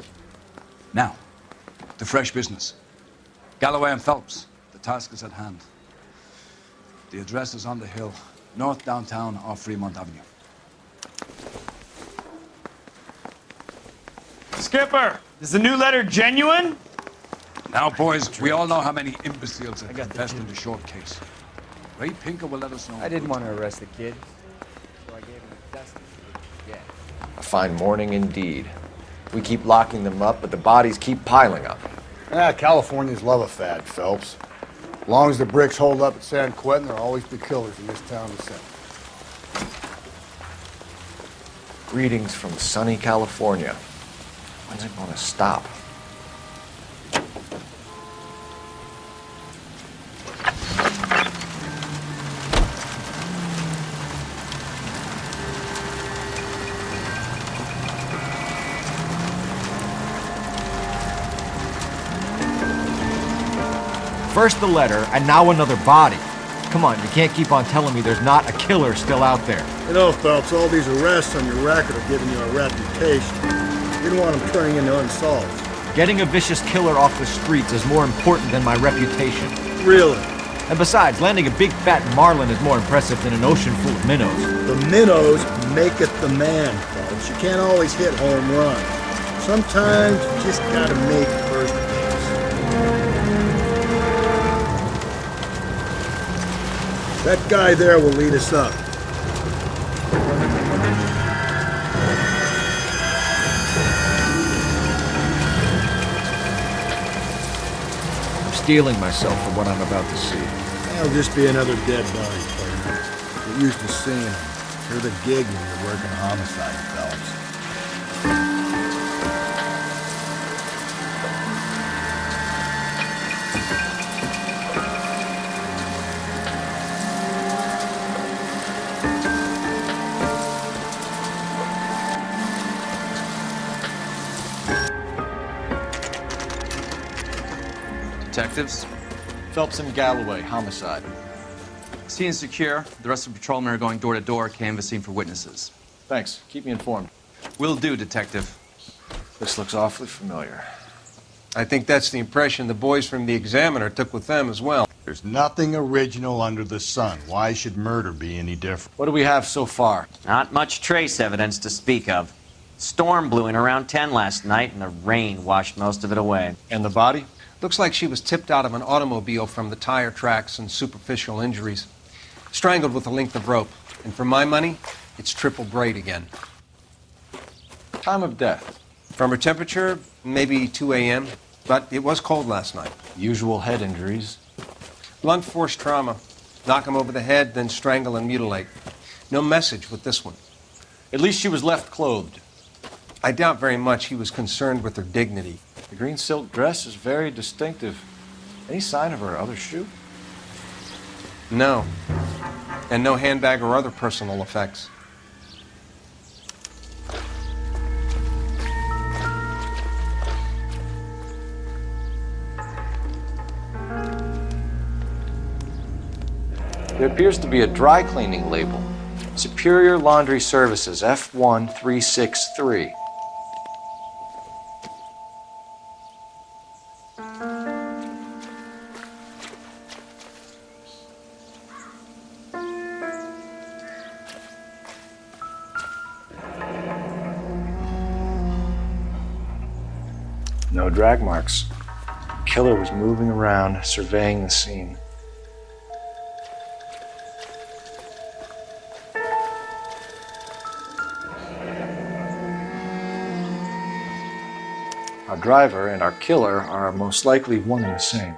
Now, to fresh business. Galloway and Phelps, the task is at hand. The address is on the hill, north downtown off Fremont Avenue. Skipper, is the new letter genuine? Now, boys, we all know how many imbeciles have confessed in the short case. Ray Pinker will let us know. I didn't want to arrest the kid, so I gave him a dusting. Yeah. A fine morning indeed. We keep locking them up, but the bodies keep piling up. Californians love a fad, Phelps. As long as the bricks hold up at San Quentin, there'll always be killers in this town to send. Greetings from sunny California. When's it gonna stop? First the letter, and now another body. Come on, you can't keep on telling me there's not a killer still out there. You know, Phelps, all these arrests on your record are giving you a reputation. You don't want them turning into unsolved. Getting a vicious killer off the streets is more important than my reputation. Really? And besides, landing a big fat marlin is more impressive than an ocean full of minnows. The minnows make it the man, Phelps. You can't always hit home runs. Sometimes you just gotta make first base. That guy there will lead us up. steeling myself for what I'm about to see. That'll just be another dead body, partner. Get used to seeing them. You're the gig when you're working homicide, Phelps. Detectives? Phelps and Galloway, homicide. Scene is secure. The rest of the patrolmen are going door to door, canvassing for witnesses. Thanks. Keep me informed. Will do, Detective. This looks awfully familiar. I think that's the impression the boys from the Examiner took with them as well. There's nothing original under the sun. Why should murder be any different? What do we have so far? Not much trace evidence to speak of. Storm blew in around 10 last night, and the rain washed most of it away. And the body? Looks like she was tipped out of an automobile from the tire tracks and superficial injuries. Strangled with a length of rope. And for my money, it's triple braid again. Time of death? From her temperature, maybe 2 a.m., but it was cold last night. Usual head injuries? Blunt force trauma. Knock him over the head, then strangle and mutilate. No message with this one. At least she was left clothed. I doubt very much he was concerned with her dignity. The green silk dress is very distinctive. Any sign of her other shoe? No. And no handbag or other personal effects. There appears to be a dry cleaning label. Superior Laundry Services, F1363. No drag marks. The killer was moving around, surveying the scene. Our driver and our killer are most likely one and the same.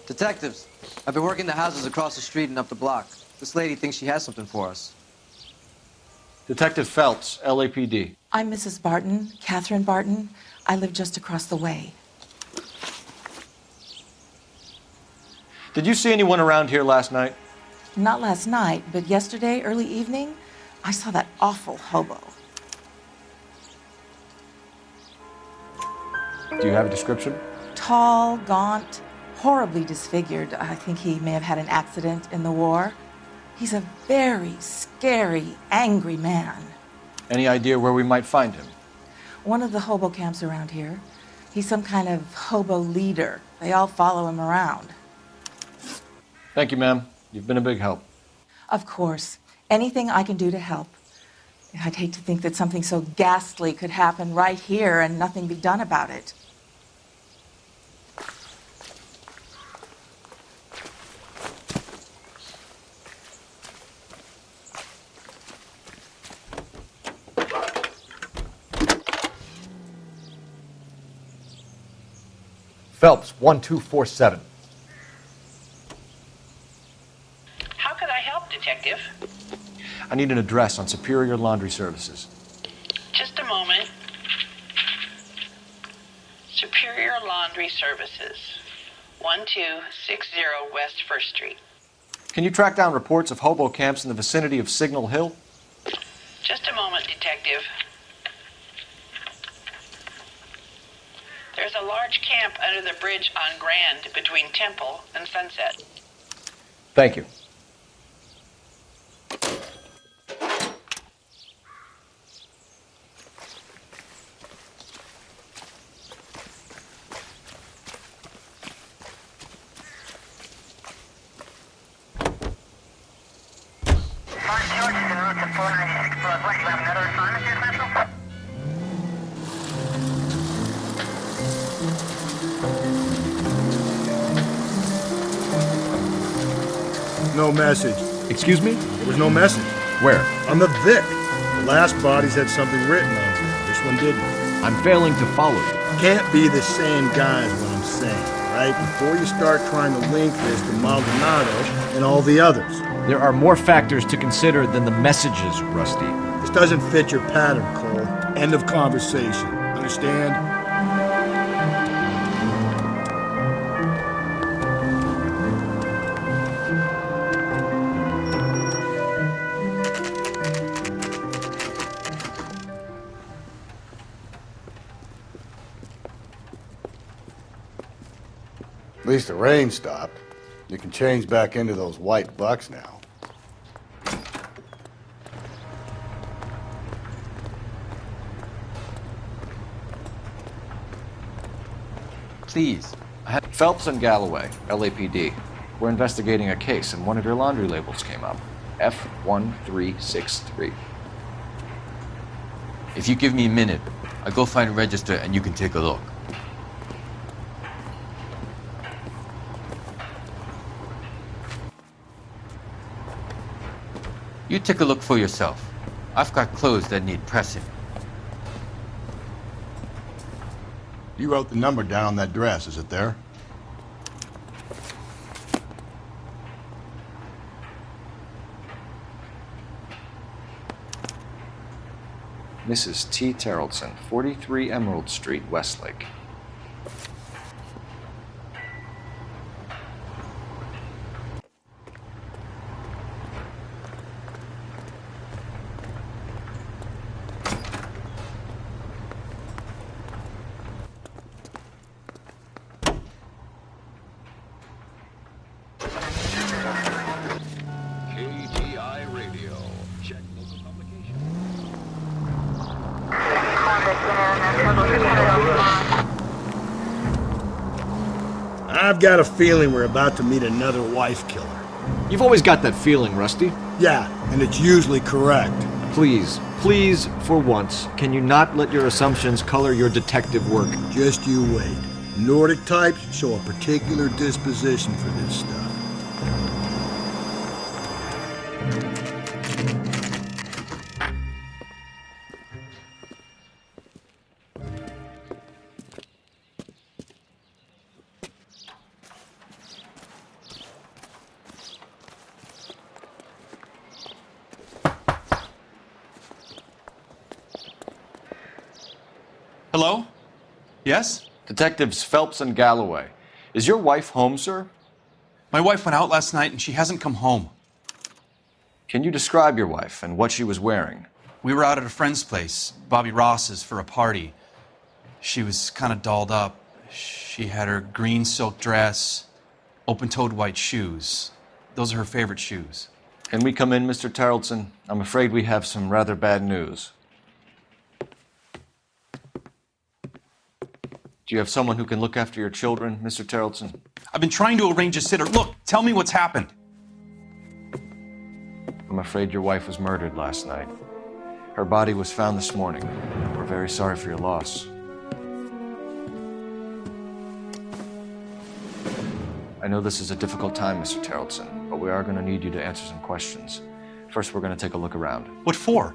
Detectives, I've been working the houses across the street and up the block. This lady thinks she has something for us. Detective Phelps, LAPD. I'm Mrs. Barton, Catherine Barton. I live just across the way. Did you see anyone around here last night? Not last night, but yesterday, early evening, I saw that awful hobo. Do you have a description? Tall, gaunt, horribly disfigured. I think he may have had an accident in the war. He's a very scary, angry man. Any idea where we might find him? One of the hobo camps around here. He's some kind of hobo leader. They all follow him around. Thank you, ma'am. You've been a big help. Of course. Anything I can do to help. I'd hate to think that something so ghastly could happen right here and nothing be done about it. Phelps, 1247. How can I help, Detective? I need an address on Superior Laundry Services. Just a moment. Superior Laundry Services, 1260 West 1st Street. Can you track down reports of hobo camps in the vicinity of Signal Hill? Just a moment, Detective. There's a large camp under the bridge on Grand between Temple and Sunset. Thank you. no message. Excuse me? There was no message. Where? On the Vic. The last bodies had something written on them. This one didn't. I'm failing to follow you. Can't be the same guy is what I'm saying, right? Before you start trying to link this to Maldonado and all the others. There are more factors to consider than the messages, Rusty. This doesn't fit your pattern, Cole. End of conversation. Understand? At least the rain stopped. You can change back into those white bucks now. Please. Phelps and Galloway, LAPD. We're investigating a case, and one of your laundry labels came up. F1363. If you give me a minute, I'll go find a register and you can take a look. You take a look for yourself. I've got clothes that need pressing. You wrote the number down on that dress, is it there? Mrs. T. Terrellson, 43 Emerald Street, Westlake. I've got a feeling we're about to meet another wife killer. You've always got that feeling, Rusty. Yeah, and it's usually correct. Please, for once, can you not let your assumptions color your detective work? Just you wait. Nordic types show a particular disposition for this stuff. Hello? Yes? Detectives Phelps and Galloway. Is your wife home, sir? My wife went out last night and she hasn't come home. Can you describe your wife and what she was wearing? We were out at a friend's place, Bobby Ross's, for a party. She was kind of dolled up. She had her green silk dress, open-toed white shoes. Those are her favorite shoes. Can we come in, Mr. Tarleton? I'm afraid we have some rather bad news. Do you have someone who can look after your children, Mr. Tarleton? I've been trying to arrange a sitter. Look, tell me what's happened. I'm afraid your wife was murdered last night. Her body was found this morning. We're very sorry for your loss. I know this is a difficult time, Mr. Tarleton, but we are going to need you to answer some questions. First, we're going to take a look around. What for?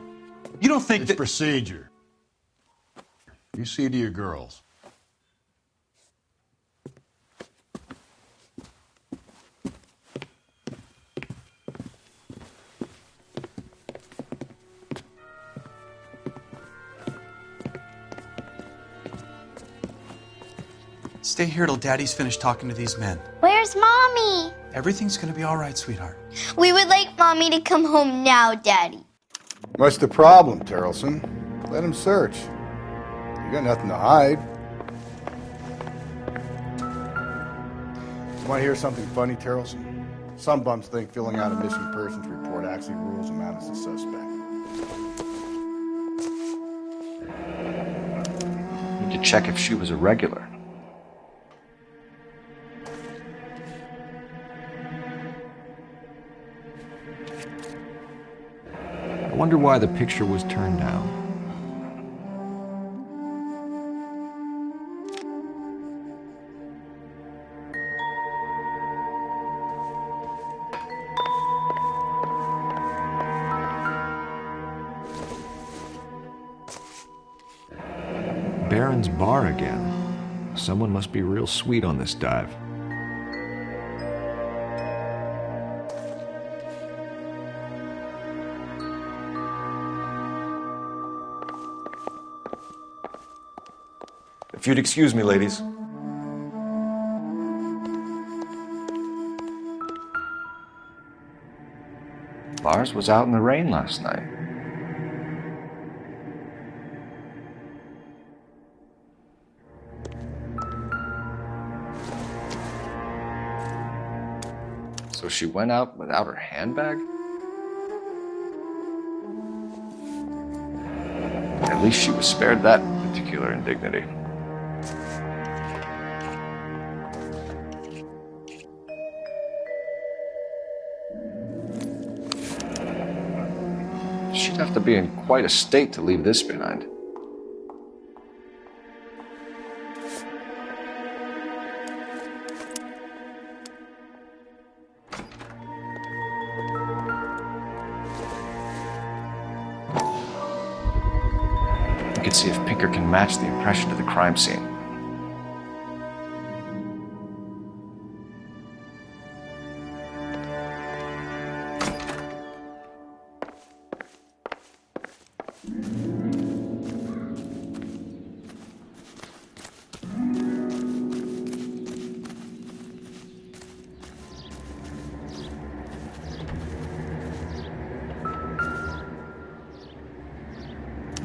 You don't think it's procedure. You see to your girls. Stay here till Daddy's finished talking to these men. Where's Mommy? Everything's gonna be all right, sweetheart. We would like Mommy to come home now, Daddy. What's the problem, Terrelson? Let him search. You got nothing to hide. You want to hear something funny, Terrelson? Some bums think filling out a missing persons report actually rules him out as a suspect. Need to check if she was a regular. I wonder why the picture was turned down. Baron's bar again. Someone must be real sweet on this dive. If you'd excuse me, ladies. Lars was out in the rain last night. So she went out without her handbag? At least she was spared that particular indignity. She'd have to be in quite a state to leave this behind. We could see if Pinker can match the impression of the crime scene.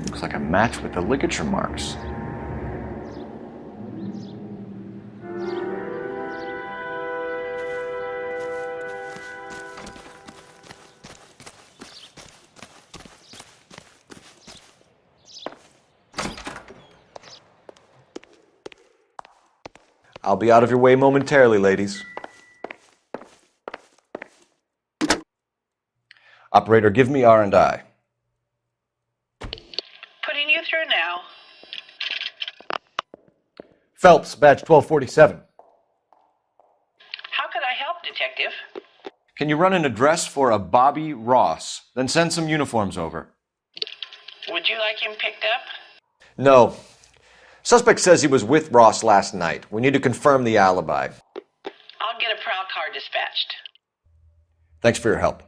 Looks like a match with the ligature marks. I'll be out of your way momentarily, ladies. Operator, give me R&I. Putting you through now. Phelps, badge 1247. How could I help, Detective? Can you run an address for a Bobby Ross, then send some uniforms over? Would you like him picked up? No. Suspect says he was with Ross last night. We need to confirm the alibi. I'll get a prowl car dispatched. Thanks for your help.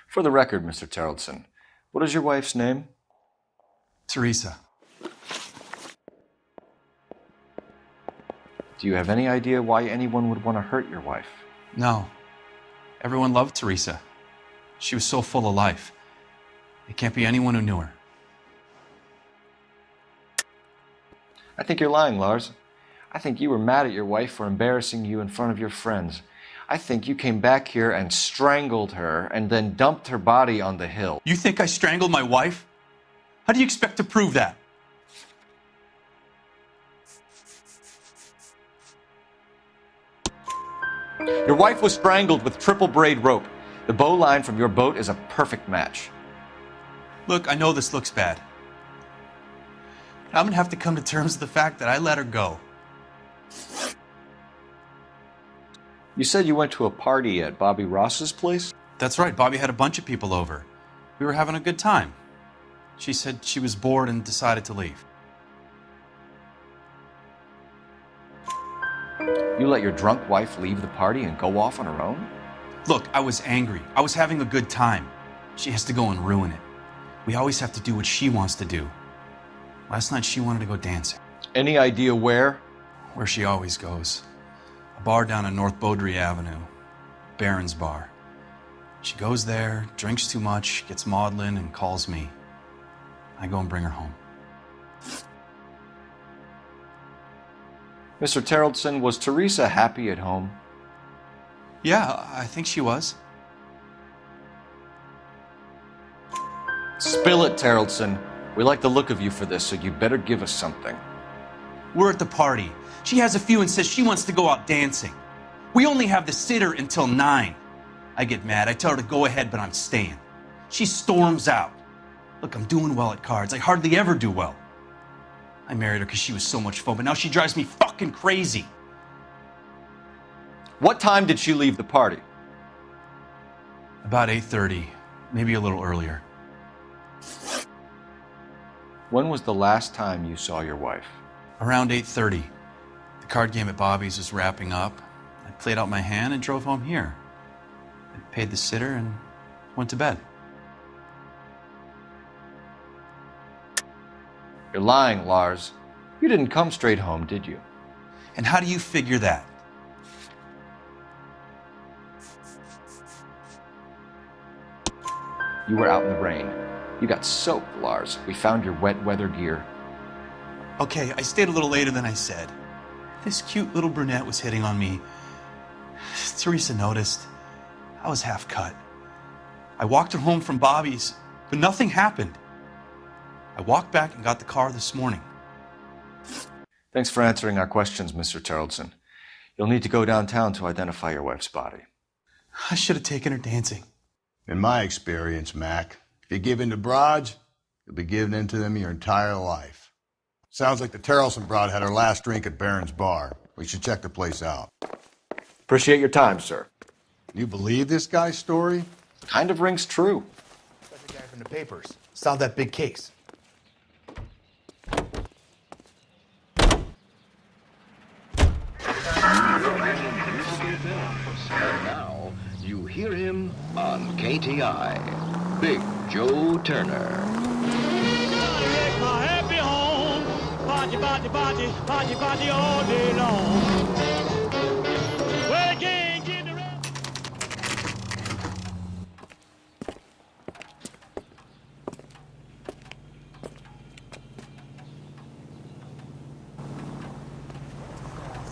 For the record, Mr. Terrellson, what is your wife's name? Teresa. Do you have any idea why anyone would want to hurt your wife? No. Everyone loved Teresa. She was so full of life. It can't be anyone who knew her. I think you're lying, Lars. I think you were mad at your wife for embarrassing you in front of your friends. I think you came back here and strangled her and then dumped her body on the hill. You think I strangled my wife? How do you expect to prove that? Your wife was strangled with triple braid rope. The bow line from your boat is a perfect match. Look, I know this looks bad. I'm gonna have to come to terms with the fact that I let her go. You said you went to a party at Bobby Ross's place? That's right, Bobby had a bunch of people over. We were having a good time. She said she was bored and decided to leave. You let your drunk wife leave the party and go off on her own? Look, I was angry. I was having a good time. She has to go and ruin it. We always have to do what she wants to do. Last night she wanted to go dancing. Any idea where? Where she always goes. A bar down on North Beaudry Avenue. Baron's bar. She goes there, drinks too much, gets maudlin, and calls me. I go and bring her home. Mr. Terrellson, was Teresa happy at home? Yeah, I think she was. Spill it, Terrellson. We like the look of you for this, so you better give us something. We're at the party. She has a few and says she wants to go out dancing. We only have the sitter until 9. I get mad. I tell her to go ahead, but I'm staying. She storms out. Look, I'm doing well at cards. I hardly ever do well. I married her because she was so much fun, but now she drives me fucking crazy. What time did she leave the party? About 8:30, maybe a little earlier. When was the last time you saw your wife? Around 8:30. The card game at Bobby's was wrapping up. I played out my hand and drove home here. I paid the sitter and went to bed. You're lying, Lars. You didn't come straight home, did you? And how do you figure that? You were out in the rain. You got soaked, Lars. We found your wet weather gear. Okay, I stayed a little later than I said. This cute little brunette was hitting on me. Teresa noticed. I was half cut. I walked her home from Bobby's, but nothing happened. I walked back and got the car this morning. Thanks for answering our questions, Mr. Tarleton. You'll need to go downtown to identify your wife's body. I should have taken her dancing. In my experience, Mac, if you give in to broads, you'll be giving in to them your entire life. Sounds like the Tarleton broad had her last drink at Barron's Bar. We should check the place out. Appreciate your time, sir. You believe this guy's story? Kind of rings true. That's the guy from the papers. Solved that big case. And now, you hear him on KTI. Big Joe Turner. Happy home. Party, party, party, party, party all day long. Well, I can't get the rest.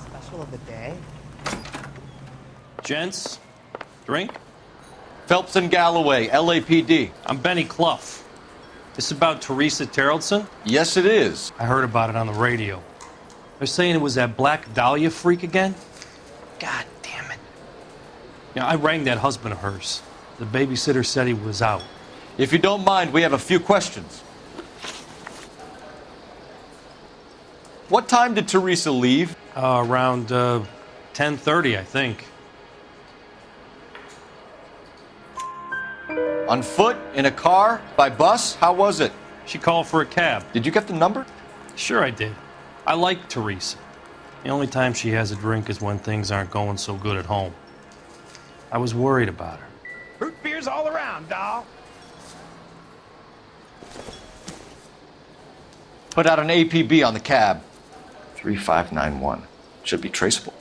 Special of the day. Gents, drink? Phelps and Galloway, LAPD. I'm Benny Clough. This about Teresa Tarleton? Yes, it is. I heard about it on the radio. They're saying it was that Black Dahlia freak again? God damn it. Yeah, I rang that husband of hers. The babysitter said he was out. If you don't mind, we have a few questions. What time did Teresa leave? Around 10:30, I think. On foot? In a car? By bus? How was it? She called for a cab. Did you get the number? Sure I did. I like Teresa. The only time she has a drink is when things aren't going so good at home. I was worried about her. Root beers all around, doll. Put out an APB on the cab. 3591. Should be traceable.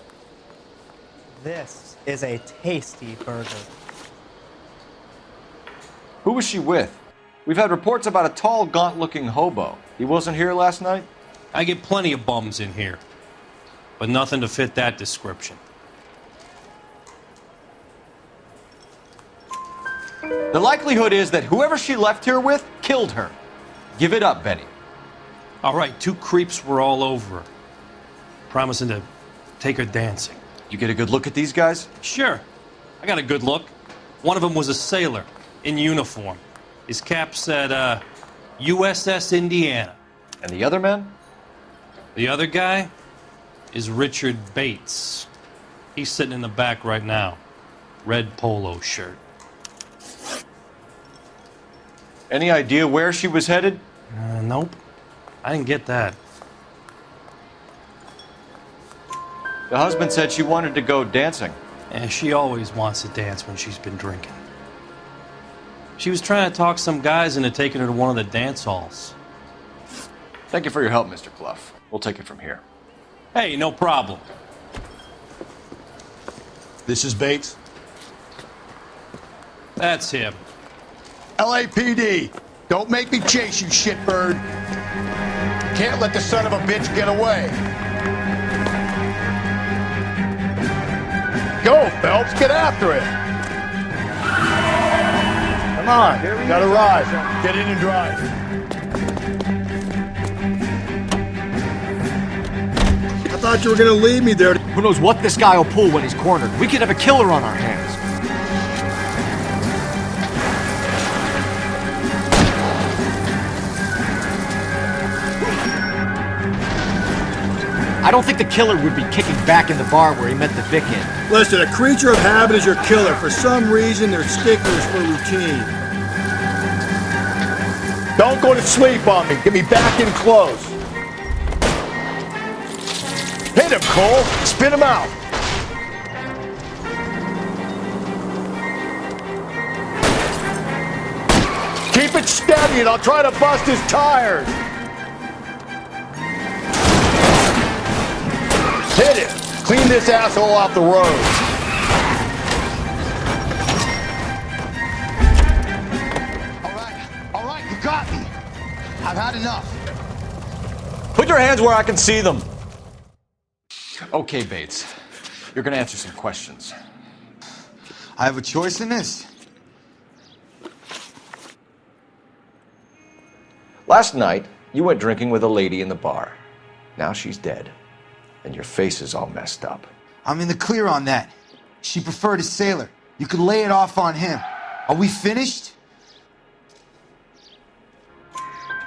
This is a tasty burger. Who was she with? We've had reports about a tall, gaunt-looking hobo. He wasn't here last night? I get plenty of bums in here, but nothing to fit that description. The likelihood is that whoever she left here with killed her. Give it up, Benny. All right, 2 creeps were all over her, promising to take her dancing. You get a good look at these guys? Sure. I got a good look. One of them was a sailor in uniform. His cap said, USS Indiana. And the other man? The other guy is Richard Bates. He's sitting in the back right now. Red polo shirt. Any idea where she was headed? Nope. I didn't get that. The husband said she wanted to go dancing. And she always wants to dance when she's been drinking. She was trying to talk some guys into taking her to one of the dance halls. Thank you for your help, Mr. Clough. We'll take it from here. Hey, no problem. This is Bates. That's him. LAPD, don't make me chase you, shitbird. Can't let the son of a bitch get away. Go, Phelps, get after it. Come on, gotta ride. Get in and drive. I thought you were gonna leave me there. Who knows what this guy will pull when he's cornered? We could have a killer on our hands. I don't think the killer would be kicking back in the bar where he met the Vic in. Listen, a creature of habit is your killer. For some reason, they're sticklers for routine. Don't go to sleep on me. Get me back in close. Hit him, Cole. Spin him out. Keep it steady and I'll try to bust his tires. Hit him. Clean this asshole off the road. All right, you got me. I've had enough. Put your hands where I can see them. Okay, Bates. You're gonna answer some questions. I have a choice in this. Last night, you went drinking with a lady in the bar. Now she's dead. And your face is all messed up. I'm in the clear on that. She preferred a sailor. You could lay it off on him. Are we finished?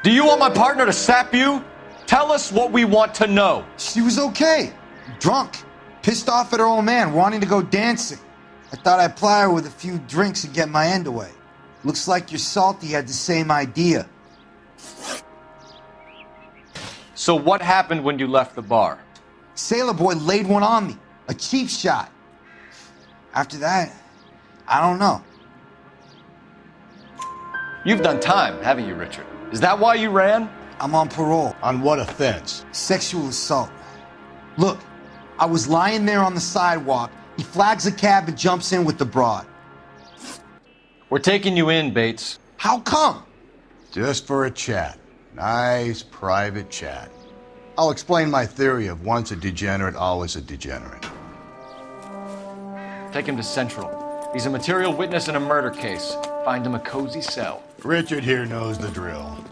Do you want my partner to sap you? Tell us what we want to know. She was okay. Drunk. Pissed off at her old man, wanting to go dancing. I thought I'd ply her with a few drinks and get my end away. Looks like your Salty had the same idea. So what happened when you left the bar? Sailor boy laid one on me. A cheap shot. After that, I don't know. You've done time, haven't you, Richard? Is that why you ran? I'm on parole. On what offense? Sexual assault. Look, I was lying there on the sidewalk. He flags a cab and jumps in with the broad. We're taking you in, Bates. How come? Just for a chat. Nice private chat. I'll explain my theory of once a degenerate, always a degenerate. Take him to Central. He's a material witness in a murder case. Find him a cozy cell. Richard here knows the drill.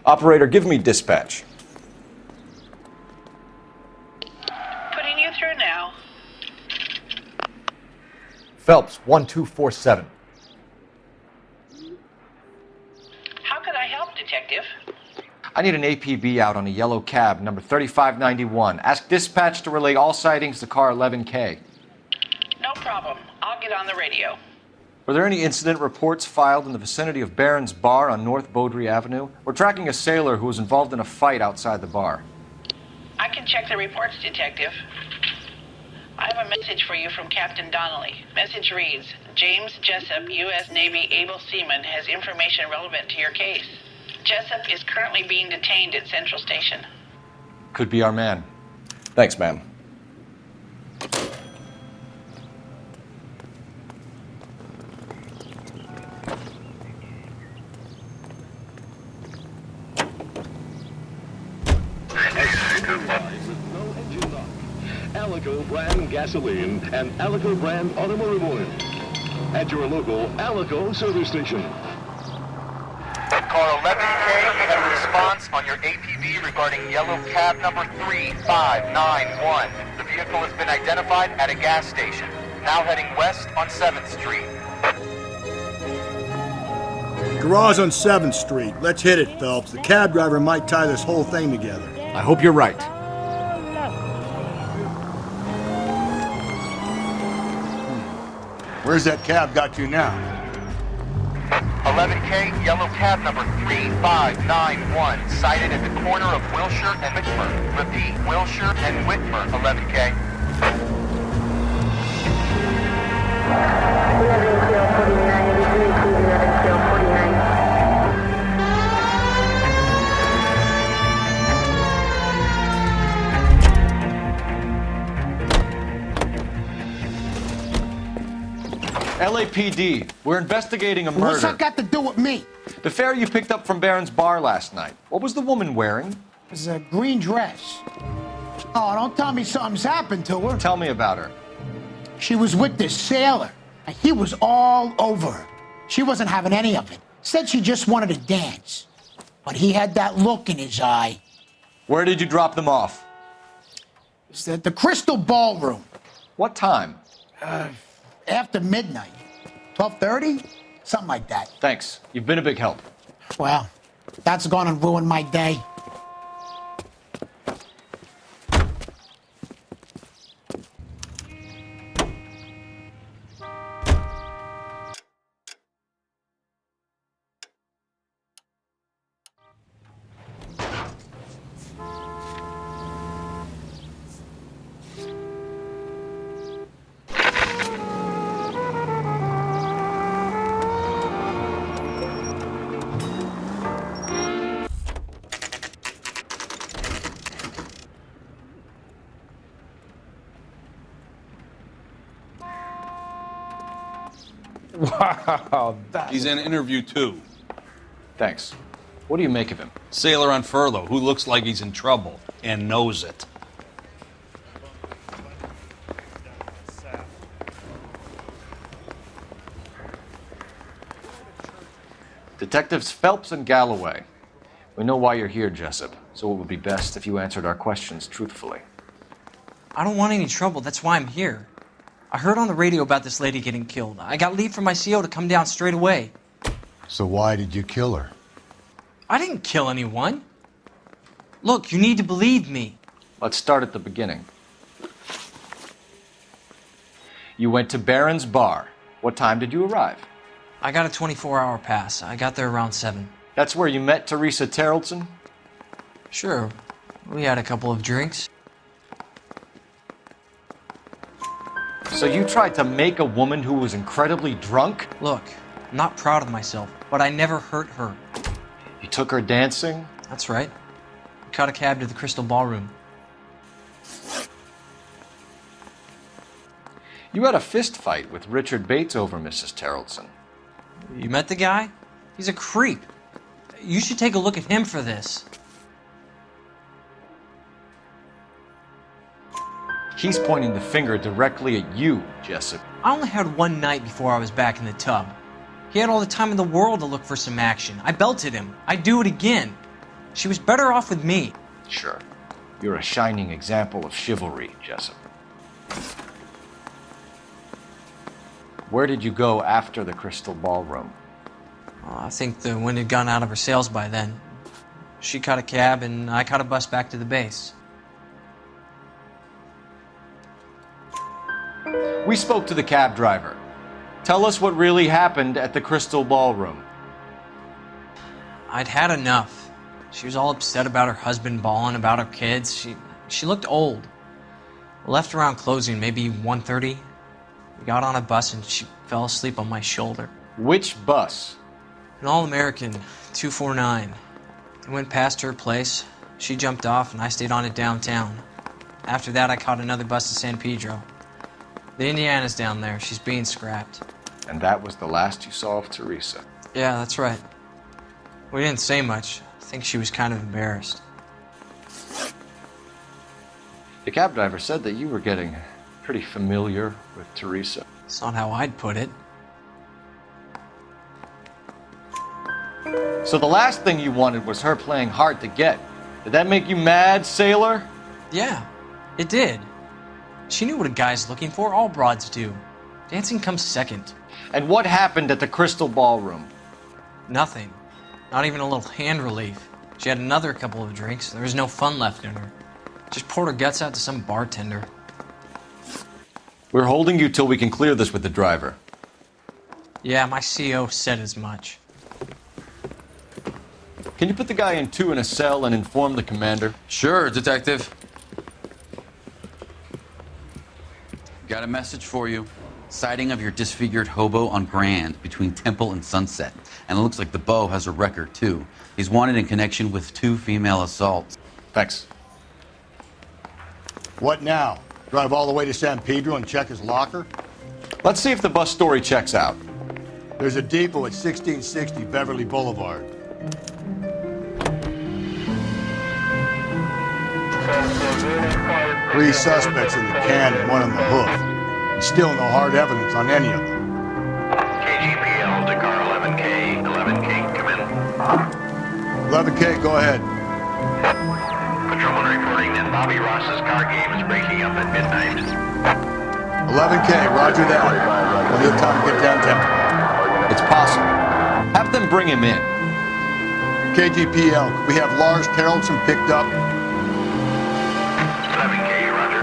Operator, give me dispatch. Putting you through now. Phelps, 1247. How could I help, Detective? I need an APB out on a yellow cab, number 3591. Ask dispatch to relay all sightings to car 11K. No problem. I'll get on the radio. Were there any incident reports filed in the vicinity of Barron's Bar on North Beaudry Avenue? We're tracking a sailor who was involved in a fight outside the bar. I can check the reports, Detective. I have a message for you from Captain Donnelly. Message reads, James Jessup, U.S. Navy able seaman, has information relevant to your case. Jessup is currently being detained at Central Station. Could be our man. Thanks, ma'am. Alico brand gasoline and Alico brand automotive oil at your local Alico service station. Car 11K, you have a response on your APB regarding yellow cab number 3591. The vehicle has been identified at a gas station. Now heading west on 7th Street. Garage on 7th Street. Let's hit it, Phelps. The cab driver might tie this whole thing together. I hope you're right. Where's that cab got you now? 11K, yellow cab number 3591, sighted at the corner of Wilshire and Whitmer. Repeat, Wilshire and Whitmer, 11K. 11K, LAPD, we're investigating a murder. What's that got to do with me? The fare you picked up from Barron's Bar last night. What was the woman wearing? It's a green dress. Oh, don't tell me something's happened to her. Tell me about her. She was with this sailor, and he was all over her. She wasn't having any of it. Said she just wanted to dance. But he had that look in his eye. Where did you drop them off? It's at the Crystal Ballroom. What time? After midnight. 12:30? Something like that. Thanks. You've been a big help. Well, That's gonna ruin my day. Wow, he's in interview 2. Thanks. What do you make of him? Sailor on furlough who looks like he's in trouble and knows it. Detectives Phelps and Galloway. We know why you're here, Jessup, so it would be best if you answered our questions truthfully. I don't want any trouble. That's why I'm here. I heard on the radio about this lady getting killed. I got leave from my CO to come down straight away. So why did you kill her? I didn't kill anyone. Look, you need to believe me. Let's start at the beginning. You went to Barron's Bar. What time did you arrive? I got a 24-hour pass. I got there around 7. That's where you met Teresa Terrelson? Sure. We had a couple of drinks. So you tried to make a woman who was incredibly drunk? Look, I'm not proud of myself, but I never hurt her. You took her dancing? That's right. We caught a cab to the Crystal Ballroom. You had a fist fight with Richard Bates over Mrs. Terrelson. You met the guy? He's a creep. You should take a look at him for this. He's pointing the finger directly at you, Jessup. I only had one night before I was back in the tub. He had all the time in the world to look for some action. I belted him. I'd do it again. She was better off with me. Sure. You're a shining example of chivalry, Jessup. Where did you go after the Crystal Ballroom? I think the wind had gone out of her sails by then. She caught a cab and I caught a bus back to the base. We spoke to the cab driver. Tell us what really happened at the Crystal Ballroom. I'd had enough. She was all upset about her husband bawling about her kids. She looked old. Left around closing, maybe 1:30. We got on a bus and she fell asleep on my shoulder. Which bus? An All-American, 249. I went past her place. She jumped off and I stayed on it downtown. After that, I caught another bus to San Pedro. The Indiana's down there. She's being scrapped. And that was the last you saw of Teresa? Yeah, that's right. We didn't say much. I think she was kind of embarrassed. The cab driver said that you were getting pretty familiar with Teresa. It's not how I'd put it. So the last thing you wanted was her playing hard to get. Did that make you mad, sailor? Yeah, it did. She knew what a guy's looking for. All broads do. Dancing comes second. And what happened at the Crystal Ballroom? Nothing. Not even a little hand relief. She had another couple of drinks. There was no fun left in her. Just poured her guts out to some bartender. We're holding you till we can clear this with the driver. Yeah, my CO said as much. Can you put the guy in 2 in a cell and inform the commander? Sure, Detective. Got a message for you. Sighting of your disfigured hobo on Grand between Temple and Sunset. And it looks like the Beau has a record, too. He's wanted in connection with 2 female assaults. Thanks. What now? Drive all the way to San Pedro and check his locker? Let's see if the bus story checks out. There's a depot at 1660 Beverly Boulevard. Three suspects in the can and one on the hoof. And still no hard evidence on any of them. KGPL to car 11K. 11K, come in. 11K, go ahead. Patrolman reporting that Bobby Ross's car game is breaking up at midnight. 11K, roger that. Plenty of time to get downtown. It's possible. Have them bring him in. KGPL, we have Lars Carrollson picked up. 7K, roger.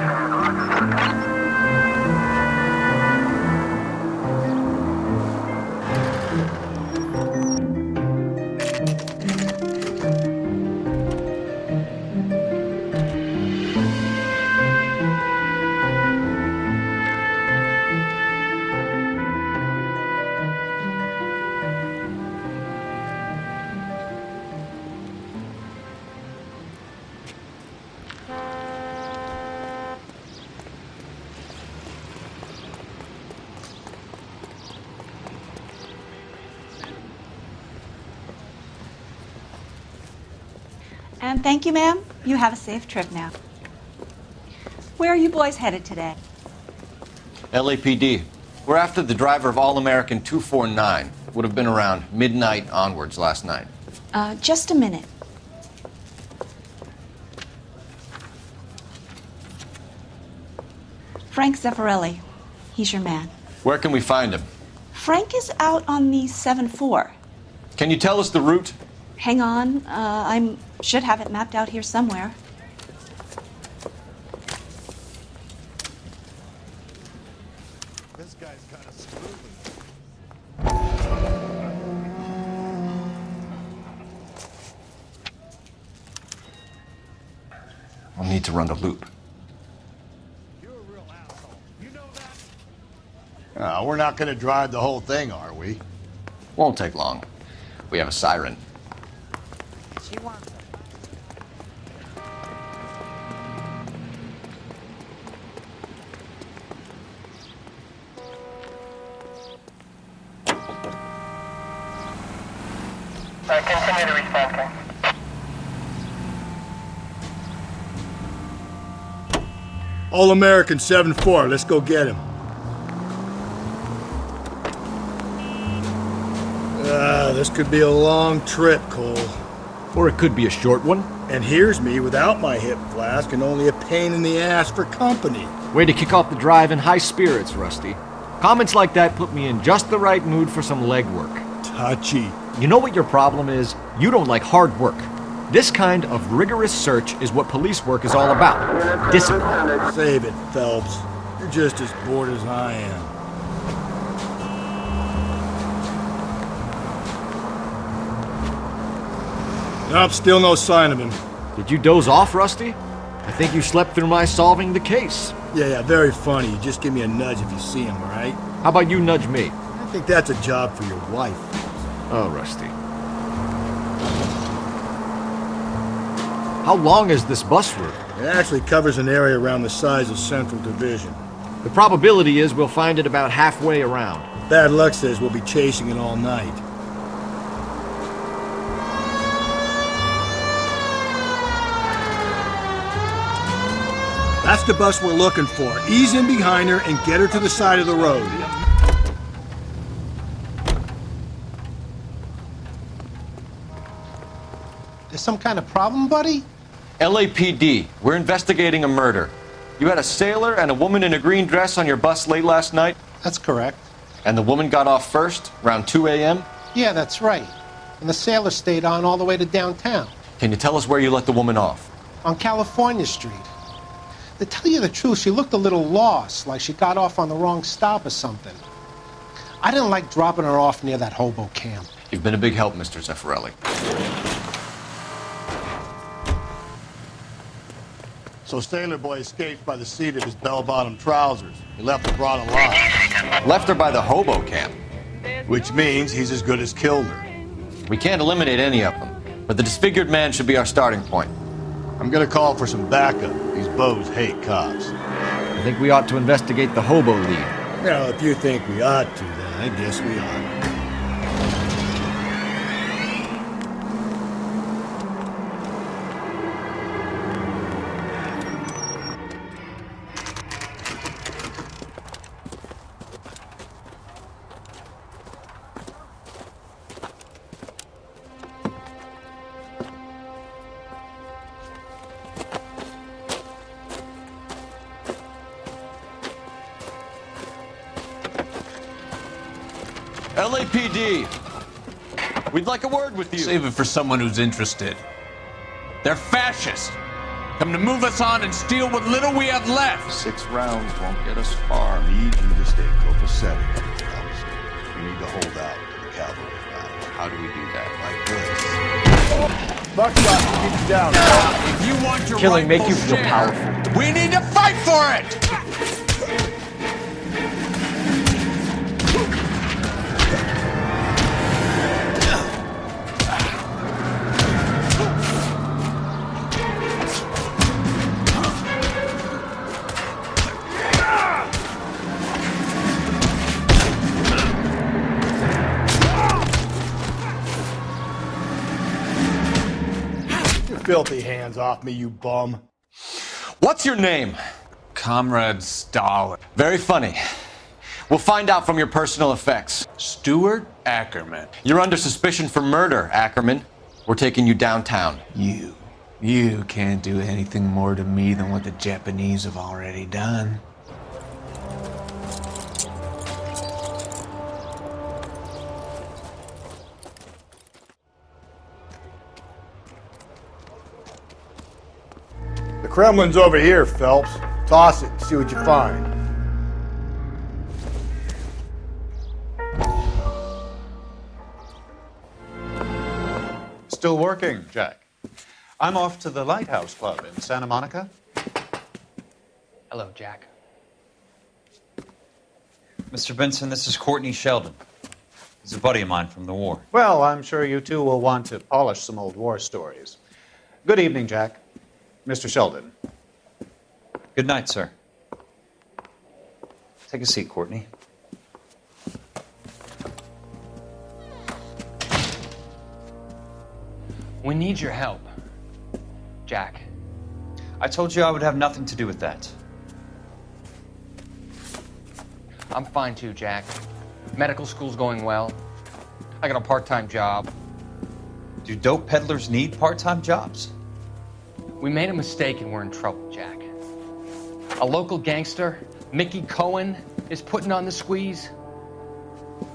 And thank you, ma'am. You have a safe trip now. Where are you boys headed today? LAPD. We're after the driver of All-American 249. Would have been around midnight onwards last night. Just a minute. Frank Zeffirelli. He's your man. Where can we find him? Frank is out on the 7-4. Can you tell us the route? Hang on. I should have it mapped out here somewhere. This guy's kind of screwed. I'll need to run the loop. We're not going to drive the whole thing, are we? Won't take long. We have a siren. She wants it. Continue to respond, King. All-American 7-4, let's go get him. This could be a long trip, Cole. Or it could be a short one. And here's me without my hip flask and only a pain in the ass for company. Way to kick off the drive in high spirits, Rusty. Comments like that put me in just the right mood for some legwork. Touchy. You know what your problem is? You don't like hard work. This kind of rigorous search is what police work is all about. Discipline. Save it, Phelps. You're just as bored as I am. Nope, still no sign of him. Did you doze off, Rusty? I think you slept through my solving the case. Yeah, very funny. You just give me a nudge if you see him, all right? How about you nudge me? I think that's a job for your wife. Oh, Rusty. How long is this bus route? It actually covers an area around the size of Central Division. The probability is we'll find it about halfway around. Bad luck says we'll be chasing it all night. That's the bus we're looking for. Ease in behind her and get her to the side of the road. There's some kind of problem, buddy? LAPD, we're investigating a murder. You had a sailor and a woman in a green dress on your bus late last night? That's correct. And the woman got off first, around 2 a.m.? Yeah, that's right. And the sailor stayed on all the way to downtown. Can you tell us where you let the woman off? On California Street. To tell you the truth, she looked a little lost, like she got off on the wrong stop or something. I didn't like dropping her off near that hobo camp. You've been a big help, Mr. Zeffirelli. So Sailor Boy escaped by the seat of his bell-bottom trousers. He left the broad alive. Left her by the hobo camp. Which means he's as good as killed her. We can't eliminate any of them, but the disfigured man should be our starting point. I'm gonna call for some backup. These bows hate cops. I think we ought to investigate the hobo lead. Well, if you think we ought to, then I guess we ought. LAPD, We'd like a word with you. Save it for someone who's interested. They're fascists. Come to move us on and steal what little we have left. 6 rounds won't get us far. I need you to stay copacetic, fellas. We need to hold out to the cavalry arrives. How do we do that? Like this. Buckshot, keep it down. If you want your Killing make rightful you feel share, powerful. we need to fight for it! Filthy hands off me, you bum. What's your name? Comrade Stalin. Very funny. We'll find out from your personal effects. Stuart Ackerman. You're under suspicion for murder, Ackerman. We're taking you downtown. You can't do anything more to me than what the Japanese have already done. The Kremlin's over here, Phelps. Toss it and see what you find. Still working, Jack. I'm off to the Lighthouse Club in Santa Monica. Hello, Jack. Mr. Benson, this is Courtney Sheldon. He's a buddy of mine from the war. Well, I'm sure you two will want to polish some old war stories. Good evening, Jack. Mr. Sheldon. Good night, sir. Take a seat, Courtney. We need your help, Jack. I told you I would have nothing to do with that. I'm fine too, Jack. Medical school's going well. I got a part-time job. Do dope peddlers need part-time jobs? We made a mistake and we're in trouble, Jack. A local gangster, Mickey Cohen, is putting on the squeeze.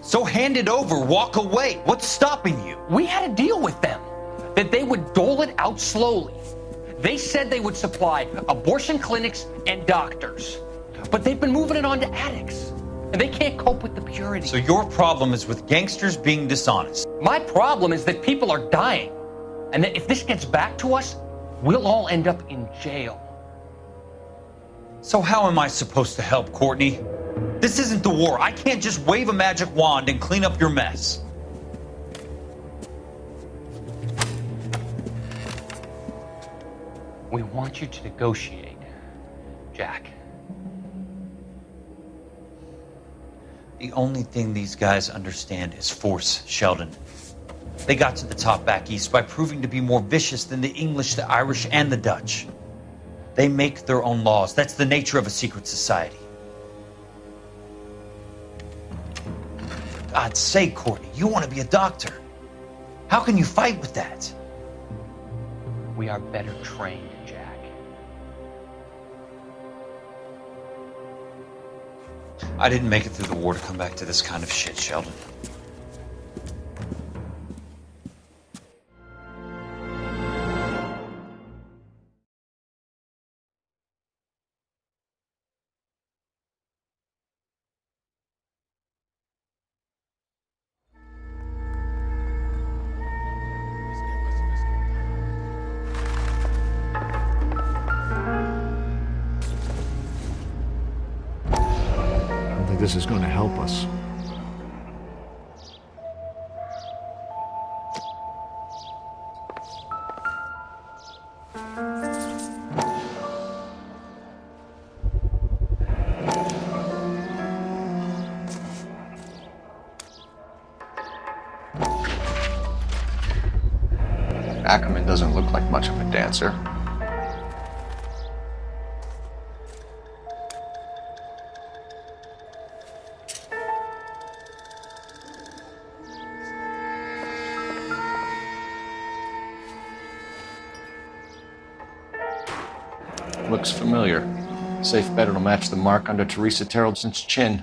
So hand it over, walk away. What's stopping you? We had a deal with them that they would dole it out slowly. They said they would supply abortion clinics and doctors, but they've been moving it on to addicts, and they can't cope with the purity. So your problem is with gangsters being dishonest. My problem is that people are dying, and that if this gets back to us, we'll all end up in jail. So how am I supposed to help, Courtney? This isn't the war. I can't just wave a magic wand and clean up your mess. We want you to negotiate, Jack. The only thing these guys understand is force, Sheldon. They got to the top back east by proving to be more vicious than the English, the Irish, and the Dutch. They make their own laws. That's the nature of a secret society. For God's sake, Courtney, you want to be a doctor. How can you fight with that? We are better trained, Jack. I didn't make it through the war to come back to this kind of shit, Sheldon. This is going to help us. Ackerman doesn't look like much of a dancer. Looks familiar. Safe bet it'll match the mark under Teresa Terrelson's chin.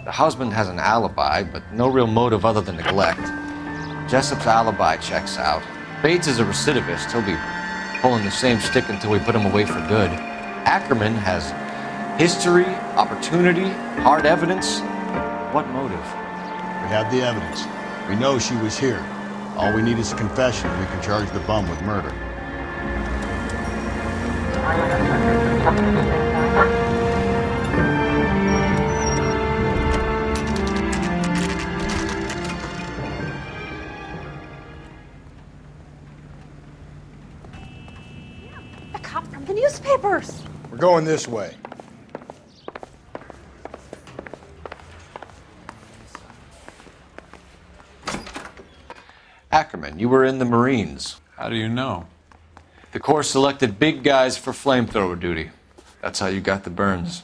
The husband has an alibi, but no real motive other than neglect. Jessup's alibi checks out. Bates is a recidivist. He'll be pulling the same stick until we put him away for good. Ackerman has history, opportunity, hard evidence. What motive? We have the evidence. We know she was here. All we need is a confession, and we can charge the bum with murder. The cop from the newspapers. We're going this way. Ackerman, you were in the Marines. How do you know? The Corps selected big guys for flamethrower duty. That's how you got the burns.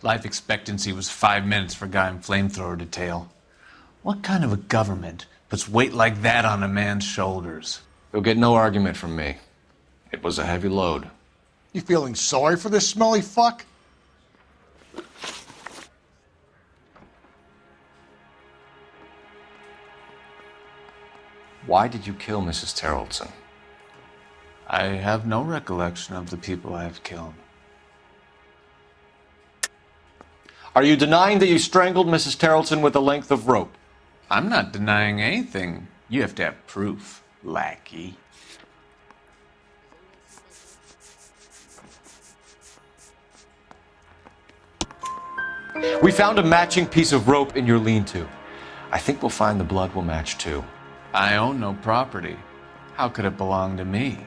Life expectancy was 5 minutes for a guy in flamethrower detail. What kind of a government puts weight like that on a man's shoulders? You'll get no argument from me. It was a heavy load. You feeling sorry for this smelly fuck? Why did you kill Mrs. Terrellson? I have no recollection of the people I have killed. Are you denying that you strangled Mrs. Terrellson with a length of rope? I'm not denying anything. You have to have proof, lackey. We found a matching piece of rope in your lean-to. I think we'll find the blood will match too. I own no property. How could it belong to me?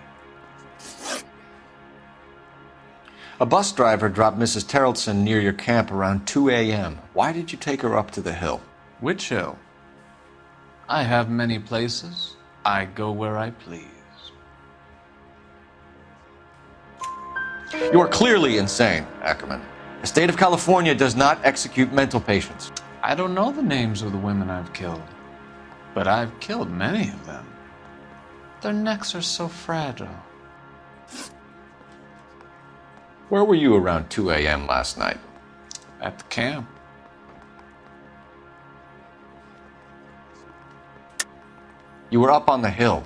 A bus driver dropped Mrs. Terrellson near your camp around 2 a.m. Why did you take her up to the hill? Which hill? I have many places. I go where I please. You are clearly insane, Ackerman. The state of California does not execute mental patients. I don't know the names of the women I've killed, but I've killed many of them. Their necks are so fragile. Where were you around 2 a.m. last night? At the camp. You were up on the hill.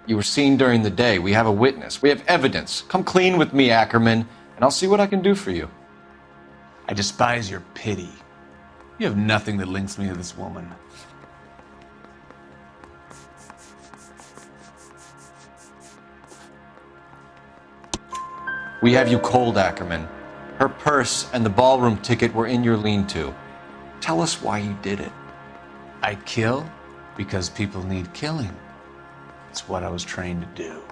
You were seen during the day. We have a witness. We have evidence. Come clean with me, Ackerman, and I'll see what I can do for you. I despise your pity. You have nothing that links me to this woman. We have you cold, Ackerman. Her purse and the ballroom ticket were in your lean-to. Tell us why you did it. I kill because people need killing. It's what I was trained to do.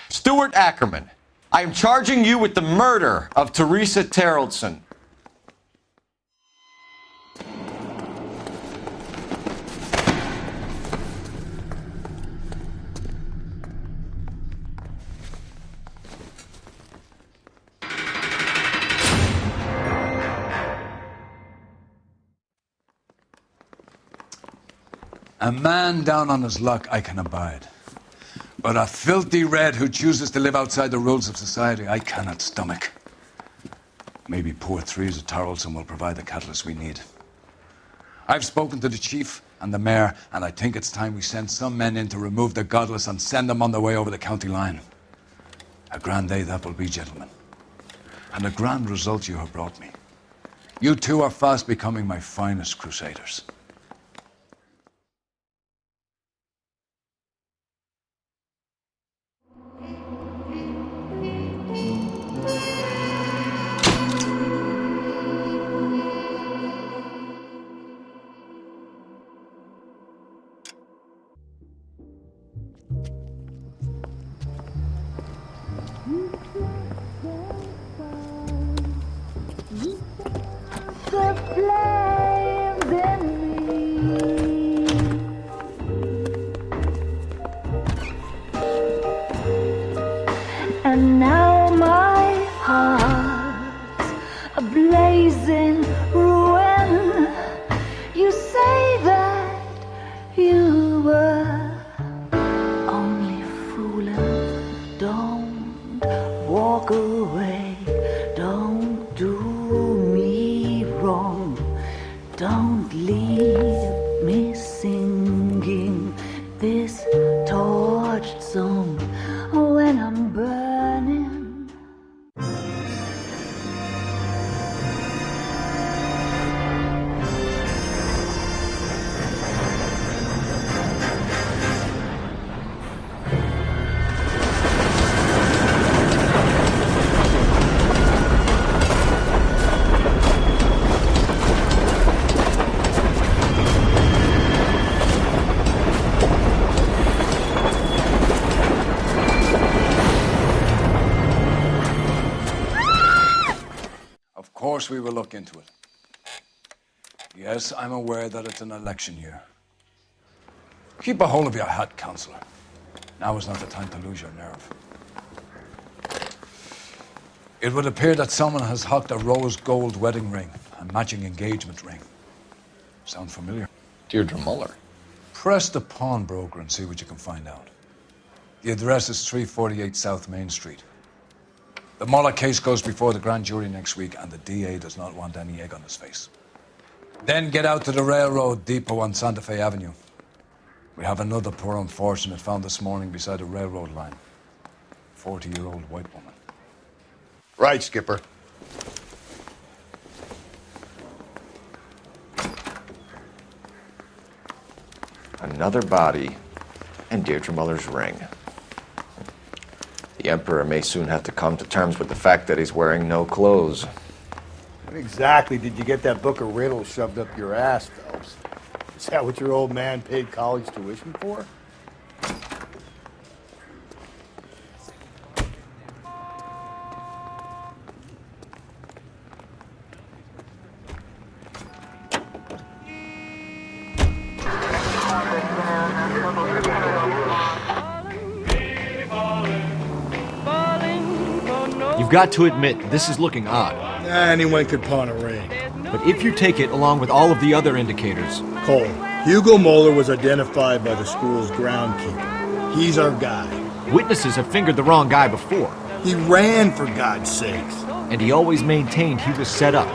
Stuart Ackerman, I am charging you with the murder of Teresa Terrellson. A man down on his luck I can abide. But a filthy red who chooses to live outside the rules of society I cannot stomach. Maybe poor Teresa Terrellson will provide the catalyst we need. I've spoken to the chief and the mayor, and I think it's time we send some men in to remove the godless and send them on their way over the county line. A grand day that will be, gentlemen. And a grand result you have brought me. You two are fast becoming my finest crusaders. And now my heart's a blazing ruin. You say that you were only fooling. Don't walk away. Don't do me Don't leave me singing this torched song when I'm burning. Of course we will look into it. Yes, I'm aware that it's an election year. Keep a hold of your hat, Counselor. Now is not the time to lose your nerve. It would appear that someone has hocked a rose gold wedding ring, a matching engagement ring. Sound familiar? Deirdre Muller. Press the pawnbroker and see what you can find out. The address is 348 South Main Street. The Muller case goes before the grand jury next week, and the DA does not want any egg on his face. Then get out to the railroad depot on Santa Fe Avenue. We have another poor unfortunate found this morning beside a railroad line. 40-year-old white woman. Right, Skipper. Another body and Deirdre Muller's ring. The Emperor may soon have to come to terms with the fact that he's wearing no clothes. When exactly did you get that book of riddles shoved up your ass, Phelps? Is that what your old man paid college tuition for? You've got to admit, this is looking odd. Anyone could pawn a ring. But if you take it along with all of the other indicators... Cole, Hugo Moeller was identified by the school's groundkeeper. He's our guy. Witnesses have fingered the wrong guy before. He ran, for God's sakes. And he always maintained he was set up.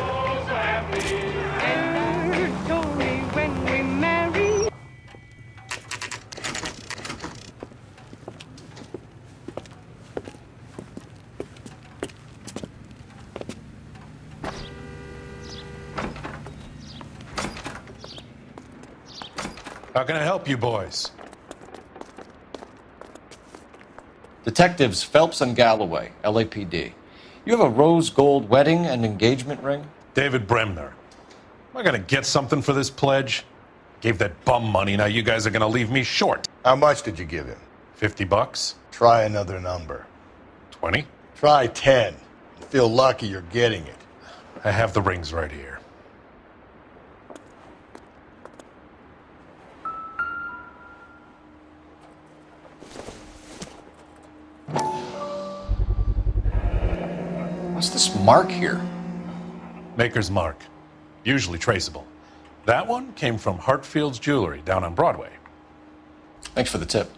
How can I help you boys? Detectives Phelps and Galloway, LAPD. You have a rose gold wedding and engagement ring? David Bremner. Am I gonna get something for this pledge? Gave that bum money, now you guys are gonna leave me short. How much did you give him? $50? Try another number. 20? Try 10. You feel lucky you're getting it. I have the rings right here. What's this mark here? Maker's mark. Usually traceable. That one came from Hartfield's Jewelry down on Broadway. Thanks for the tip.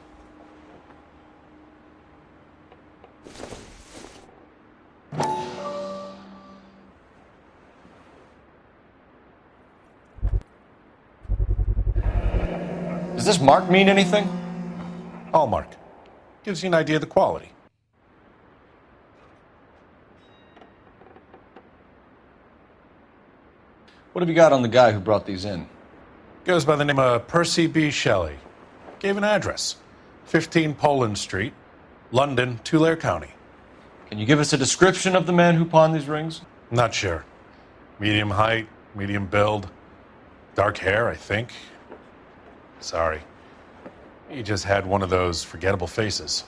Does this mark mean anything? Hallmark. Gives you an idea of the quality. What have you got on the guy who brought these in? Goes by the name of Percy B. Shelley. Gave an address. 15 Poland Street, London, Tulare County. Can you give us a description of the man who pawned these rings? Not sure. Medium height, medium build. Dark hair, I think. Sorry. He just had one of those forgettable faces.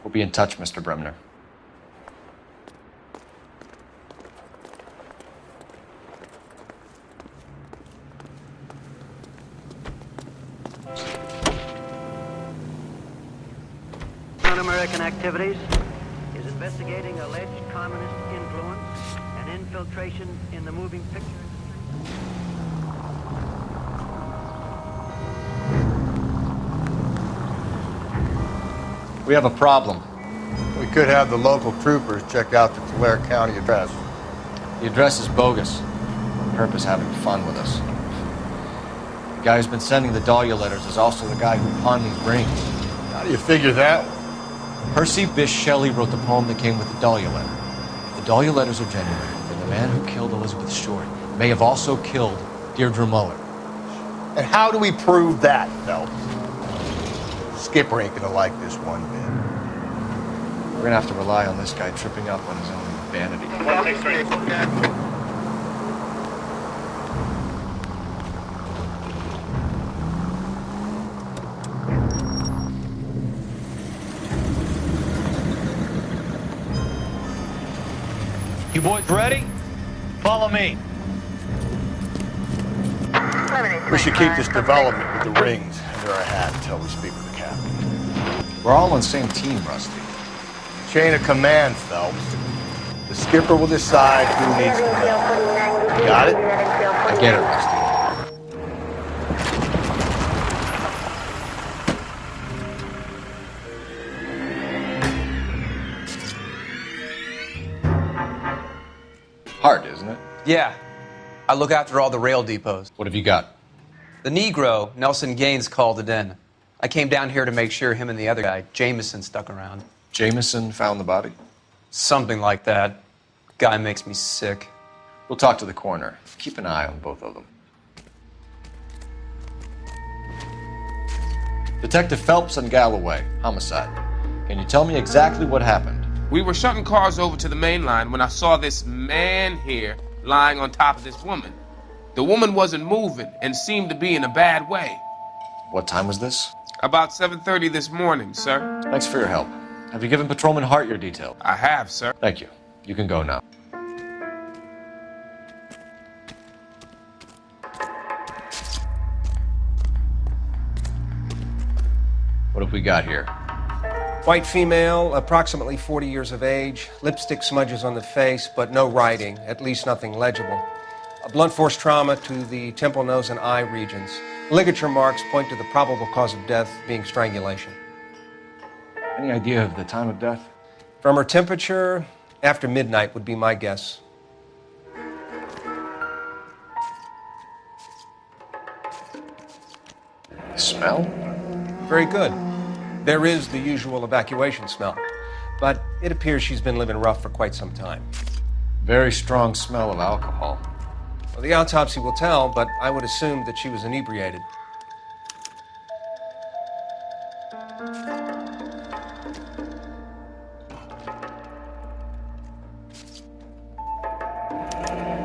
We'll be in touch, Mr. Bremner. Un-American activities is investigating alleged communist influence and infiltration in the moving picture industry. We have a problem. We could have the local troopers check out the Tulare County address. The address is bogus. Purpose having fun with us. The guy who's been sending the Dahlia letters is also the guy who pawned these rings. How do you figure that? Percy Bysshe Shelley wrote the poem that came with the Dahlia letter. If the Dahlia letters are genuine, then the man who killed Elizabeth Short may have also killed Deirdre Muller. And how do we prove that, Phelps? Skipper ain't gonna like this one bit. We're gonna have to rely on this guy tripping up on his own vanity. You boys ready? Follow me. We should keep this development with the rings under our hat until we speak with the captain. We're all on the same team, Rusty. Chain of command, Phelps. The skipper will decide who needs to go. You got it? I get it, Rusty. Hard, isn't it? Yeah. I look after all the rail depots. What have you got? The Negro, Nelson Gaines, called it in. I came down here to make sure him and the other guy, Jameson, stuck around. Jameson found the body? Something like that. Guy makes me sick. We'll talk to the coroner. Keep an eye on both of them. Detective Phelps and Galloway, homicide. Can you tell me exactly what happened? We were shutting cars over to the main line when I saw this man here lying on top of this woman. The woman wasn't moving and seemed to be in a bad way. What time was this? About 7:30 this morning, sir. Thanks for your help. Have you given Patrolman Hart your details? I have, sir. Thank you. You can go now. What have we got here? White female, approximately 40 years of age, lipstick smudges on the face, but no writing, at least nothing legible. A blunt force trauma to the temple, nose, and eye regions. Ligature marks point to the probable cause of death being strangulation. Any idea of the time of death? From her temperature, after midnight would be my guess. Smell? Very good. There is the usual evacuation smell, but it appears she's been living rough for quite some time. Very strong smell of alcohol. Well, the autopsy will tell, but I would assume that she was inebriated.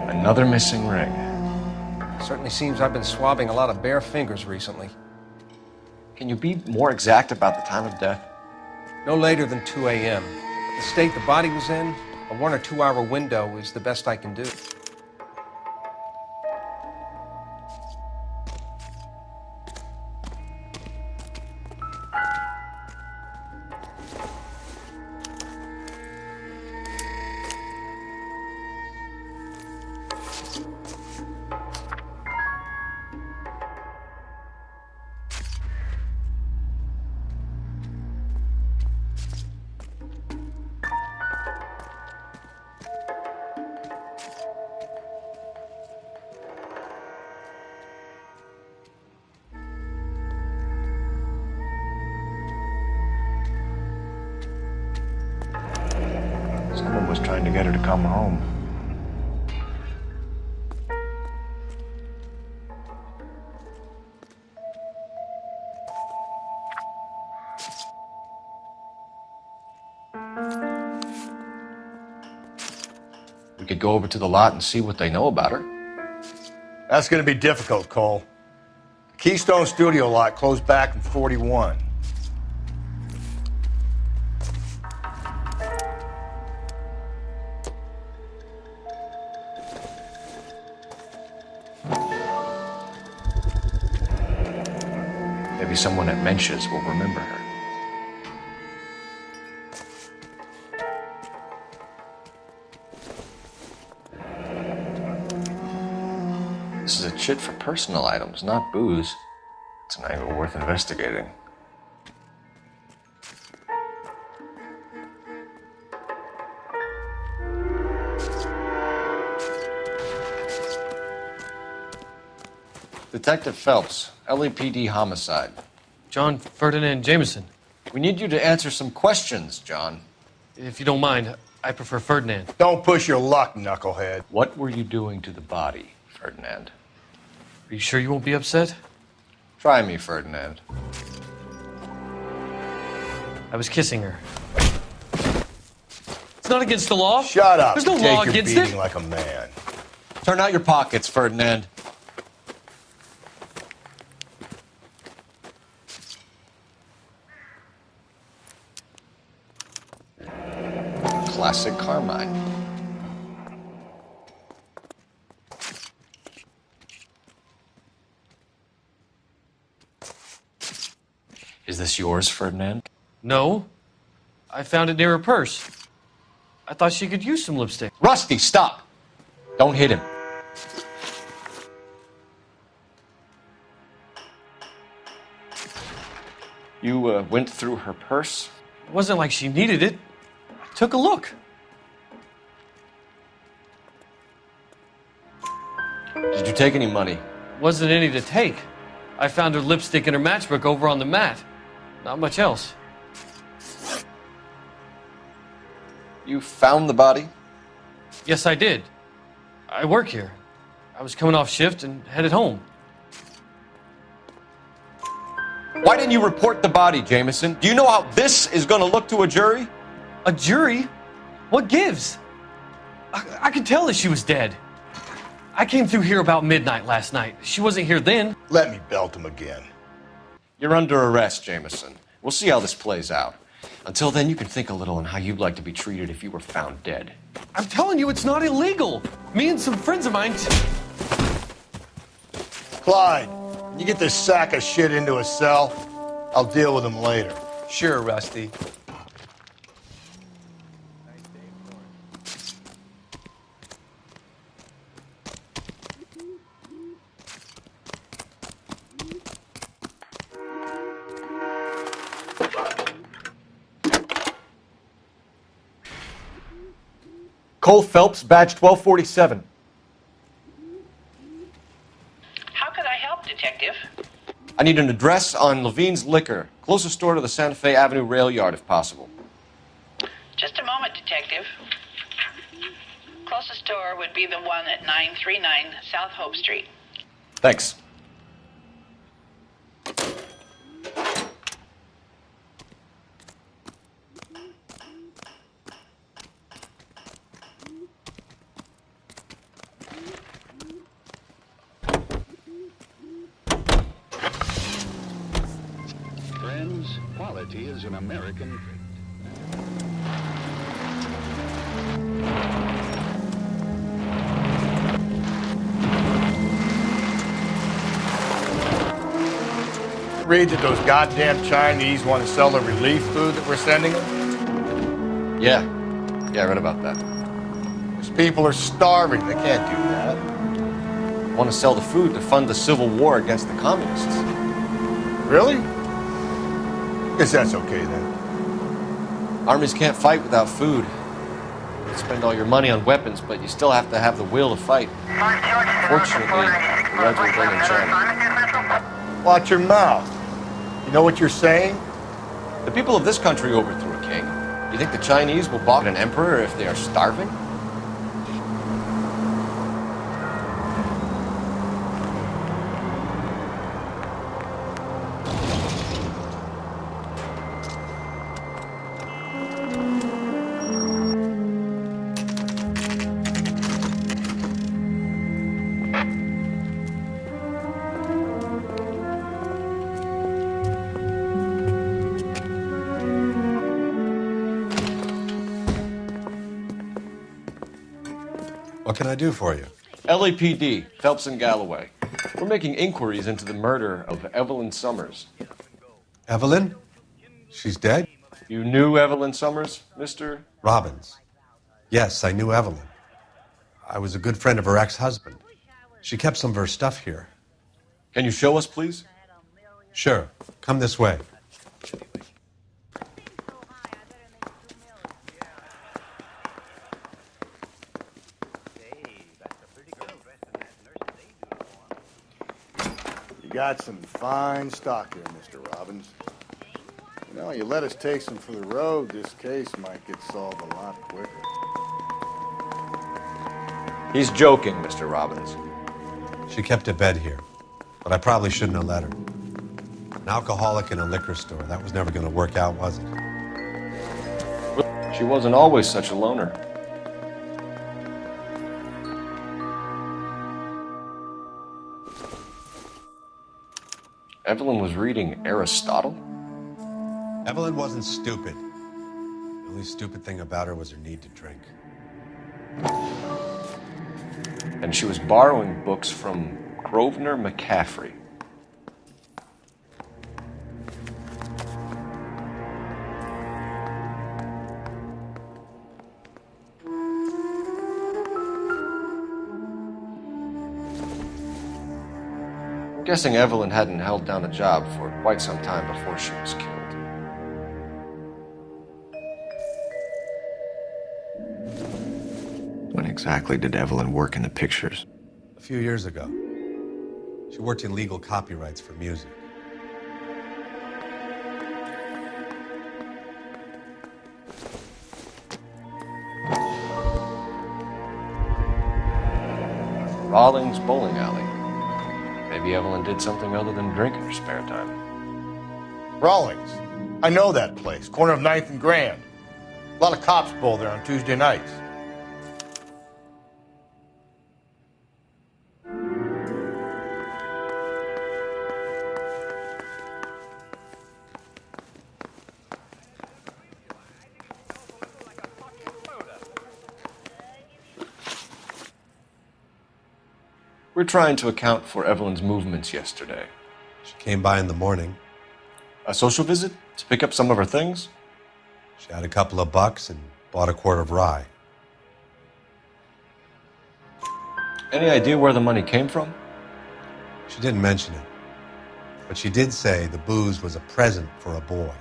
Another missing ring. Certainly seems I've been swabbing a lot of bare fingers recently. Can you be more exact about the time of death? No later than 2 a.m. The state the body was in, a 1 or 2 hour window is the best I can do. Someone was trying to get her to come home. We could go over to the lot and see what they know about her. That's going to be difficult, Cole. The Keystone Studio lot closed back in 41. Maybe someone at Mensch's will remember her. This is a chit for personal items, not booze. It's an angle worth investigating. Detective Phelps, LAPD homicide. John Ferdinand Jameson. We need you to answer some questions, John. If you don't mind, I prefer Ferdinand. Don't push your luck, knucklehead. What were you doing to the body, Ferdinand? Are you sure you won't be upset? Try me, Ferdinand. I was kissing her. It's not against the law. Shut up. There's no Take law your against beating it. like a man. Turn out your pockets, Ferdinand. Classic Carmine. Is this yours, Ferdinand? No. I found it near her purse. I thought she could use some lipstick. Rusty, stop! Don't hit him. You went through her purse? It wasn't like she needed it. I took a look. Did you take any money? Wasn't any to take. I found her lipstick and her matchbook over on the mat. Not much else. You found the body? Yes, I did. I work here. I was coming off shift and headed home. Why didn't you report the body, Jameson? Do you know how this is going to look to a jury? A jury? What gives? I could tell that she was dead. I came through here about midnight last night. She wasn't here then. Let me belt him again. You're under arrest, Jameson. We'll see how this plays out. Until then, you can think a little on how you'd like to be treated if you were found dead. I'm telling you, it's not illegal. Me and some friends of mine... Clyde, can you get this sack of shit into a cell? I'll deal with him later. Sure, Rusty. Cole Phelps, badge 1247. How could I help, Detective? I need an address on Levine's Liquor. Closest store to the Santa Fe Avenue rail yard, if possible. Just a moment, Detective. Closest store would be the one at 939 South Hope Street. Thanks. Friends, quality is an American trait. Read that those goddamn Chinese want to sell the relief food that we're sending them? Yeah, I read about that. These people are starving. They can't do that. Want to sell the food to fund the civil war against the communists. Really? Guess that's okay then. Armies can't fight without food. You spend all your money on weapons, but you still have to have the will to fight. Fortunately, the Reds were done in China. Watch your mouth. You know what you're saying? The people of this country overthrew a king. You think the Chinese will balk an emperor if they are starving? What can I do for you? LAPD, Phelps and Galloway. We're making inquiries into the murder of Evelyn Summers. Evelyn? She's dead? You knew Evelyn Summers, Mr. Robbins. Yes, I knew Evelyn. I was a good friend of her ex-husband. She kept some of her stuff here. Can you show us, please? Sure. Come this way. got some fine stock here, Mr. Robbins. You know, you let us take some for the road, this case might get solved a lot quicker. He's joking, Mr. Robbins. She kept a bed here, but I probably shouldn't have let her. An alcoholic in a liquor store, that was never going to work out, was it? She wasn't always such a loner. Evelyn was reading Aristotle? Evelyn wasn't stupid. The only stupid thing about her was her need to drink. And she was borrowing books from Grosvenor McCaffrey. I'm guessing Evelyn hadn't held down a job for quite some time before she was killed. When exactly did Evelyn work in the pictures? A few years ago. She worked in legal copyrights for music. Rawlings Bowling Alley. Maybe Evelyn did something other than drink in her spare time. Rawlings. I know that place. Corner of 9th and Grand. A lot of cops bowl there on Tuesday nights. We're trying to account for Evelyn's movements yesterday. She came by in the morning. A social visit? To pick up some of her things? She had a couple of bucks and bought a quart of rye. Any idea where the money came from? She didn't mention it. But she did say the booze was a present for a boy.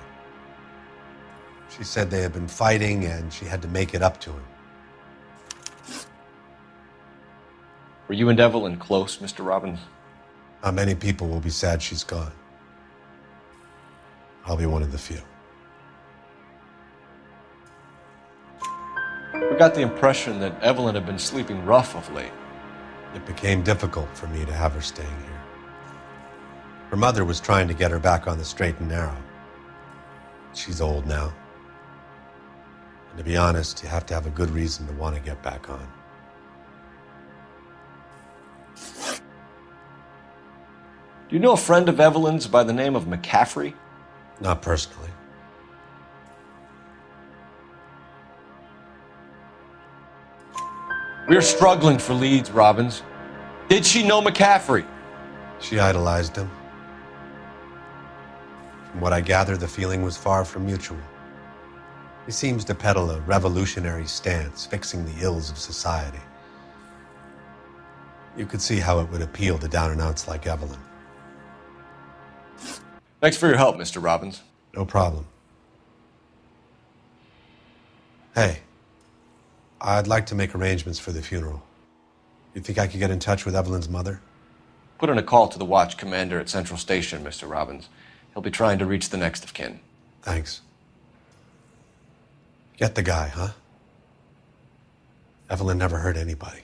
She said they had been fighting and she had to make it up to him. Were you and Evelyn close, Mr. Robbins? Not many people will be sad she's gone. I'll be one of the few. We got the impression that Evelyn had been sleeping rough of late. It became difficult for me to have her staying here. Her mother was trying to get her back on the straight and narrow. She's old now. And to be honest, you have to have a good reason to want to get back on. Do you know a friend of Evelyn's by the name of McCaffrey? Not personally. We're struggling for leads, Robbins. Did she know McCaffrey? She idolized him. From what I gather, the feeling was far from mutual. He seems to peddle a revolutionary stance, fixing the ills of society. You could see how it would appeal to down-and-outs like Evelyn. Thanks for your help, Mr. Robbins. No problem. Hey, I'd like to make arrangements for the funeral. You think I could get in touch with Evelyn's mother? Put in a call to the watch commander at Central Station, Mr. Robbins. He'll be trying to reach the next of kin. Thanks. Get the guy, huh? Evelyn never hurt anybody.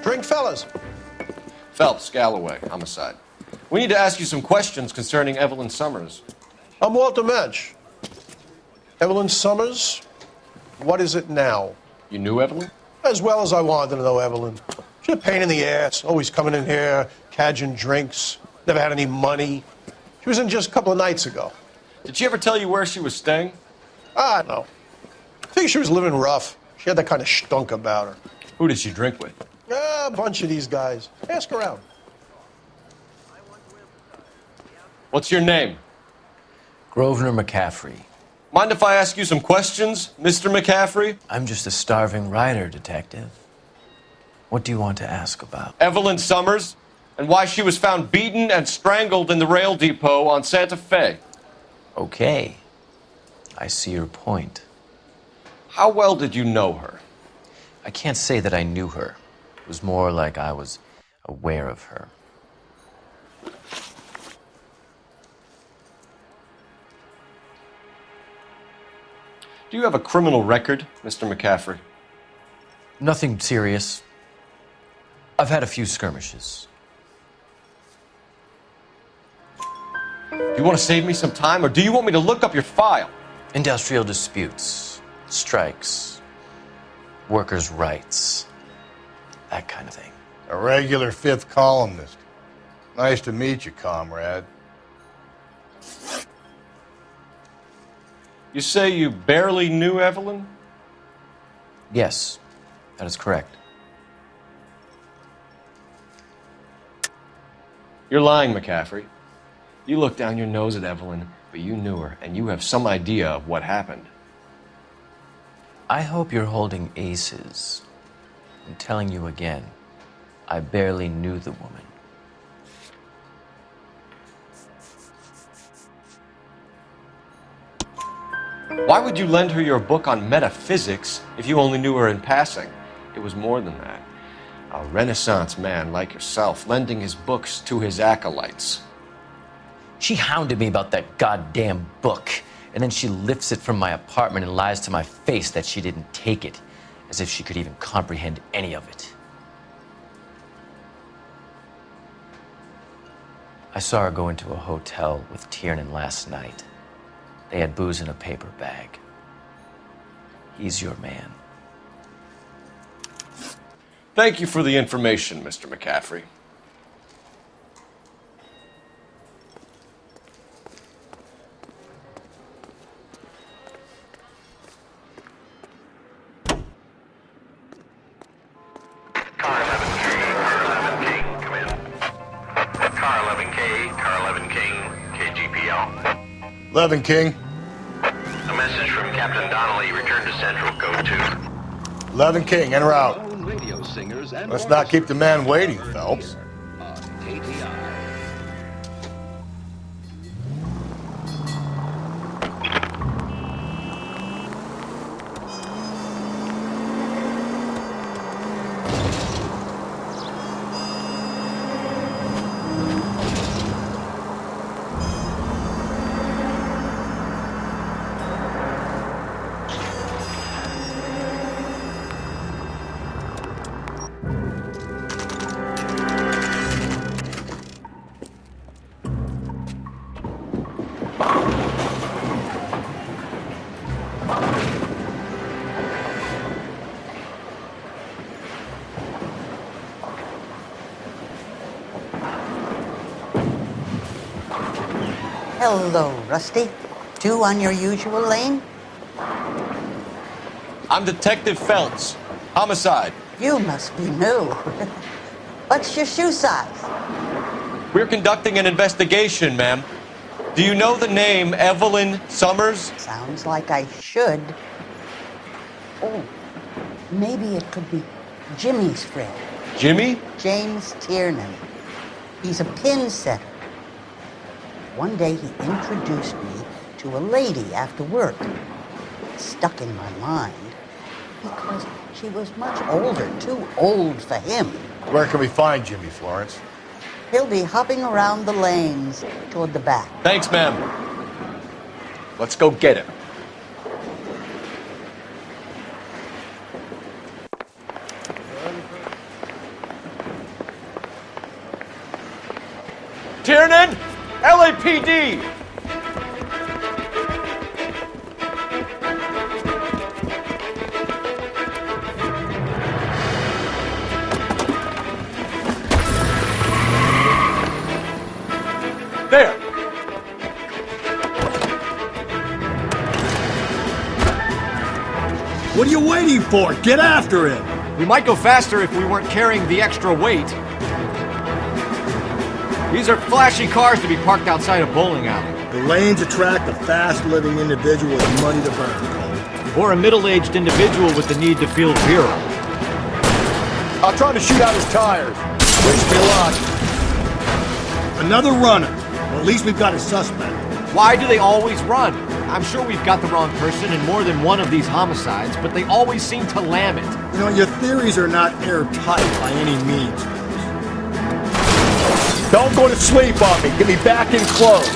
Drink, fellas. Phelps, Galloway, homicide. We need to ask you some questions concerning Evelyn Summers. I'm Walter Mensch. Evelyn Summers, what is it now? You knew Evelyn? As well as I wanted to know Evelyn. She's a pain in the ass, always coming in here, cadging drinks, never had any money. She was in just a couple of nights ago. Did she ever tell you where she was staying? No. I think she was living rough. She had that kind of stunk about her. Who did she drink with? A bunch of these guys. Ask around. What's your name? Grosvenor McCaffrey. Mind if I ask you some questions, Mr. McCaffrey? I'm just a starving writer, Detective. What do you want to ask about? Evelyn Summers, and why she was found beaten and strangled in the rail depot on Santa Fe. Okay. I see your point. How well did you know her? I can't say that I knew her. It was more like I was aware of her. Do you have a criminal record, Mr. McCaffrey? Nothing serious. I've had a few skirmishes. Do you want to save me some time, or do you want me to look up your file? Industrial disputes, strikes, workers' rights, that kind of thing. A regular fifth columnist. Nice to meet you, comrade. You say you barely knew Evelyn? Yes, that is correct. You're lying, McCaffrey. You looked down your nose at Evelyn, but you knew her, and you have some idea of what happened. I hope you're holding aces. I'm telling you again, I barely knew the woman. Why would you lend her your book on metaphysics if you only knew her in passing? It was more than that. A Renaissance man like yourself, lending his books to his acolytes. She hounded me about that goddamn book, and then she lifts it from my apartment and lies to my face that she didn't take it, as if she could even comprehend any of it. I saw her go into a hotel with Tiernan last night. They had booze in a paper bag. He's your man. Thank you for the information, Mr. McCaffrey. Car 11K, Car 11 King, KGPL. 11 King. A message from Captain Donnelly. Return to Central. Code 2. 11 King, en route. Let's not keep the man waiting, Phelps. Hello, Rusty. Two on your usual lane? I'm Detective Phelps. Homicide. You must be new. What's your shoe size? We're conducting an investigation, ma'am. Do you know the name Evelyn Summers? Sounds like I should. Oh, maybe it could be Jimmy's friend. Jimmy? James Tiernan. He's a pin setter. One day he introduced me to a lady after work. It stuck in my mind because she was much older, too old for him. Where can we find Jimmy, Florence? He'll be hopping around the lanes toward the back. Thanks, ma'am. Let's go get him. Tiernan! LAPD! There! are you waiting for? Get after him! We might go faster if we weren't carrying the extra weight. These are flashy cars to be parked outside a bowling alley. The lanes attract a fast-living individual with money to burn, Cole. Or a middle-aged individual with the need to feel virile. I'll try to shoot out his tires. Wish me luck. Another runner. Well, at least we've got a suspect. Why do they always run? I'm sure we've got the wrong person in more than one of these homicides, but they always seem to lamb it. You know, your theories are not airtight by any means. Don't go to sleep on me. Get me back in close.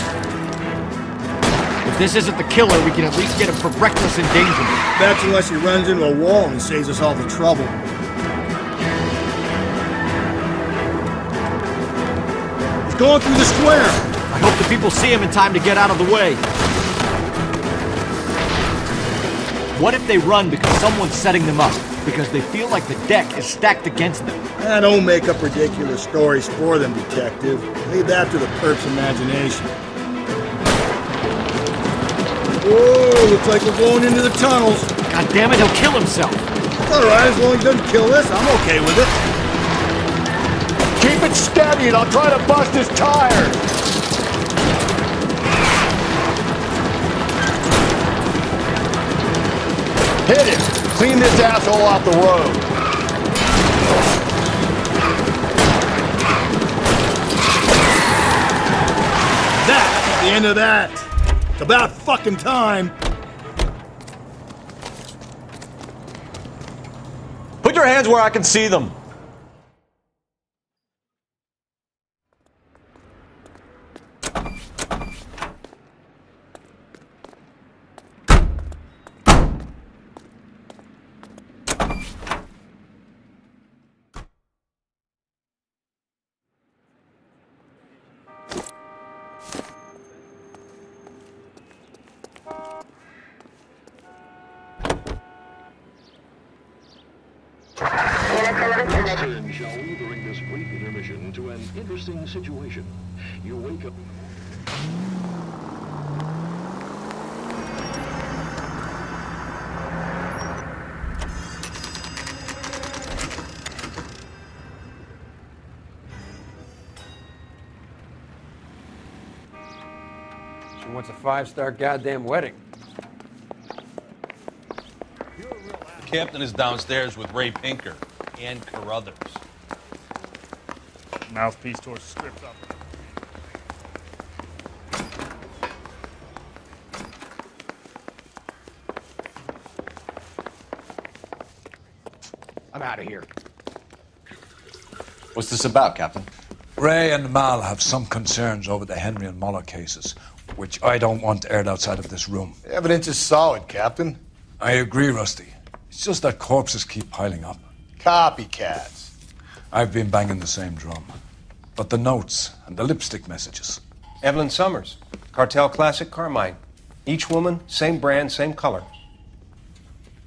If this isn't the killer, we can at least get him for reckless endangerment. That's unless he runs into a wall and saves us all the trouble. He's going through the square. I hope the people see him in time to get out of the way. What if they run because someone's setting them up? Because they feel like the deck is stacked against them? Don't make up ridiculous stories for them, detective. Leave that to the perp's imagination. Whoa, looks like we're going into the tunnels. God damn it, he'll kill himself. All right, as long as he doesn't kill us, I'm okay with it. Keep it steady and I'll try to bust his tires. Hit him. Clean this asshole off the road. That's the end of that. It's about fucking time. Put your hands where I can see them. Let's turn, shall we, during this brief intermission to an interesting situation. You wake up... She wants a 5-star goddamn wedding. Captain is downstairs with Ray Pinker and Carruthers. Mouthpiece tore strips up. I'm out of here. What's this about, Captain? Ray and Mal have some concerns over the Henry and Muller cases, which I don't want aired outside of this room. The evidence is solid, Captain. I agree, Rusty. It's just that corpses keep piling up. Copycats. I've been banging the same drum. But the notes and the lipstick messages. Evelyn Summers, Cartel Classic Carmine. Each woman, same brand, same color.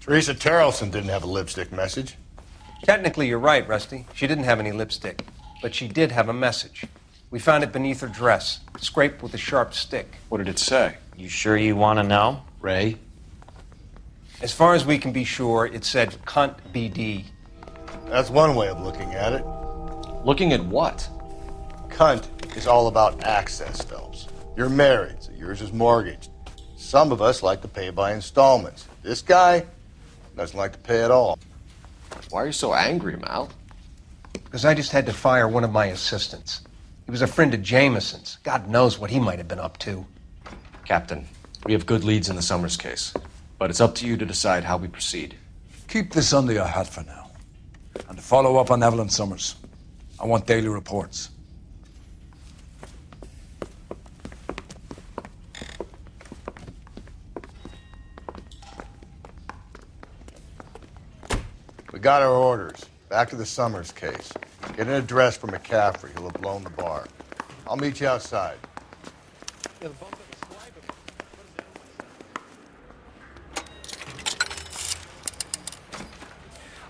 Teresa Terrelson didn't have a lipstick message. Technically, you're right, Rusty. She didn't have any lipstick. But she did have a message. We found it beneath her dress, scraped with a sharp stick. What did it say? You sure you want to know? Ray? As far as we can be sure, it said cunt BD. That's one way of looking at it. Looking at what? Cunt is all about access, Phelps. You're married, so yours is mortgaged. Some of us like to pay by installments. This guy doesn't like to pay at all. Why are you so angry, Mal? Because I just had to fire one of my assistants. He was a friend of Jameson's. God knows what he might have been up to. Captain, we have good leads in the Summers case, but it's up to you to decide how we proceed. Keep this under your hat for now. And to follow up on Evelyn Summers, I want daily reports. We got our orders. Back to the Summers case. Get an address for McCaffrey. He'll have blown the bar. I'll meet you outside.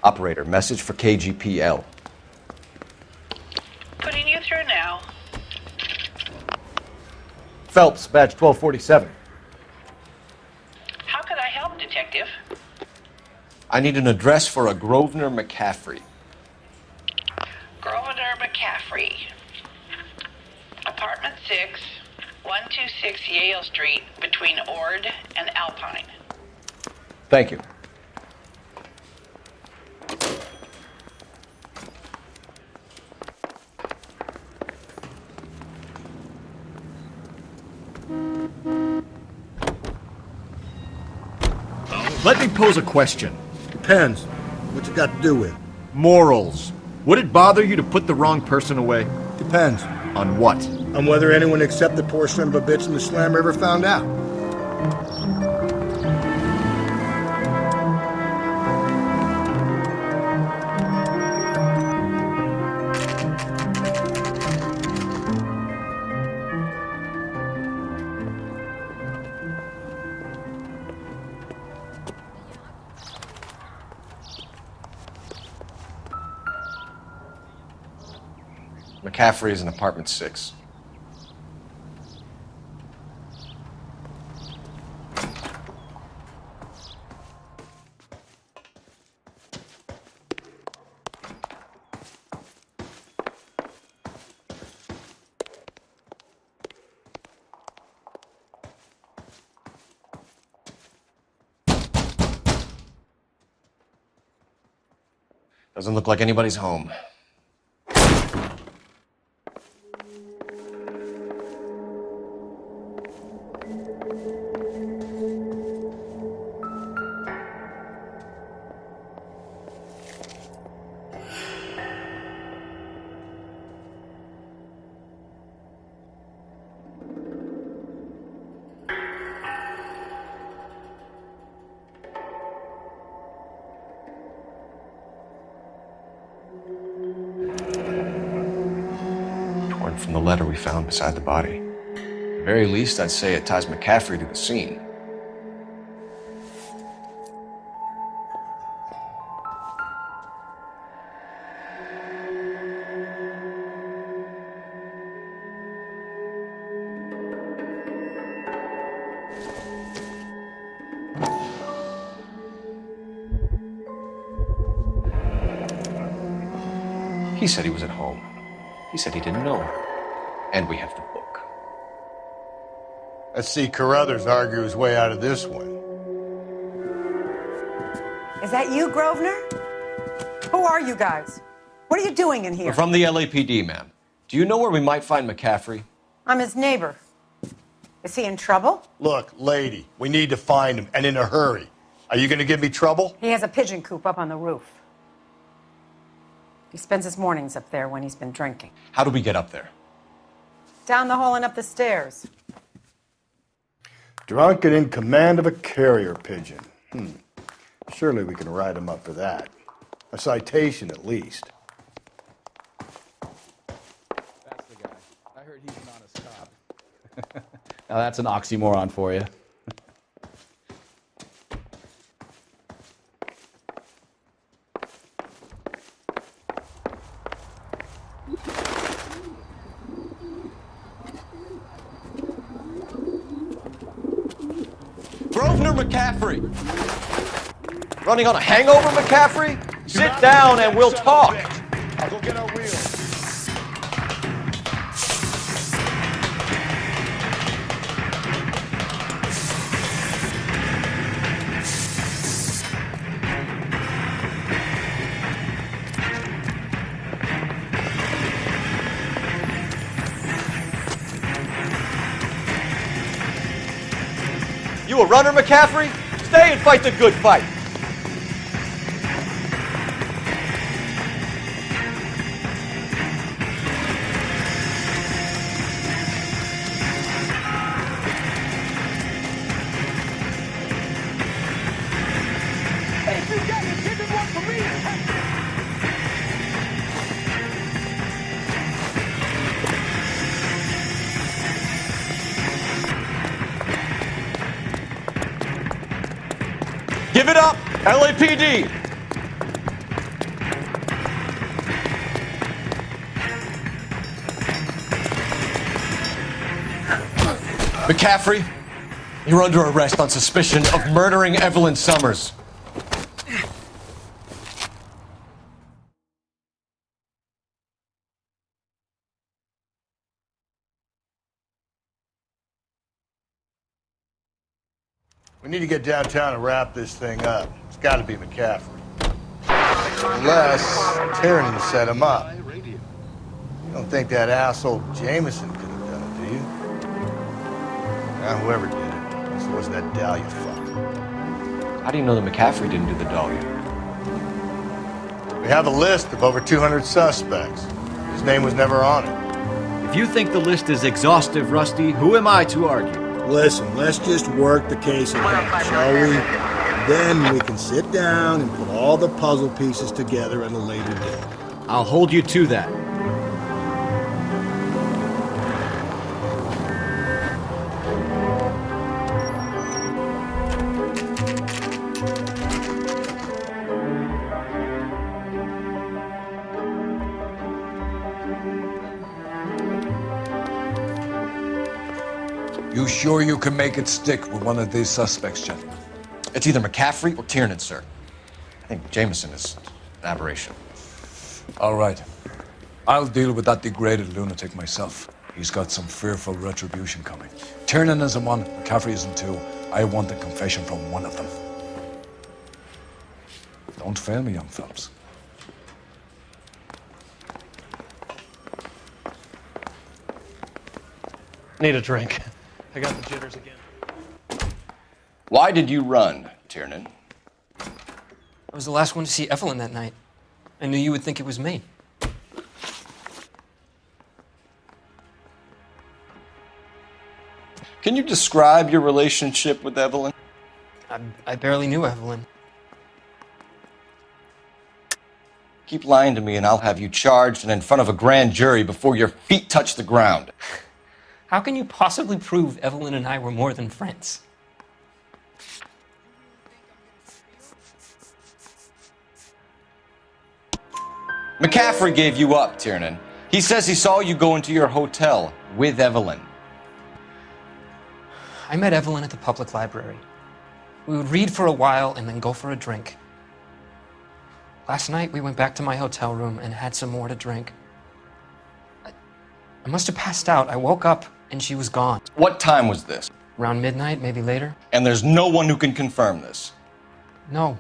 Operator, message for KGPL. Putting you through now. Phelps, badge 1247. How could I help, Detective? I need an address for a Grosvenor McCaffrey. Grosvenor McCaffrey. Apartment 6, 126 Yale Street, between Ord and Alpine. Thank you. Let me pose a question. Depends. What's it got to do with? Morals. Would it bother you to put the wrong person away? Depends. On what? On whether anyone except the poor son of a bitch in the slammer ever found out. McCaffrey is in apartment 6. Doesn't look like anybody's home. From the letter we found beside the body. At the very least, I'd say it ties McCaffrey to the scene. He said he was at home. He said he didn't know her. And we have the book. Let's see Carruthers argue his way out of this one. Is that you, Grosvenor? Who are you guys? What are you doing in here? We're from the LAPD, ma'am. Do you know where we might find McCaffrey? I'm his neighbor. Is he in trouble? Look, lady, we need to find him, and in a hurry. Are you going to give me trouble? He has a pigeon coop up on the roof. He spends his mornings up there when he's been drinking. How do we get up there? Down the hall and up the stairs. Drunk and in command of a carrier pigeon. Surely we can write him up for that. A citation, at least. That's the guy. I heard he's an honest cop. Now that's an oxymoron for you. Grosvenor McCaffrey! Running on a hangover, McCaffrey? Sit down and we'll talk. I'll go get our wheels. You a runner, McCaffrey? Stay and fight the good fight. Give it up, LAPD! McCaffrey, you're under arrest on suspicion of murdering Evelyn Summers. We need to get downtown and wrap this thing up. It's got to be McCaffrey. Unless Tyranny set him up. You don't think that asshole Jameson could have done it, do you? Whoever did it. So was that Dahlia fuck. How do you know that McCaffrey didn't do the Dahlia? We have a list of over 200 suspects. His name was never on it. If you think the list is exhaustive, Rusty, who am I to argue? Listen, let's just work the case at hand, shall we? Then we can sit down and put all the puzzle pieces together at a later date. I'll hold you to that. You sure you can make it stick with one of these suspects, gentlemen? It's either McCaffrey or Tiernan, sir. I think Jameson is an aberration. All right. I'll deal with that degraded lunatic myself. He's got some fearful retribution coming. Tiernan isn't one, McCaffrey isn't two. I want a confession from one of them. Don't fail me, young Phelps. Need a drink. I got the jitters again. Why did you run, Tiernan? I was the last one to see Evelyn that night. I knew you would think it was me. Can you describe your relationship with Evelyn? I barely knew Evelyn. Keep lying to me and I'll have you charged and in front of a grand jury before your feet touch the ground. How can you possibly prove Evelyn and I were more than friends? McCaffrey gave you up, Tiernan. He says he saw you go into your hotel with Evelyn. I met Evelyn at the public library. We would read for a while and then go for a drink. Last night, we went back to my hotel room and had some more to drink. I must have passed out. I woke up and she was gone. What time was this? Around midnight, maybe later. And there's no one who can confirm this? No,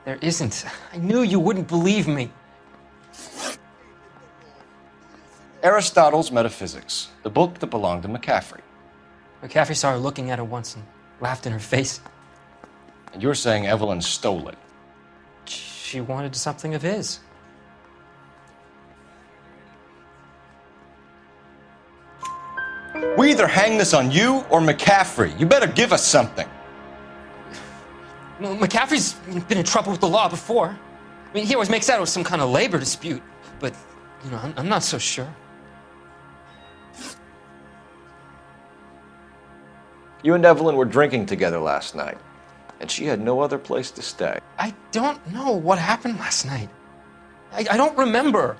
there isn't. I knew you wouldn't believe me. Aristotle's Metaphysics, the book that belonged to McCaffrey. McCaffrey saw her looking at it once and laughed in her face. And you're saying Evelyn stole it? She wanted something of his. We either hang this on you or McCaffrey. You better give us something. Well, McCaffrey's been in trouble with the law before. I mean, he always makes out it was some kind of labor dispute, but, you know, I'm not so sure. You and Evelyn were drinking together last night, and she had no other place to stay. I don't know what happened last night. I don't remember.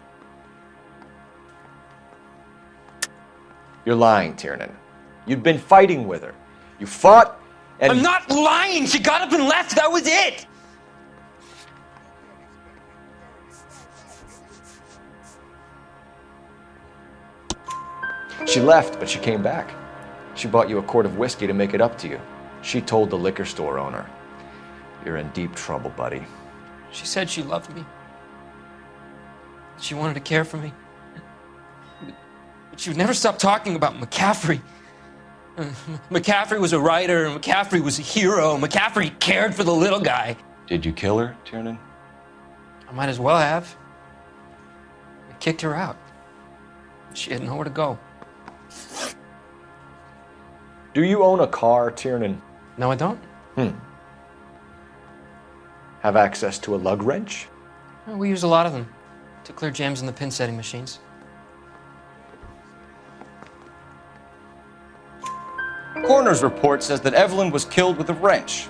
You're lying, Tiernan. You'd been fighting with her. You fought, and... I'm not lying! She got up and left, that was it! She left, but she came back. She bought you a quart of whiskey to make it up to you. She told the liquor store owner. You're in deep trouble, buddy. She said she loved me. She wanted to care for me. But she would never stop talking about McCaffrey. McCaffrey was a writer, and McCaffrey was a hero. McCaffrey cared for the little guy. Did you kill her, Tiernan? I might as well have. I kicked her out. She had nowhere to go. Do you own a car, Tiernan? No, I don't. Have access to a lug wrench? Well, we use a lot of them to clear jams in the pin setting machines. Coroner's report says that Evelyn was killed with a wrench.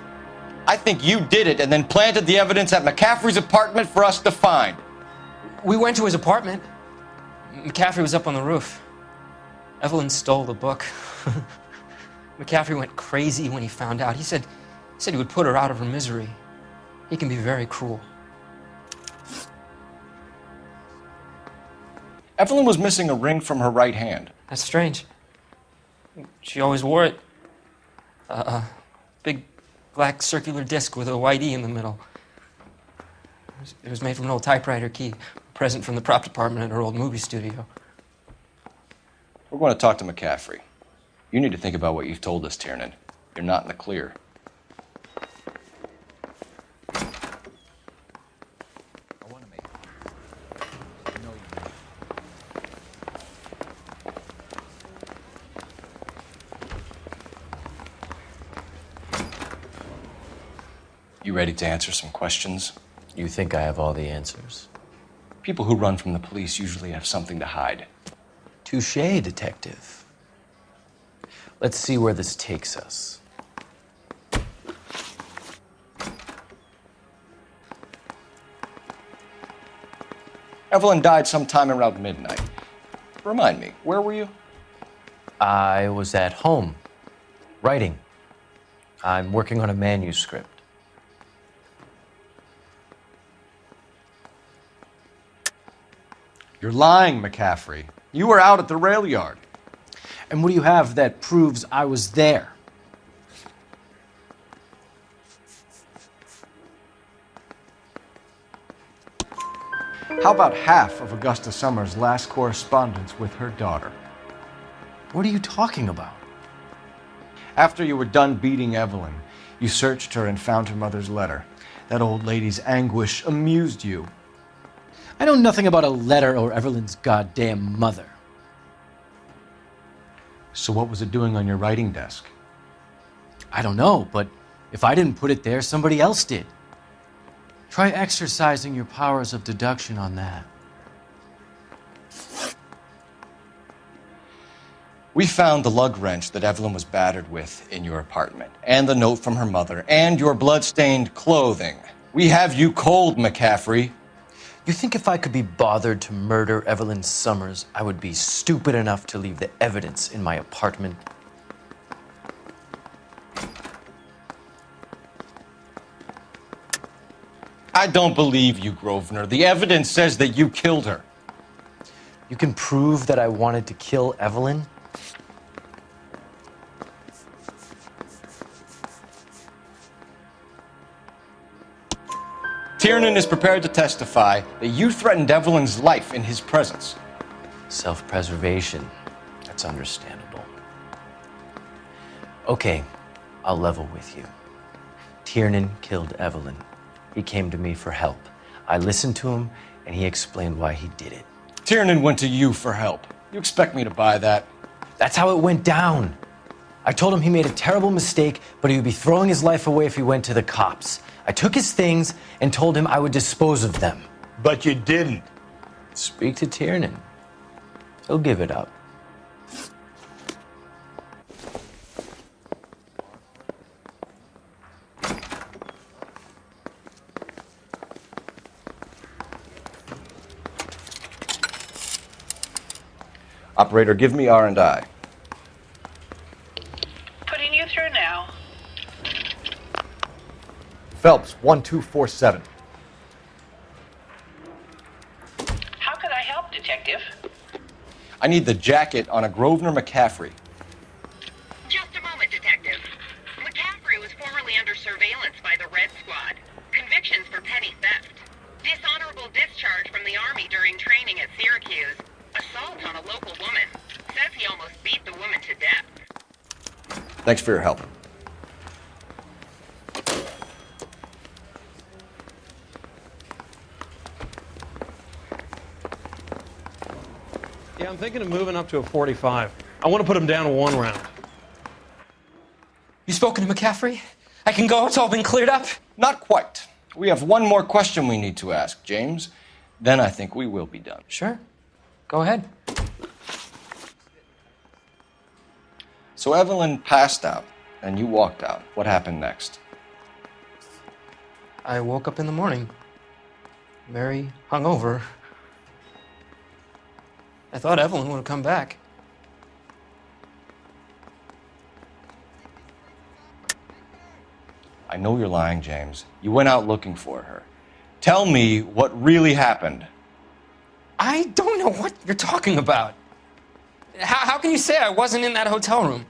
I think you did it and then planted the evidence at McCaffrey's apartment for us to find. We went to his apartment. McCaffrey was up on the roof. Evelyn stole the book. McCaffrey went crazy when he found out. He said he would put her out of her misery. He can be very cruel. Evelyn was missing a ring from her right hand. That's strange. She always wore it. Big Black circular disc with a white E in the middle. It was made from an old typewriter key, a present from the prop department at her old movie studio. We're going to talk to McCaffrey. You need to think about what you've told us, Tiernan. You're not in the clear. You ready to answer some questions? You think I have all the answers? People who run from the police usually have something to hide. Touché, detective. Let's see where this takes us. Evelyn died sometime around midnight. Remind me, where were you? I was at home, writing. I'm working on a manuscript. You're lying, McCaffrey. You were out at the rail yard. And what do you have that proves I was there? How about half of Augusta Summers' last correspondence with her daughter? What are you talking about? After you were done beating Evelyn, you searched her and found her mother's letter. That old lady's anguish amused you. I know nothing about a letter or Evelyn's goddamn mother. So what was it doing on your writing desk? I don't know, but if I didn't put it there, somebody else did. Try exercising your powers of deduction on that. We found the lug wrench that Evelyn was battered with in your apartment, and the note from her mother, and your blood-stained clothing. We have you cold, McCaffrey. You think if I could be bothered to murder Evelyn Summers, I would be stupid enough to leave the evidence in my apartment? I don't believe you, Grosvenor. The evidence says that you killed her. You can prove that I wanted to kill Evelyn? Tiernan is prepared to testify that you threatened Evelyn's life in his presence. Self-preservation. That's understandable. Okay, I'll level with you. Tiernan killed Evelyn. He came to me for help. I listened to him, and he explained why he did it. Tiernan went to you for help. You expect me to buy that? That's how it went down. I told him he made a terrible mistake, but he would be throwing his life away if he went to the cops. I took his things and told him I would dispose of them. But you didn't. Speak to Tiernan. He'll give it up. Operator, give me R&I. Putting you through now. Phelps, 1247. How could I help, Detective? I need the jacket on a Grosvenor McCaffrey. Just a moment, Detective. McCaffrey was formerly under surveillance by the Red Squad. Convictions for petty theft. Dishonorable discharge from the Army during training at Syracuse. Assault on a local woman. Says he almost beat the woman to death. Thanks for your help. Yeah, I'm thinking of moving up to a 45. I want to put him down 1 round. You spoken to McCaffrey? I can go? It's all been cleared up? Not quite. We have one more question we need to ask, James. Then I think we will be done. Sure. Go ahead. So Evelyn passed out, and you walked out. What happened next? I woke up in the morning, very hungover. I thought Evelyn would have come back. I know you're lying, James. You went out looking for her. Tell me what really happened. I don't know what you're talking about. How can you say I wasn't in that hotel room?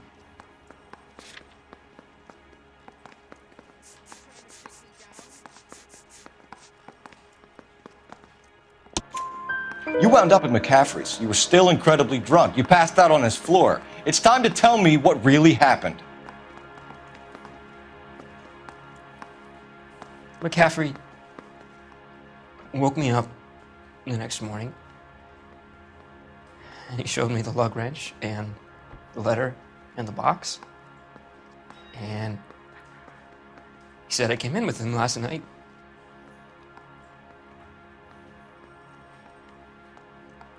You wound up at McCaffrey's. You were still incredibly drunk. You passed out on his floor. It's time to tell me what really happened. McCaffrey woke me up the next morning, and he showed me the lug wrench and the letter and the box, and he said I came in with him last night.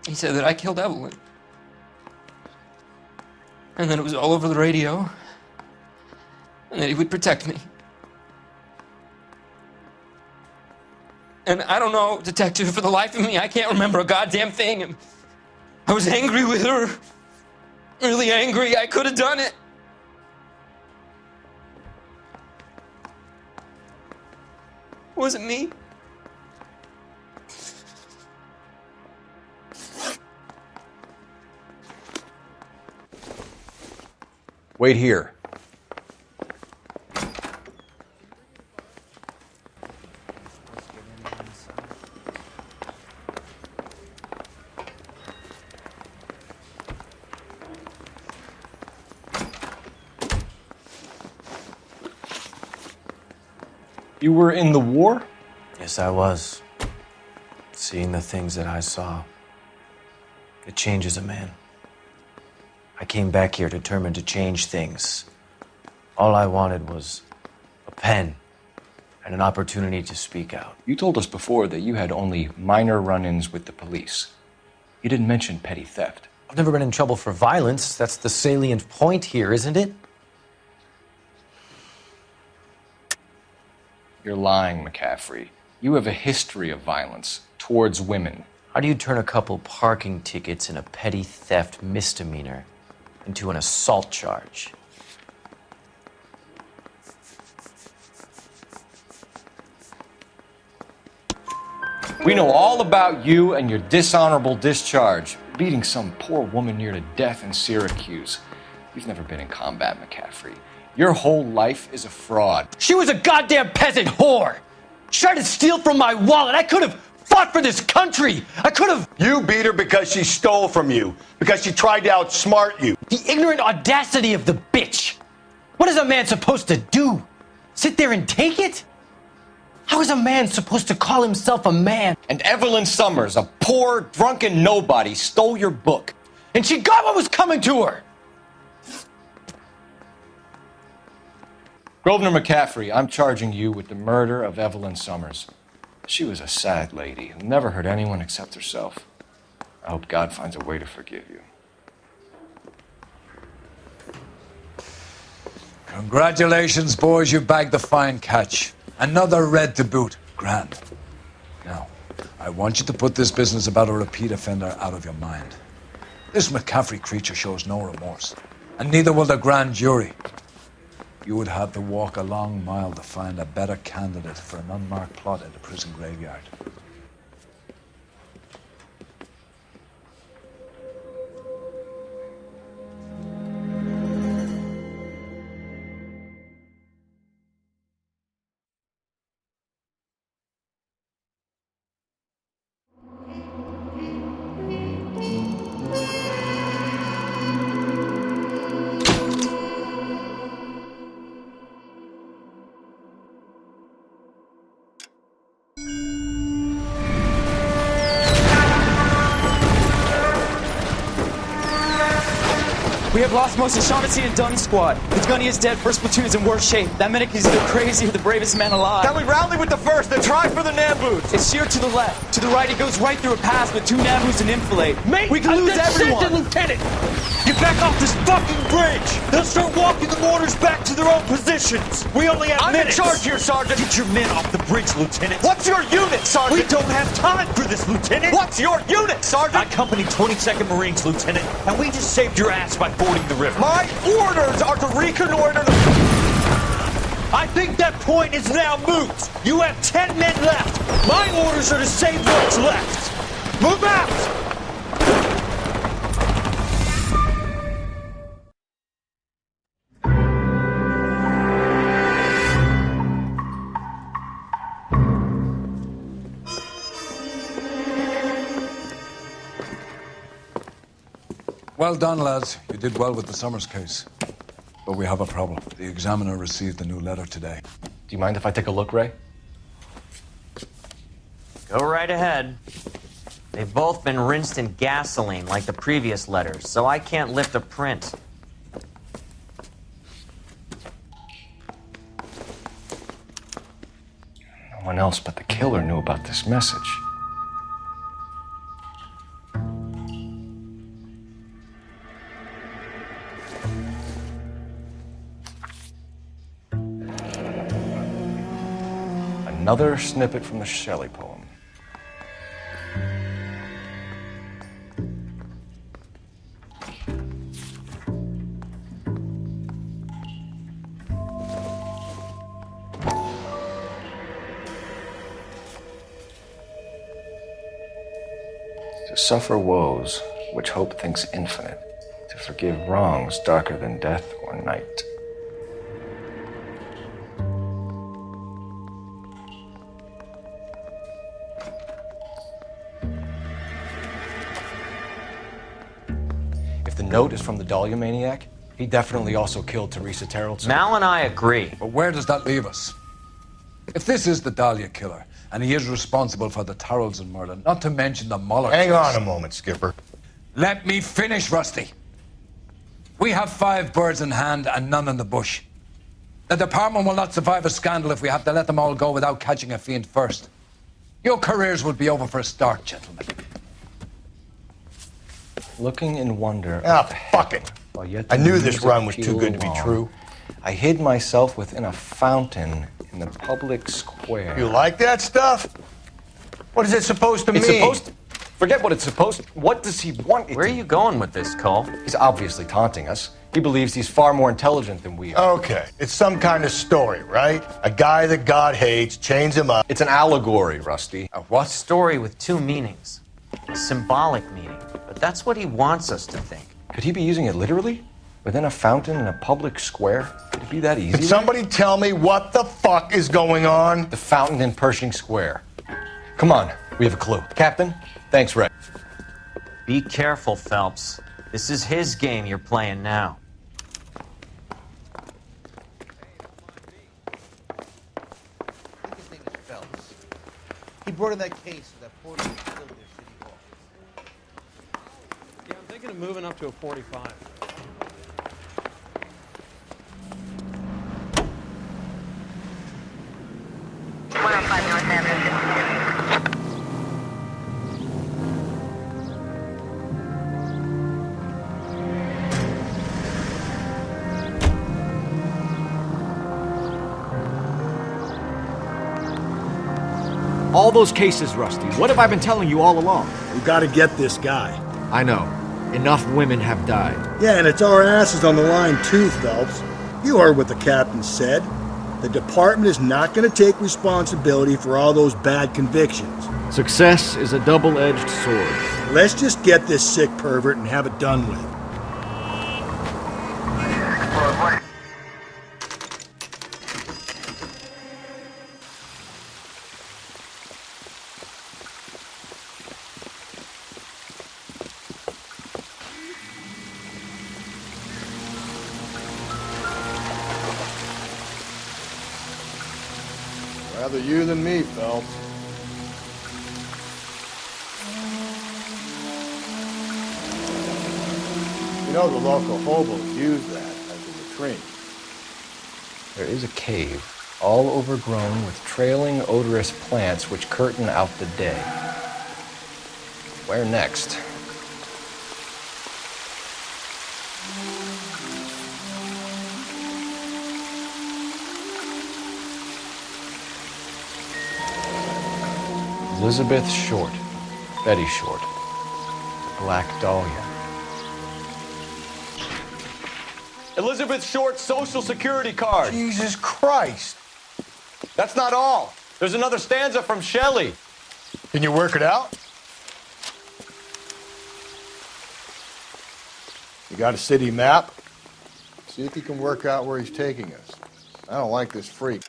He said that I killed Evelyn, and that it was all over the radio, and that he would protect me. And I don't know, detective, for the life of me, I can't remember a goddamn thing. And I was angry with her. Really angry. I could have done it. Was it me? Wait here. You were in the war? Yes, I was. Seeing the things that I saw, it changes a man. I came back here determined to change things. All I wanted was a pen and an opportunity to speak out. You told us before that you had only minor run-ins with the police. You didn't mention petty theft. I've never been in trouble for violence. That's the salient point here, isn't it? You're lying, McCaffrey. You have a history of violence towards women. How do you turn a couple parking tickets and a petty theft misdemeanor into an assault charge? We know all about you and your dishonorable discharge, beating some poor woman near to death in Syracuse. You've never been in combat, McCaffrey. Your whole life is a fraud. She was a goddamn peasant whore! She tried to steal from my wallet! I could have fought for this country! I could have... You beat her because she stole from you, because she tried to outsmart you. The ignorant audacity of the bitch! What is a man supposed to do? Sit there and take it? How is a man supposed to call himself a man? And Evelyn Summers, a poor, drunken nobody, stole your book. And she got what was coming to her! Grosvenor McCaffrey, I'm charging you with the murder of Evelyn Summers. She was a sad lady who never hurt anyone except herself. I hope God finds a way to forgive you. Congratulations, boys, you bagged the fine catch. Another red to boot. Grand. Now, I want you to put this business about a repeat offender out of your mind. This McCaffrey creature shows no remorse, and neither will the grand jury. You would have to walk a long mile to find a better candidate for an unmarked plot in the prison graveyard. We have lost most of Shaughnessy and Dunn's squad. The gunny is dead, first platoon is in worse shape. That medic is either crazy or the bravest man alive. Then we rally with the first and try for the Nambus. It's sheer to the left. To the right, it goes right through a pass with 2 Nambus and enfilade. Mate, we can lose everyone. Lieutenant! Get back off this fucking bridge! They'll start walking the mortars back to their own positions. We only have minutes. I'm in charge here, Sergeant. Get your men off the bridge, Lieutenant. What's your unit, Sergeant? We don't have time for this, Lieutenant. What's your unit, Sergeant? I company 22nd Marines, Lieutenant, and we just saved your ass by fording the river. My orders are to reconnoiter the... I think that point is now moot. You have 10 men left. My orders are to save what's left. Move out! Well done, lads. You did well with the Summers case. But we have a problem. The examiner received a new letter today. Do you mind if I take a look, Ray? Go right ahead. They've both been rinsed in gasoline like the previous letters, so I can't lift a print. No one else but the killer knew about this message. Another snippet from the Shelley poem. To suffer woes which hope thinks infinite, to forgive wrongs darker than death or night. If the note is from the Dahlia maniac, he definitely also killed Teresa Terrellson. Mal and I agree. But where does that leave us? If this is the Dahlia killer, and he is responsible for the Tarrelson murder, not to mention the Moloch Hang case. on a moment, Skipper. Let me finish, Rusty. We have 5 birds in hand and none in the bush. The department will not survive a scandal if we have to let them all go without catching a fiend first. Your careers will be over for a start, gentlemen. Looking in wonder. Fuck it. I knew this run was too good to be true. I hid myself within a fountain in the public square. You like that stuff? What is it supposed to mean? It's supposed to... Forget what it's supposed to... What does he want it Where are you going with this, Cole? He's obviously taunting us. He believes he's far more intelligent than we are. Okay, it's some kind of story, right? A guy that God hates, chains him up. It's an allegory, Rusty. A what? Story with 2 meanings. A symbolic meaning. But that's what he wants us to think. Could he be using it literally? Within a fountain in a public square? Could it be that easy? Can somebody tell me what the fuck is going on? The fountain in Pershing Square. Come on, we have a clue. Captain, thanks, Ray. Be careful, Phelps. This is his game you're playing now. He brought in that case of that poor little kid over there, City Hall. Yeah, I'm thinking of moving up to a 45. All those cases, Rusty. What have I been telling you all along? We gotta get this guy. I know. Enough women have died. Yeah, and it's our asses on the line too, Phelps. You heard what the captain said. The department is not gonna take responsibility for all those bad convictions. Success is a double-edged sword. Let's just get this sick pervert and have it done with. Rather you than me, Phelps. You know the local hobos use that as a latrine. There is a cave, all overgrown with trailing, odorous plants which curtain out the day. Where next? Elizabeth Short, Betty Short, Black Dahlia. Elizabeth Short's social security card. Jesus Christ. That's not all. There's another stanza from Shelley. Can you work it out? You got a city map? See if you can work out where he's taking us. I don't like this freak.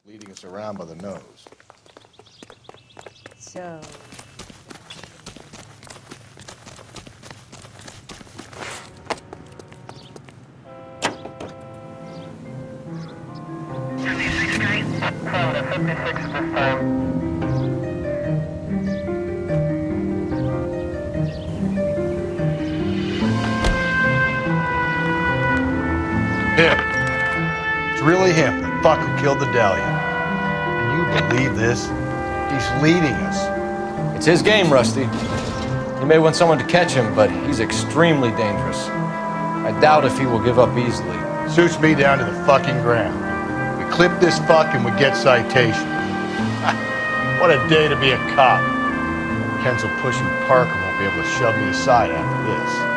leading us around by the nose. So... Him. It's really him, the fuck who killed the Dahlia. Can you believe this? He's leading us. It's his game, Rusty. He may want someone to catch him, but he's extremely dangerous. I doubt if he will give up easily. Suits me down to the fucking ground. We clip this fuck and we get citation. What a day to be a cop. Pencil pushing Parker won't be able to shove me aside after this.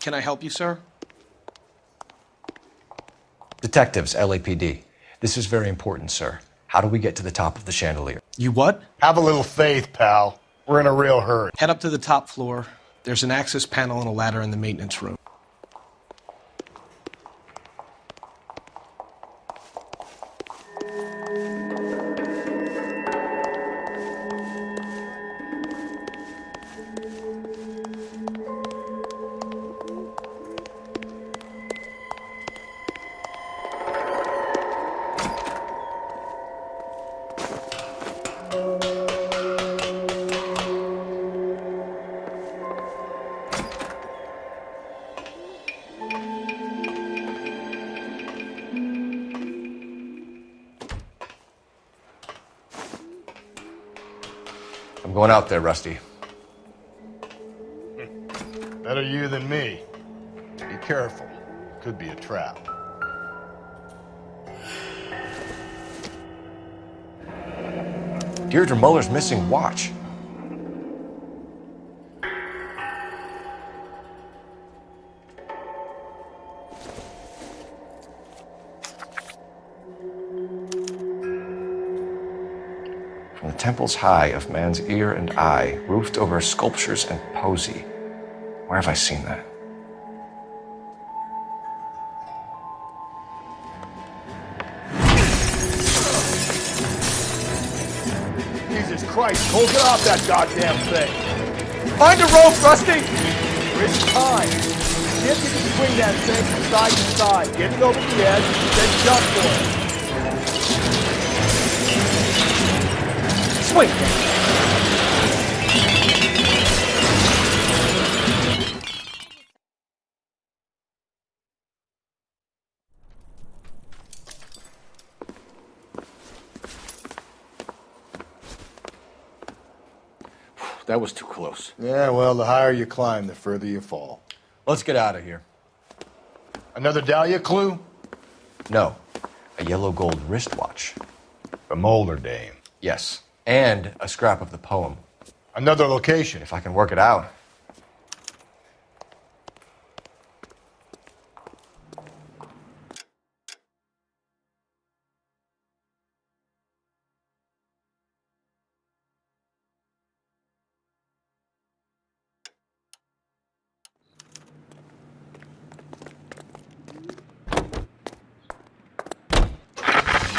Can I help you, sir? Detectives, LAPD. This is very important, sir. How do we get to the top of the chandelier? You what? Have a little faith, pal. We're in a real hurry. Head up to the top floor. There's an access panel and a ladder in the maintenance room. I'm going out there, Rusty. Better you than me. Be careful. Could be a trap. Deirdre Muller's missing watch. From the temples high of man's ear and eye, roofed over sculptures and poesy. Where have I seen that? Jesus Christ, Cole, get off that goddamn thing! Find a rope, Rusty! It's time. Get it between that thing from side to side. Get it over the edge, then jump for it. Sweet! That was too close. Yeah, well, the higher you climb, the further you fall. Let's get out of here. Another Dahlia clue? No. A yellow gold wristwatch. The Mulder dame. Yes. And a scrap of the poem. Another location. If I can work it out.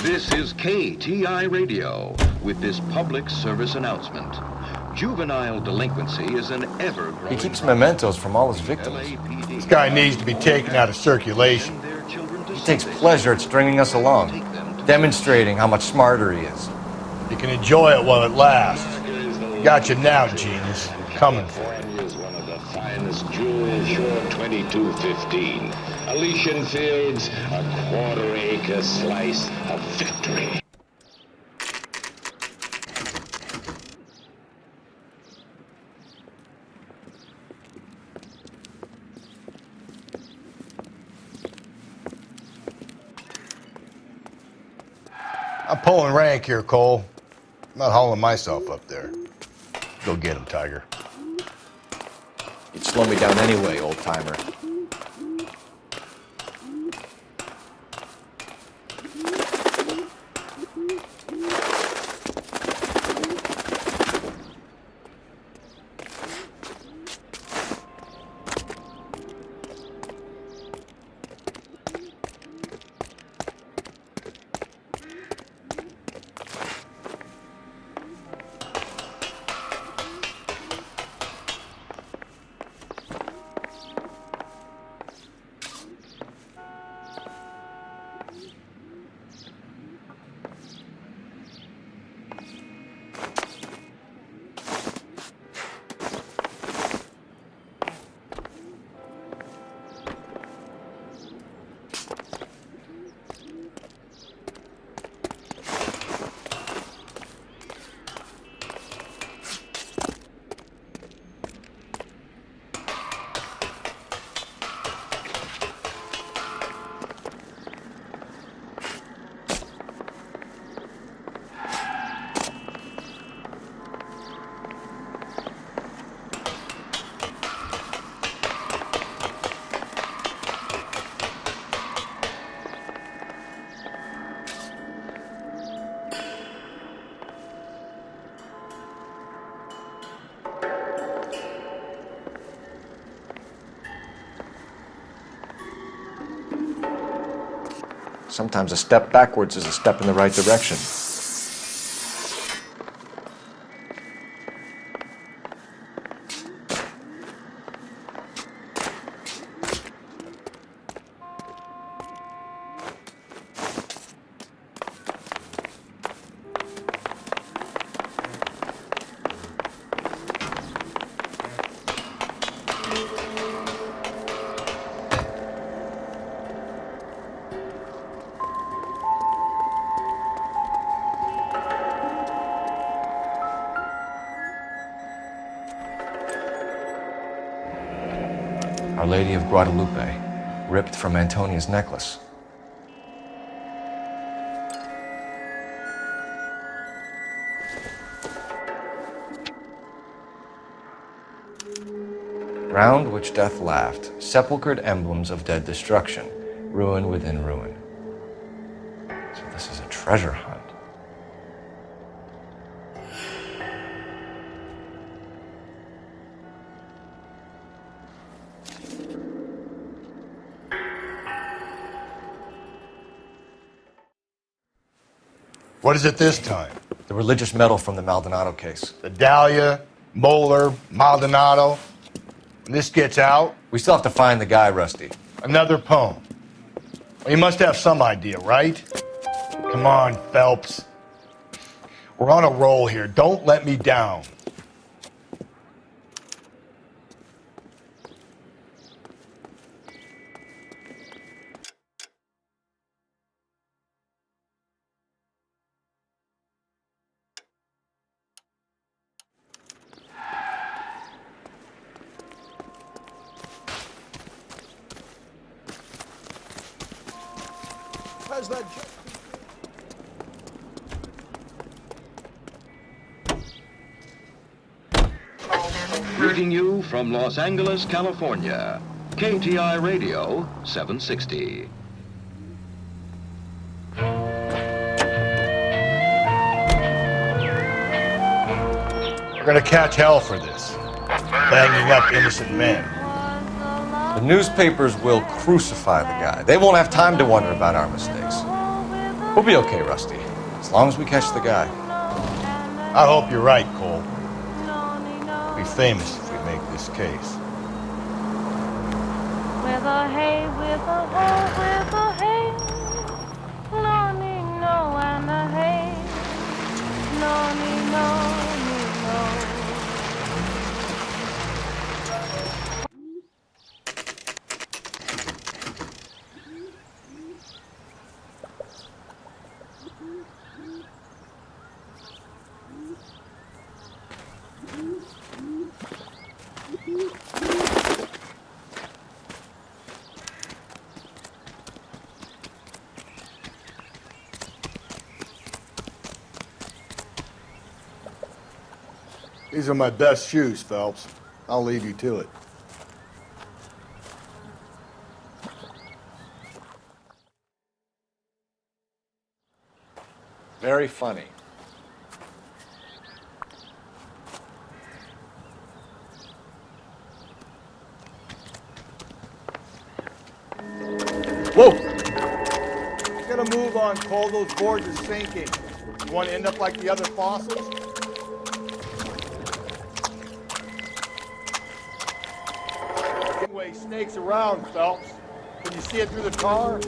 This is KTI Radio with this public service announcement. Juvenile delinquency is an ever-growing... He keeps mementos from all his victims. This guy needs to be taken out of circulation. He takes pleasure at stringing us along, demonstrating how much smarter he is. You can enjoy it while it lasts. Got you now, genius. Coming for you. Is one of the finest jewels, sure 2215. Elysian Fields, a quarter-acre slice of victory. I'm pulling rank here, Cole. I'm not hauling myself up there. Go get him, Tiger. You'd slow me down anyway, old-timer. Sometimes a step backwards is a step in the right direction. Our Lady of Guadalupe, ripped from Antonia's necklace. Round which death laughed, sepulchred emblems of dead destruction, ruin within ruin. So this is a treasure hunt. What is it this time? The religious medal from the Maldonado case. The Dahlia, Moeller, Maldonado. When this gets out... We still have to find the guy, Rusty. Another poem. Well, you must have some idea, right? Come on, Phelps. We're on a roll here. Don't let me down. How's that? Greeting you from Los Angeles, California. KTI Radio 760. We're gonna catch hell for this. Banging up innocent men. The newspapers will crucify the guy. They won't have time to wonder about our mistakes. We'll be okay, Rusty, as long as we catch the guy. I hope you're right, Cole. We'll be famous if we make this case. With a hay, with a hoe, with a hay. No, no, and a hay. No, no. These are my best shoes, Phelps. I'll leave you to it. Very funny. Whoa! You gotta move on, Cole. Those boards are sinking. You want to end up like the other fossils? Anyway, snakes around, Phelps. Can you see it through the tar?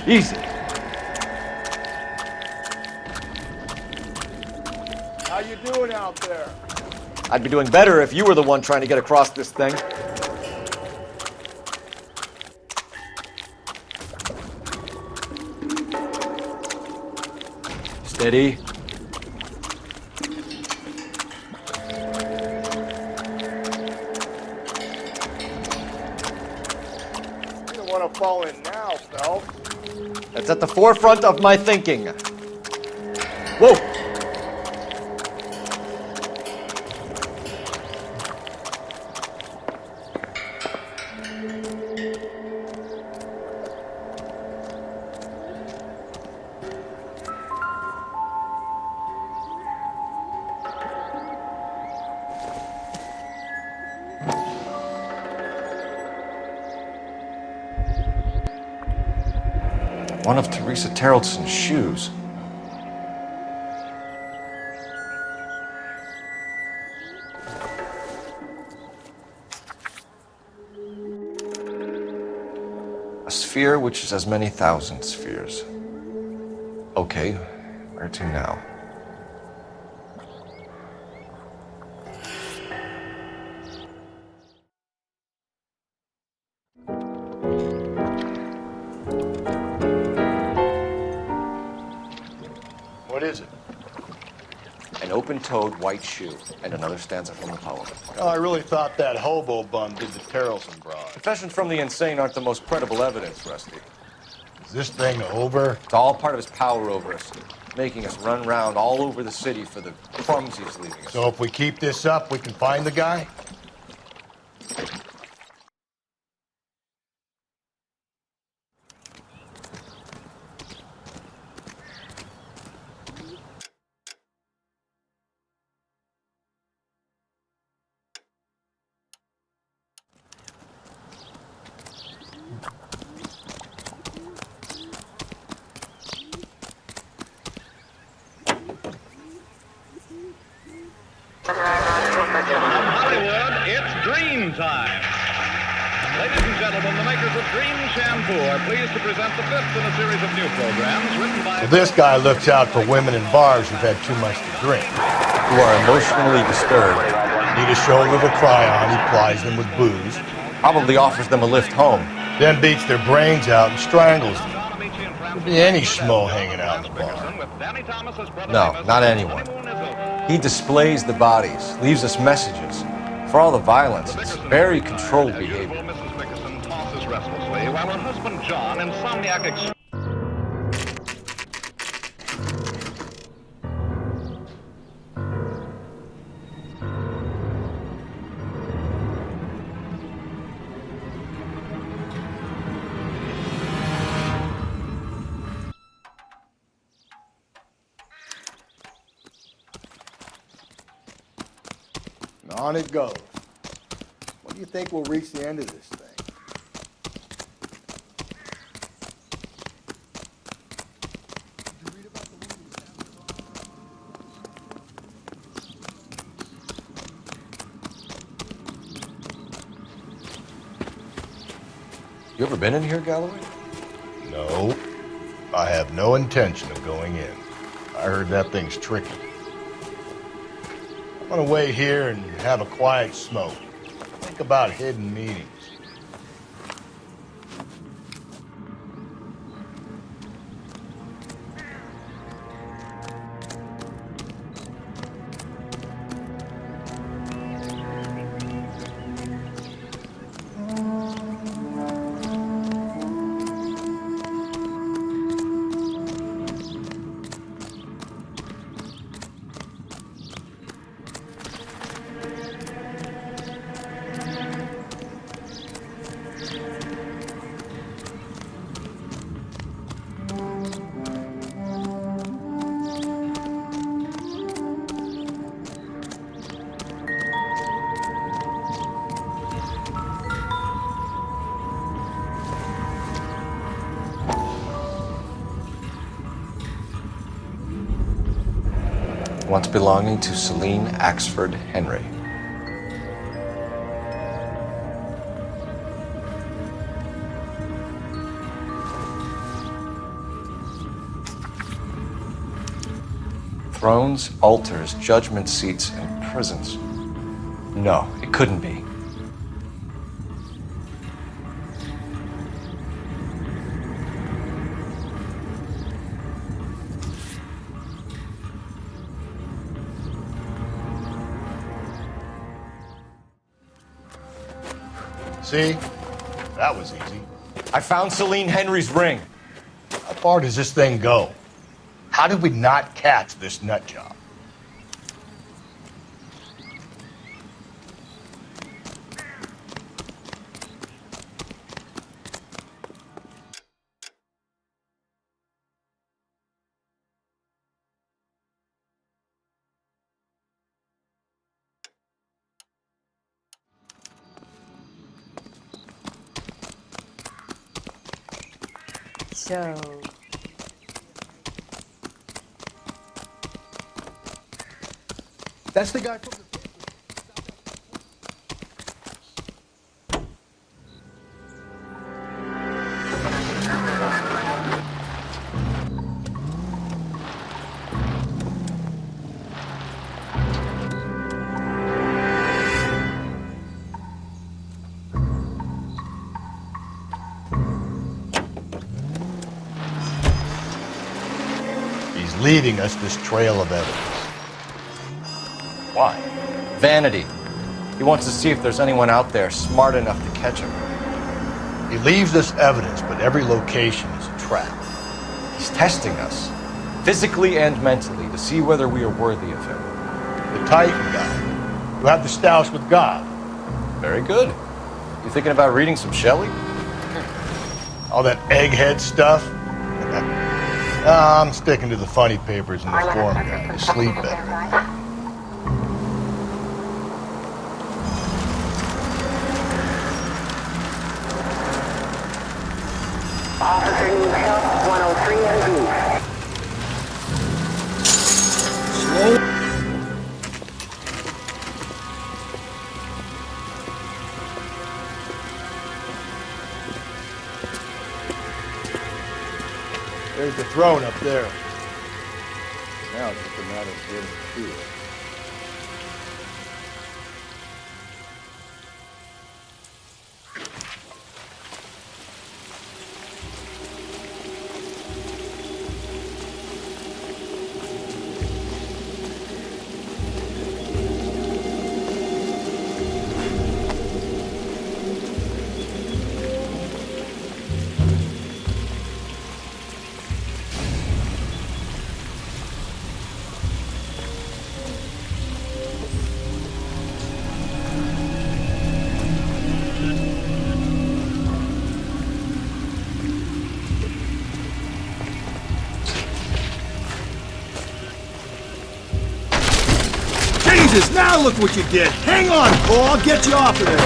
Easy. How you doing out there? I'd be doing better if you were the one trying to get across this thing. Steady. You don't want to fall in now, Phelps. That's at the forefront of my thinking. Whoa! One of Teresa Terreldson's shoes. A sphere which is as many thousand spheres. Okay, where to now? What is it? An open-toed white shoe, and another stanza from the poem. Oh, I really thought that hobo bum did the Terrelson broad. Confessions from the insane aren't the most credible evidence, Rusty. Is this thing over? It's all part of his power over us, making us run round all over the city for the crumbs he's leaving us. So if we keep this up, we can find the guy? Hollywood, it's dream time. Ladies and gentlemen, the makers of Dream Shampoo are pleased to present the fifth in a series of new programs written by... Well, this guy looks out for women in bars who've had too much to drink. Who are emotionally disturbed. Need a shoulder to cry on, he plies them with booze. Probably offers them a lift home. Then beats their brains out and strangles them. Could be any schmo hanging out in the bar. No, not anyone. He displays the bodies, leaves us messages. For all the violence, it's very controlled behavior. Mrs. Mickelson tosses restlessly while her husband John, insomniac... On it goes. When do you think we'll reach the end of this thing? You ever been in here, Galloway? No. I have no intention of going in. I heard that thing's tricky. I'm gonna wait here and have a quiet smoke. Think about hidden meetings. once belonging to Celine Axford Henry. Thrones, altars, judgment seats, and prisons. No, it couldn't be. See? That was easy. I found Celine Henry's ring. How far does this thing go? How did we not catch this nut job? So, That's the guy from the... He's leaving us this trail of evidence. Why? Vanity. He wants to see if there's anyone out there smart enough to catch him. He leaves us evidence, but every location is a trap. He's testing us, physically and mentally, to see whether we are worthy of him. The Titan guy, who had the stoush with God. Very good. You thinking about reading some Shelley? All that egghead stuff? I'm sticking to the funny papers and the form guy. You sleep better. Officer needs help, 103 and B. There's the throne up there. Now it's just a matter of getting to it. Jesus, now look what you did! Hang on, Cole, I'll get you off of there!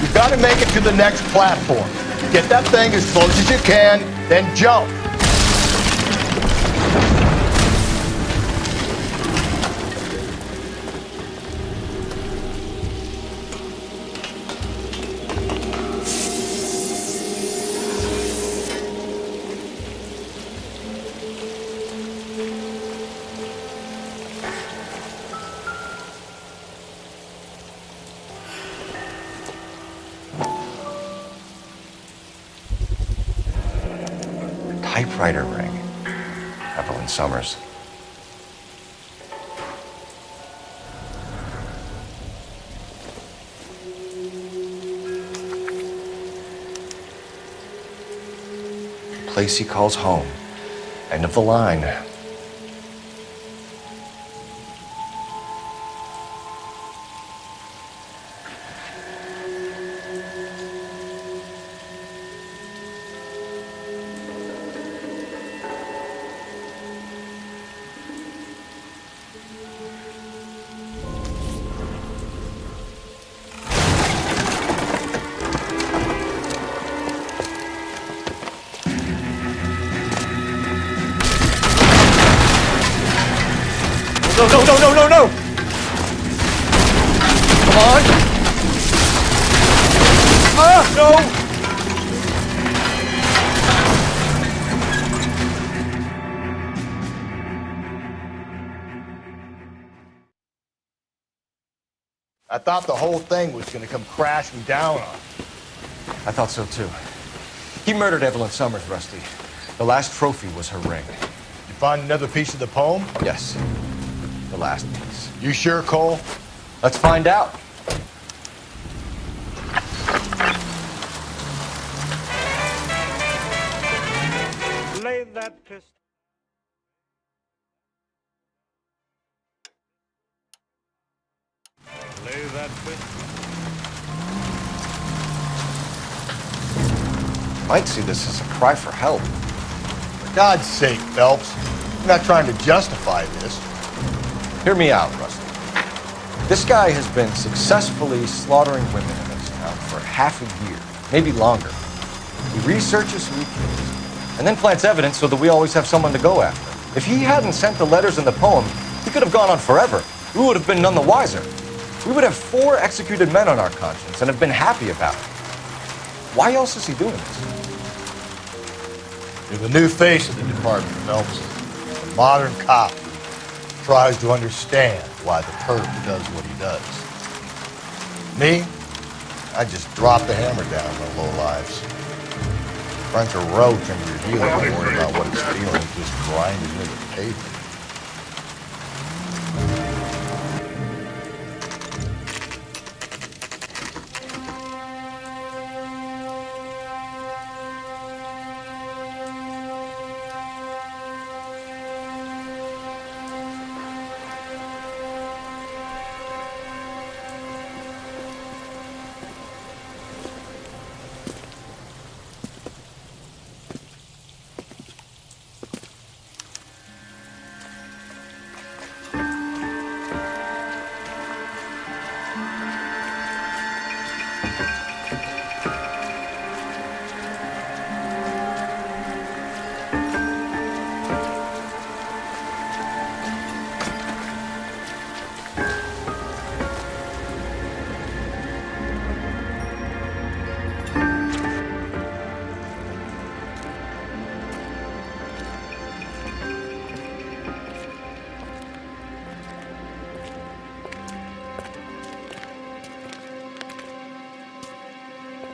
You've got to make it to the next platform. Get that thing as close as you can, then jump. Typewriter ring. Evelyn Summers. The place he calls home. End of the line. no, no, no, no! Come on! Ah, no! I thought the whole thing was going to come crashing down on him. I thought so too. He murdered Evelyn Summers, Rusty. The last trophy was her ring. You find another piece of the poem? Yes. The last piece. You sure, Cole? Let's find out. Lay that pistol. Lay that pistol. Might see this as a cry for help. For God's sake, Phelps. I'm not trying to justify this. Hear me out, Rusty. This guy has been successfully slaughtering women in this town for half a year, maybe longer. He researches who he kills, and then plants evidence so that we always have someone to go after. If he hadn't sent the letters in the poem, he could have gone on forever. We would have been none the wiser. We would have 4 executed men on our conscience and have been happy about it. Why else is he doing this? You're the new face of the department, Phelps. A modern cop who tries to understand why the perp does what he does. Me? I just drop the hammer down on the low lives. Crunch a roach under your heel and worry about what it's feeling, just grinding into the pavement.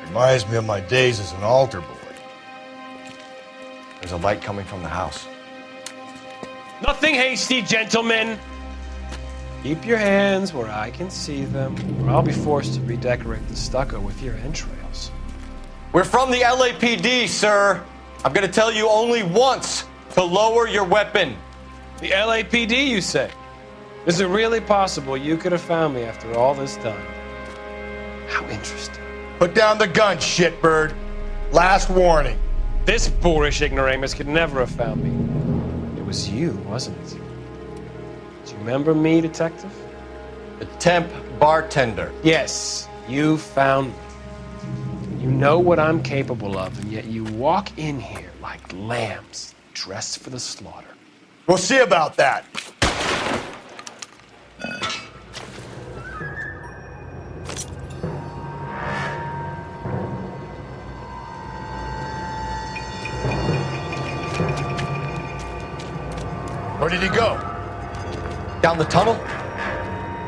Reminds me of my days as an altar boy. There's a light coming from the house. Nothing hasty, gentlemen. Keep your hands where I can see them, or I'll be forced to redecorate the stucco with your entrails. We're from the LAPD, sir. I'm gonna tell you only once to lower your weapon. The LAPD, you say? Is it really possible you could have found me after all this time? How interesting. Put down the gun, shitbird. Last warning. This boorish ignoramus could never have found me. It was you, wasn't it? Do you remember me, detective? The temp bartender. Yes, you found me. You know what I'm capable of, and yet you walk in here like lambs dressed for the slaughter. We'll see about that. Where did he go? Down the tunnel?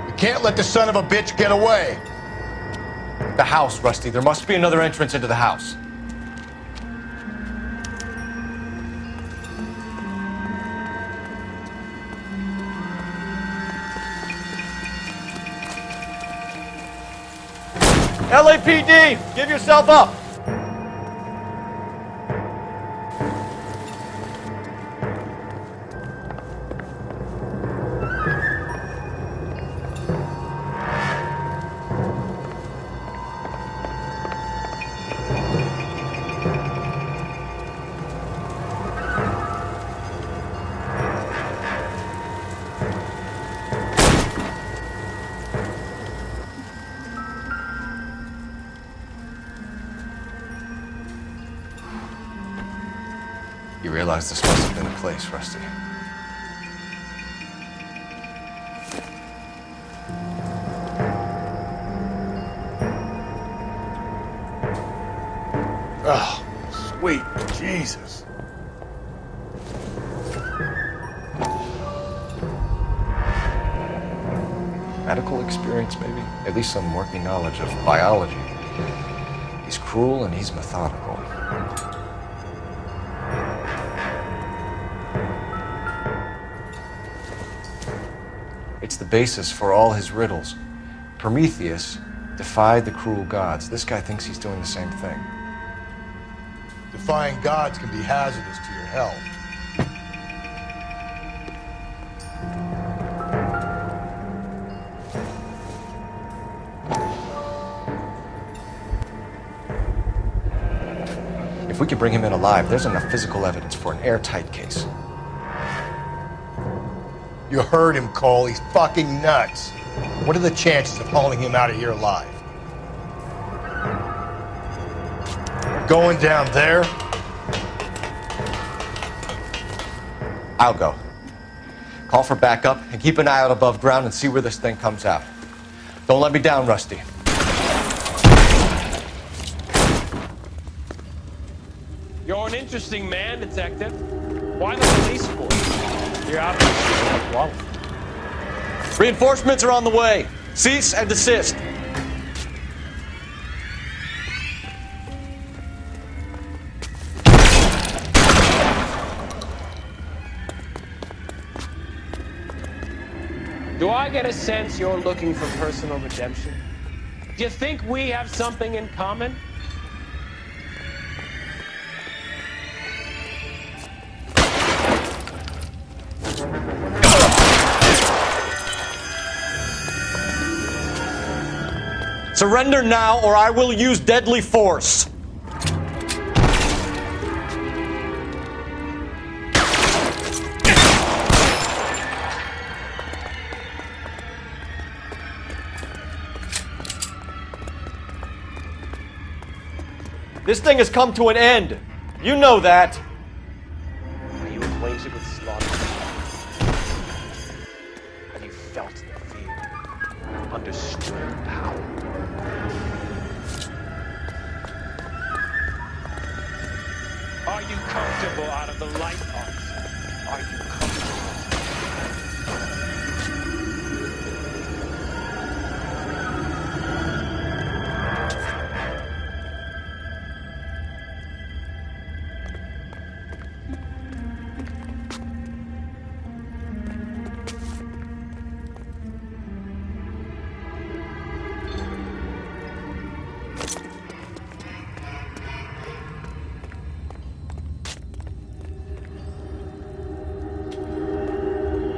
We can't let the son of a bitch get away. The house, Rusty. There must be another entrance into the house. LAPD! Give yourself up! You realize this must have been the place, Rusty. Oh, sweet Jesus. Medical experience, maybe? At least some working knowledge of biology. He's cruel and he's methodical. It's the basis for all his riddles. Prometheus defied the cruel gods. This guy thinks he's doing the same thing. Defying gods can be hazardous to your health. If we could bring him in alive, there's enough physical evidence for an airtight case. You heard him, Cole. He's fucking nuts. What are the chances of hauling him out of here alive? We're going down there? I'll go. Call for backup and keep an eye out above ground and see where this thing comes out. Don't let me down, Rusty. You're an interesting man, Detective. Why the police force? You're out of quality. Reinforcements are on the way. Cease and desist. Do I get a sense you're looking for personal redemption? Do you think we have something in common? Surrender now, or I will use deadly force. This thing has come to an end. You know that. Are you acquainted with slaughter? Have you felt the fear? Understood power? Are you comfortable out of the light, officer? Are you comfortable?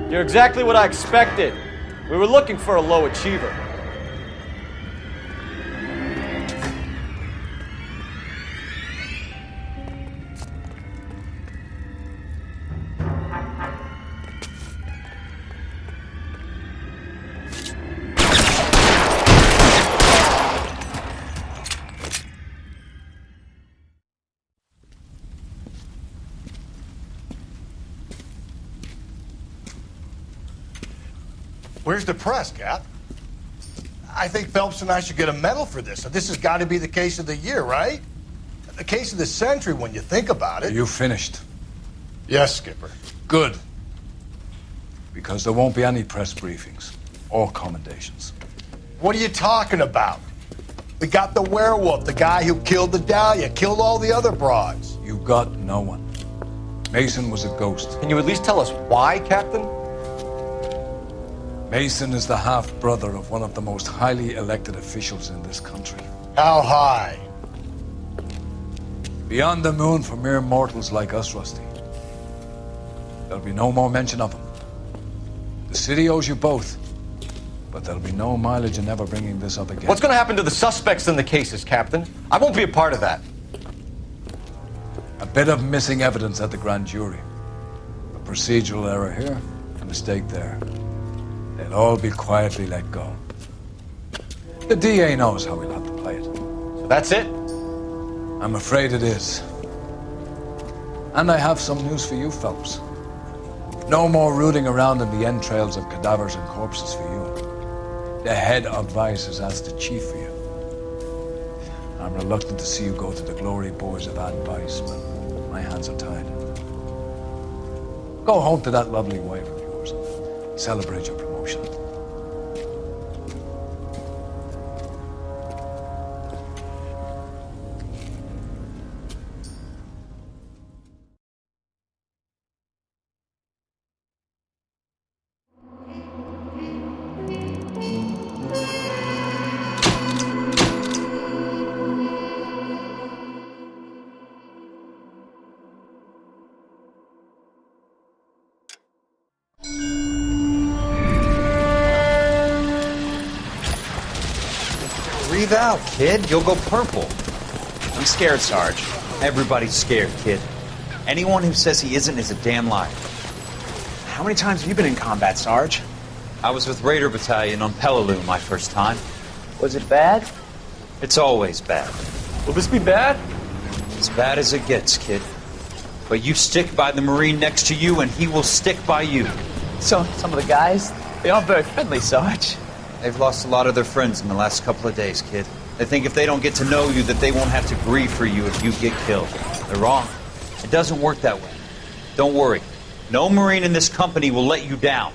You're exactly what I expected. We were looking for a low achiever. Where's the press, Cap? I think Phelps and I should get a medal for this. This has got to be the case of the year, right? The case of the century when you think about it. You finished? Yes, Skipper. Good. Because there won't be any press briefings or commendations. What are you talking about? We got the werewolf, the guy who killed the Dahlia, killed all the other broads. You got no one. Mason was a ghost. Can you at least tell us why, Captain? Mason is the half-brother of one of the most highly elected officials in this country. How high? Beyond the moon for mere mortals like us, Rusty. There'll be no more mention of him. The city owes you both, but there'll be no mileage in ever bringing this up again. What's going to happen to the suspects in the cases, Captain? I won't be a part of that. A bit of missing evidence at the grand jury. A procedural error here, a mistake there. They'll all be quietly let go. The DA knows how we'll have to play it. So that's it? I'm afraid it is. And I have some news for you, Phelps. No more rooting around in the entrails of cadavers and corpses for you. The head of Vice has asked the chief for you. I'm reluctant to see you go to the glory boys of advice, but my hands are tied. Go home to that lovely wife of yours. Celebrate your promotion. Breathe out, kid. You'll go purple. I'm scared, Sarge. Everybody's scared, kid. Anyone who says he isn't is a damn liar. How many times have you been in combat, Sarge? I was with Raider Battalion on Peleliu my first time. Was it bad? It's always bad. Will this be bad? As bad as it gets, kid. But you stick by the Marine next to you, and he will stick by you. So, some of the guys, they aren't very friendly, Sarge. They've lost a lot of their friends in the last couple of days, kid. They think if they don't get to know you, that they won't have to grieve for you if you get killed. They're wrong. It doesn't work that way. Don't worry. No Marine in this company will let you down.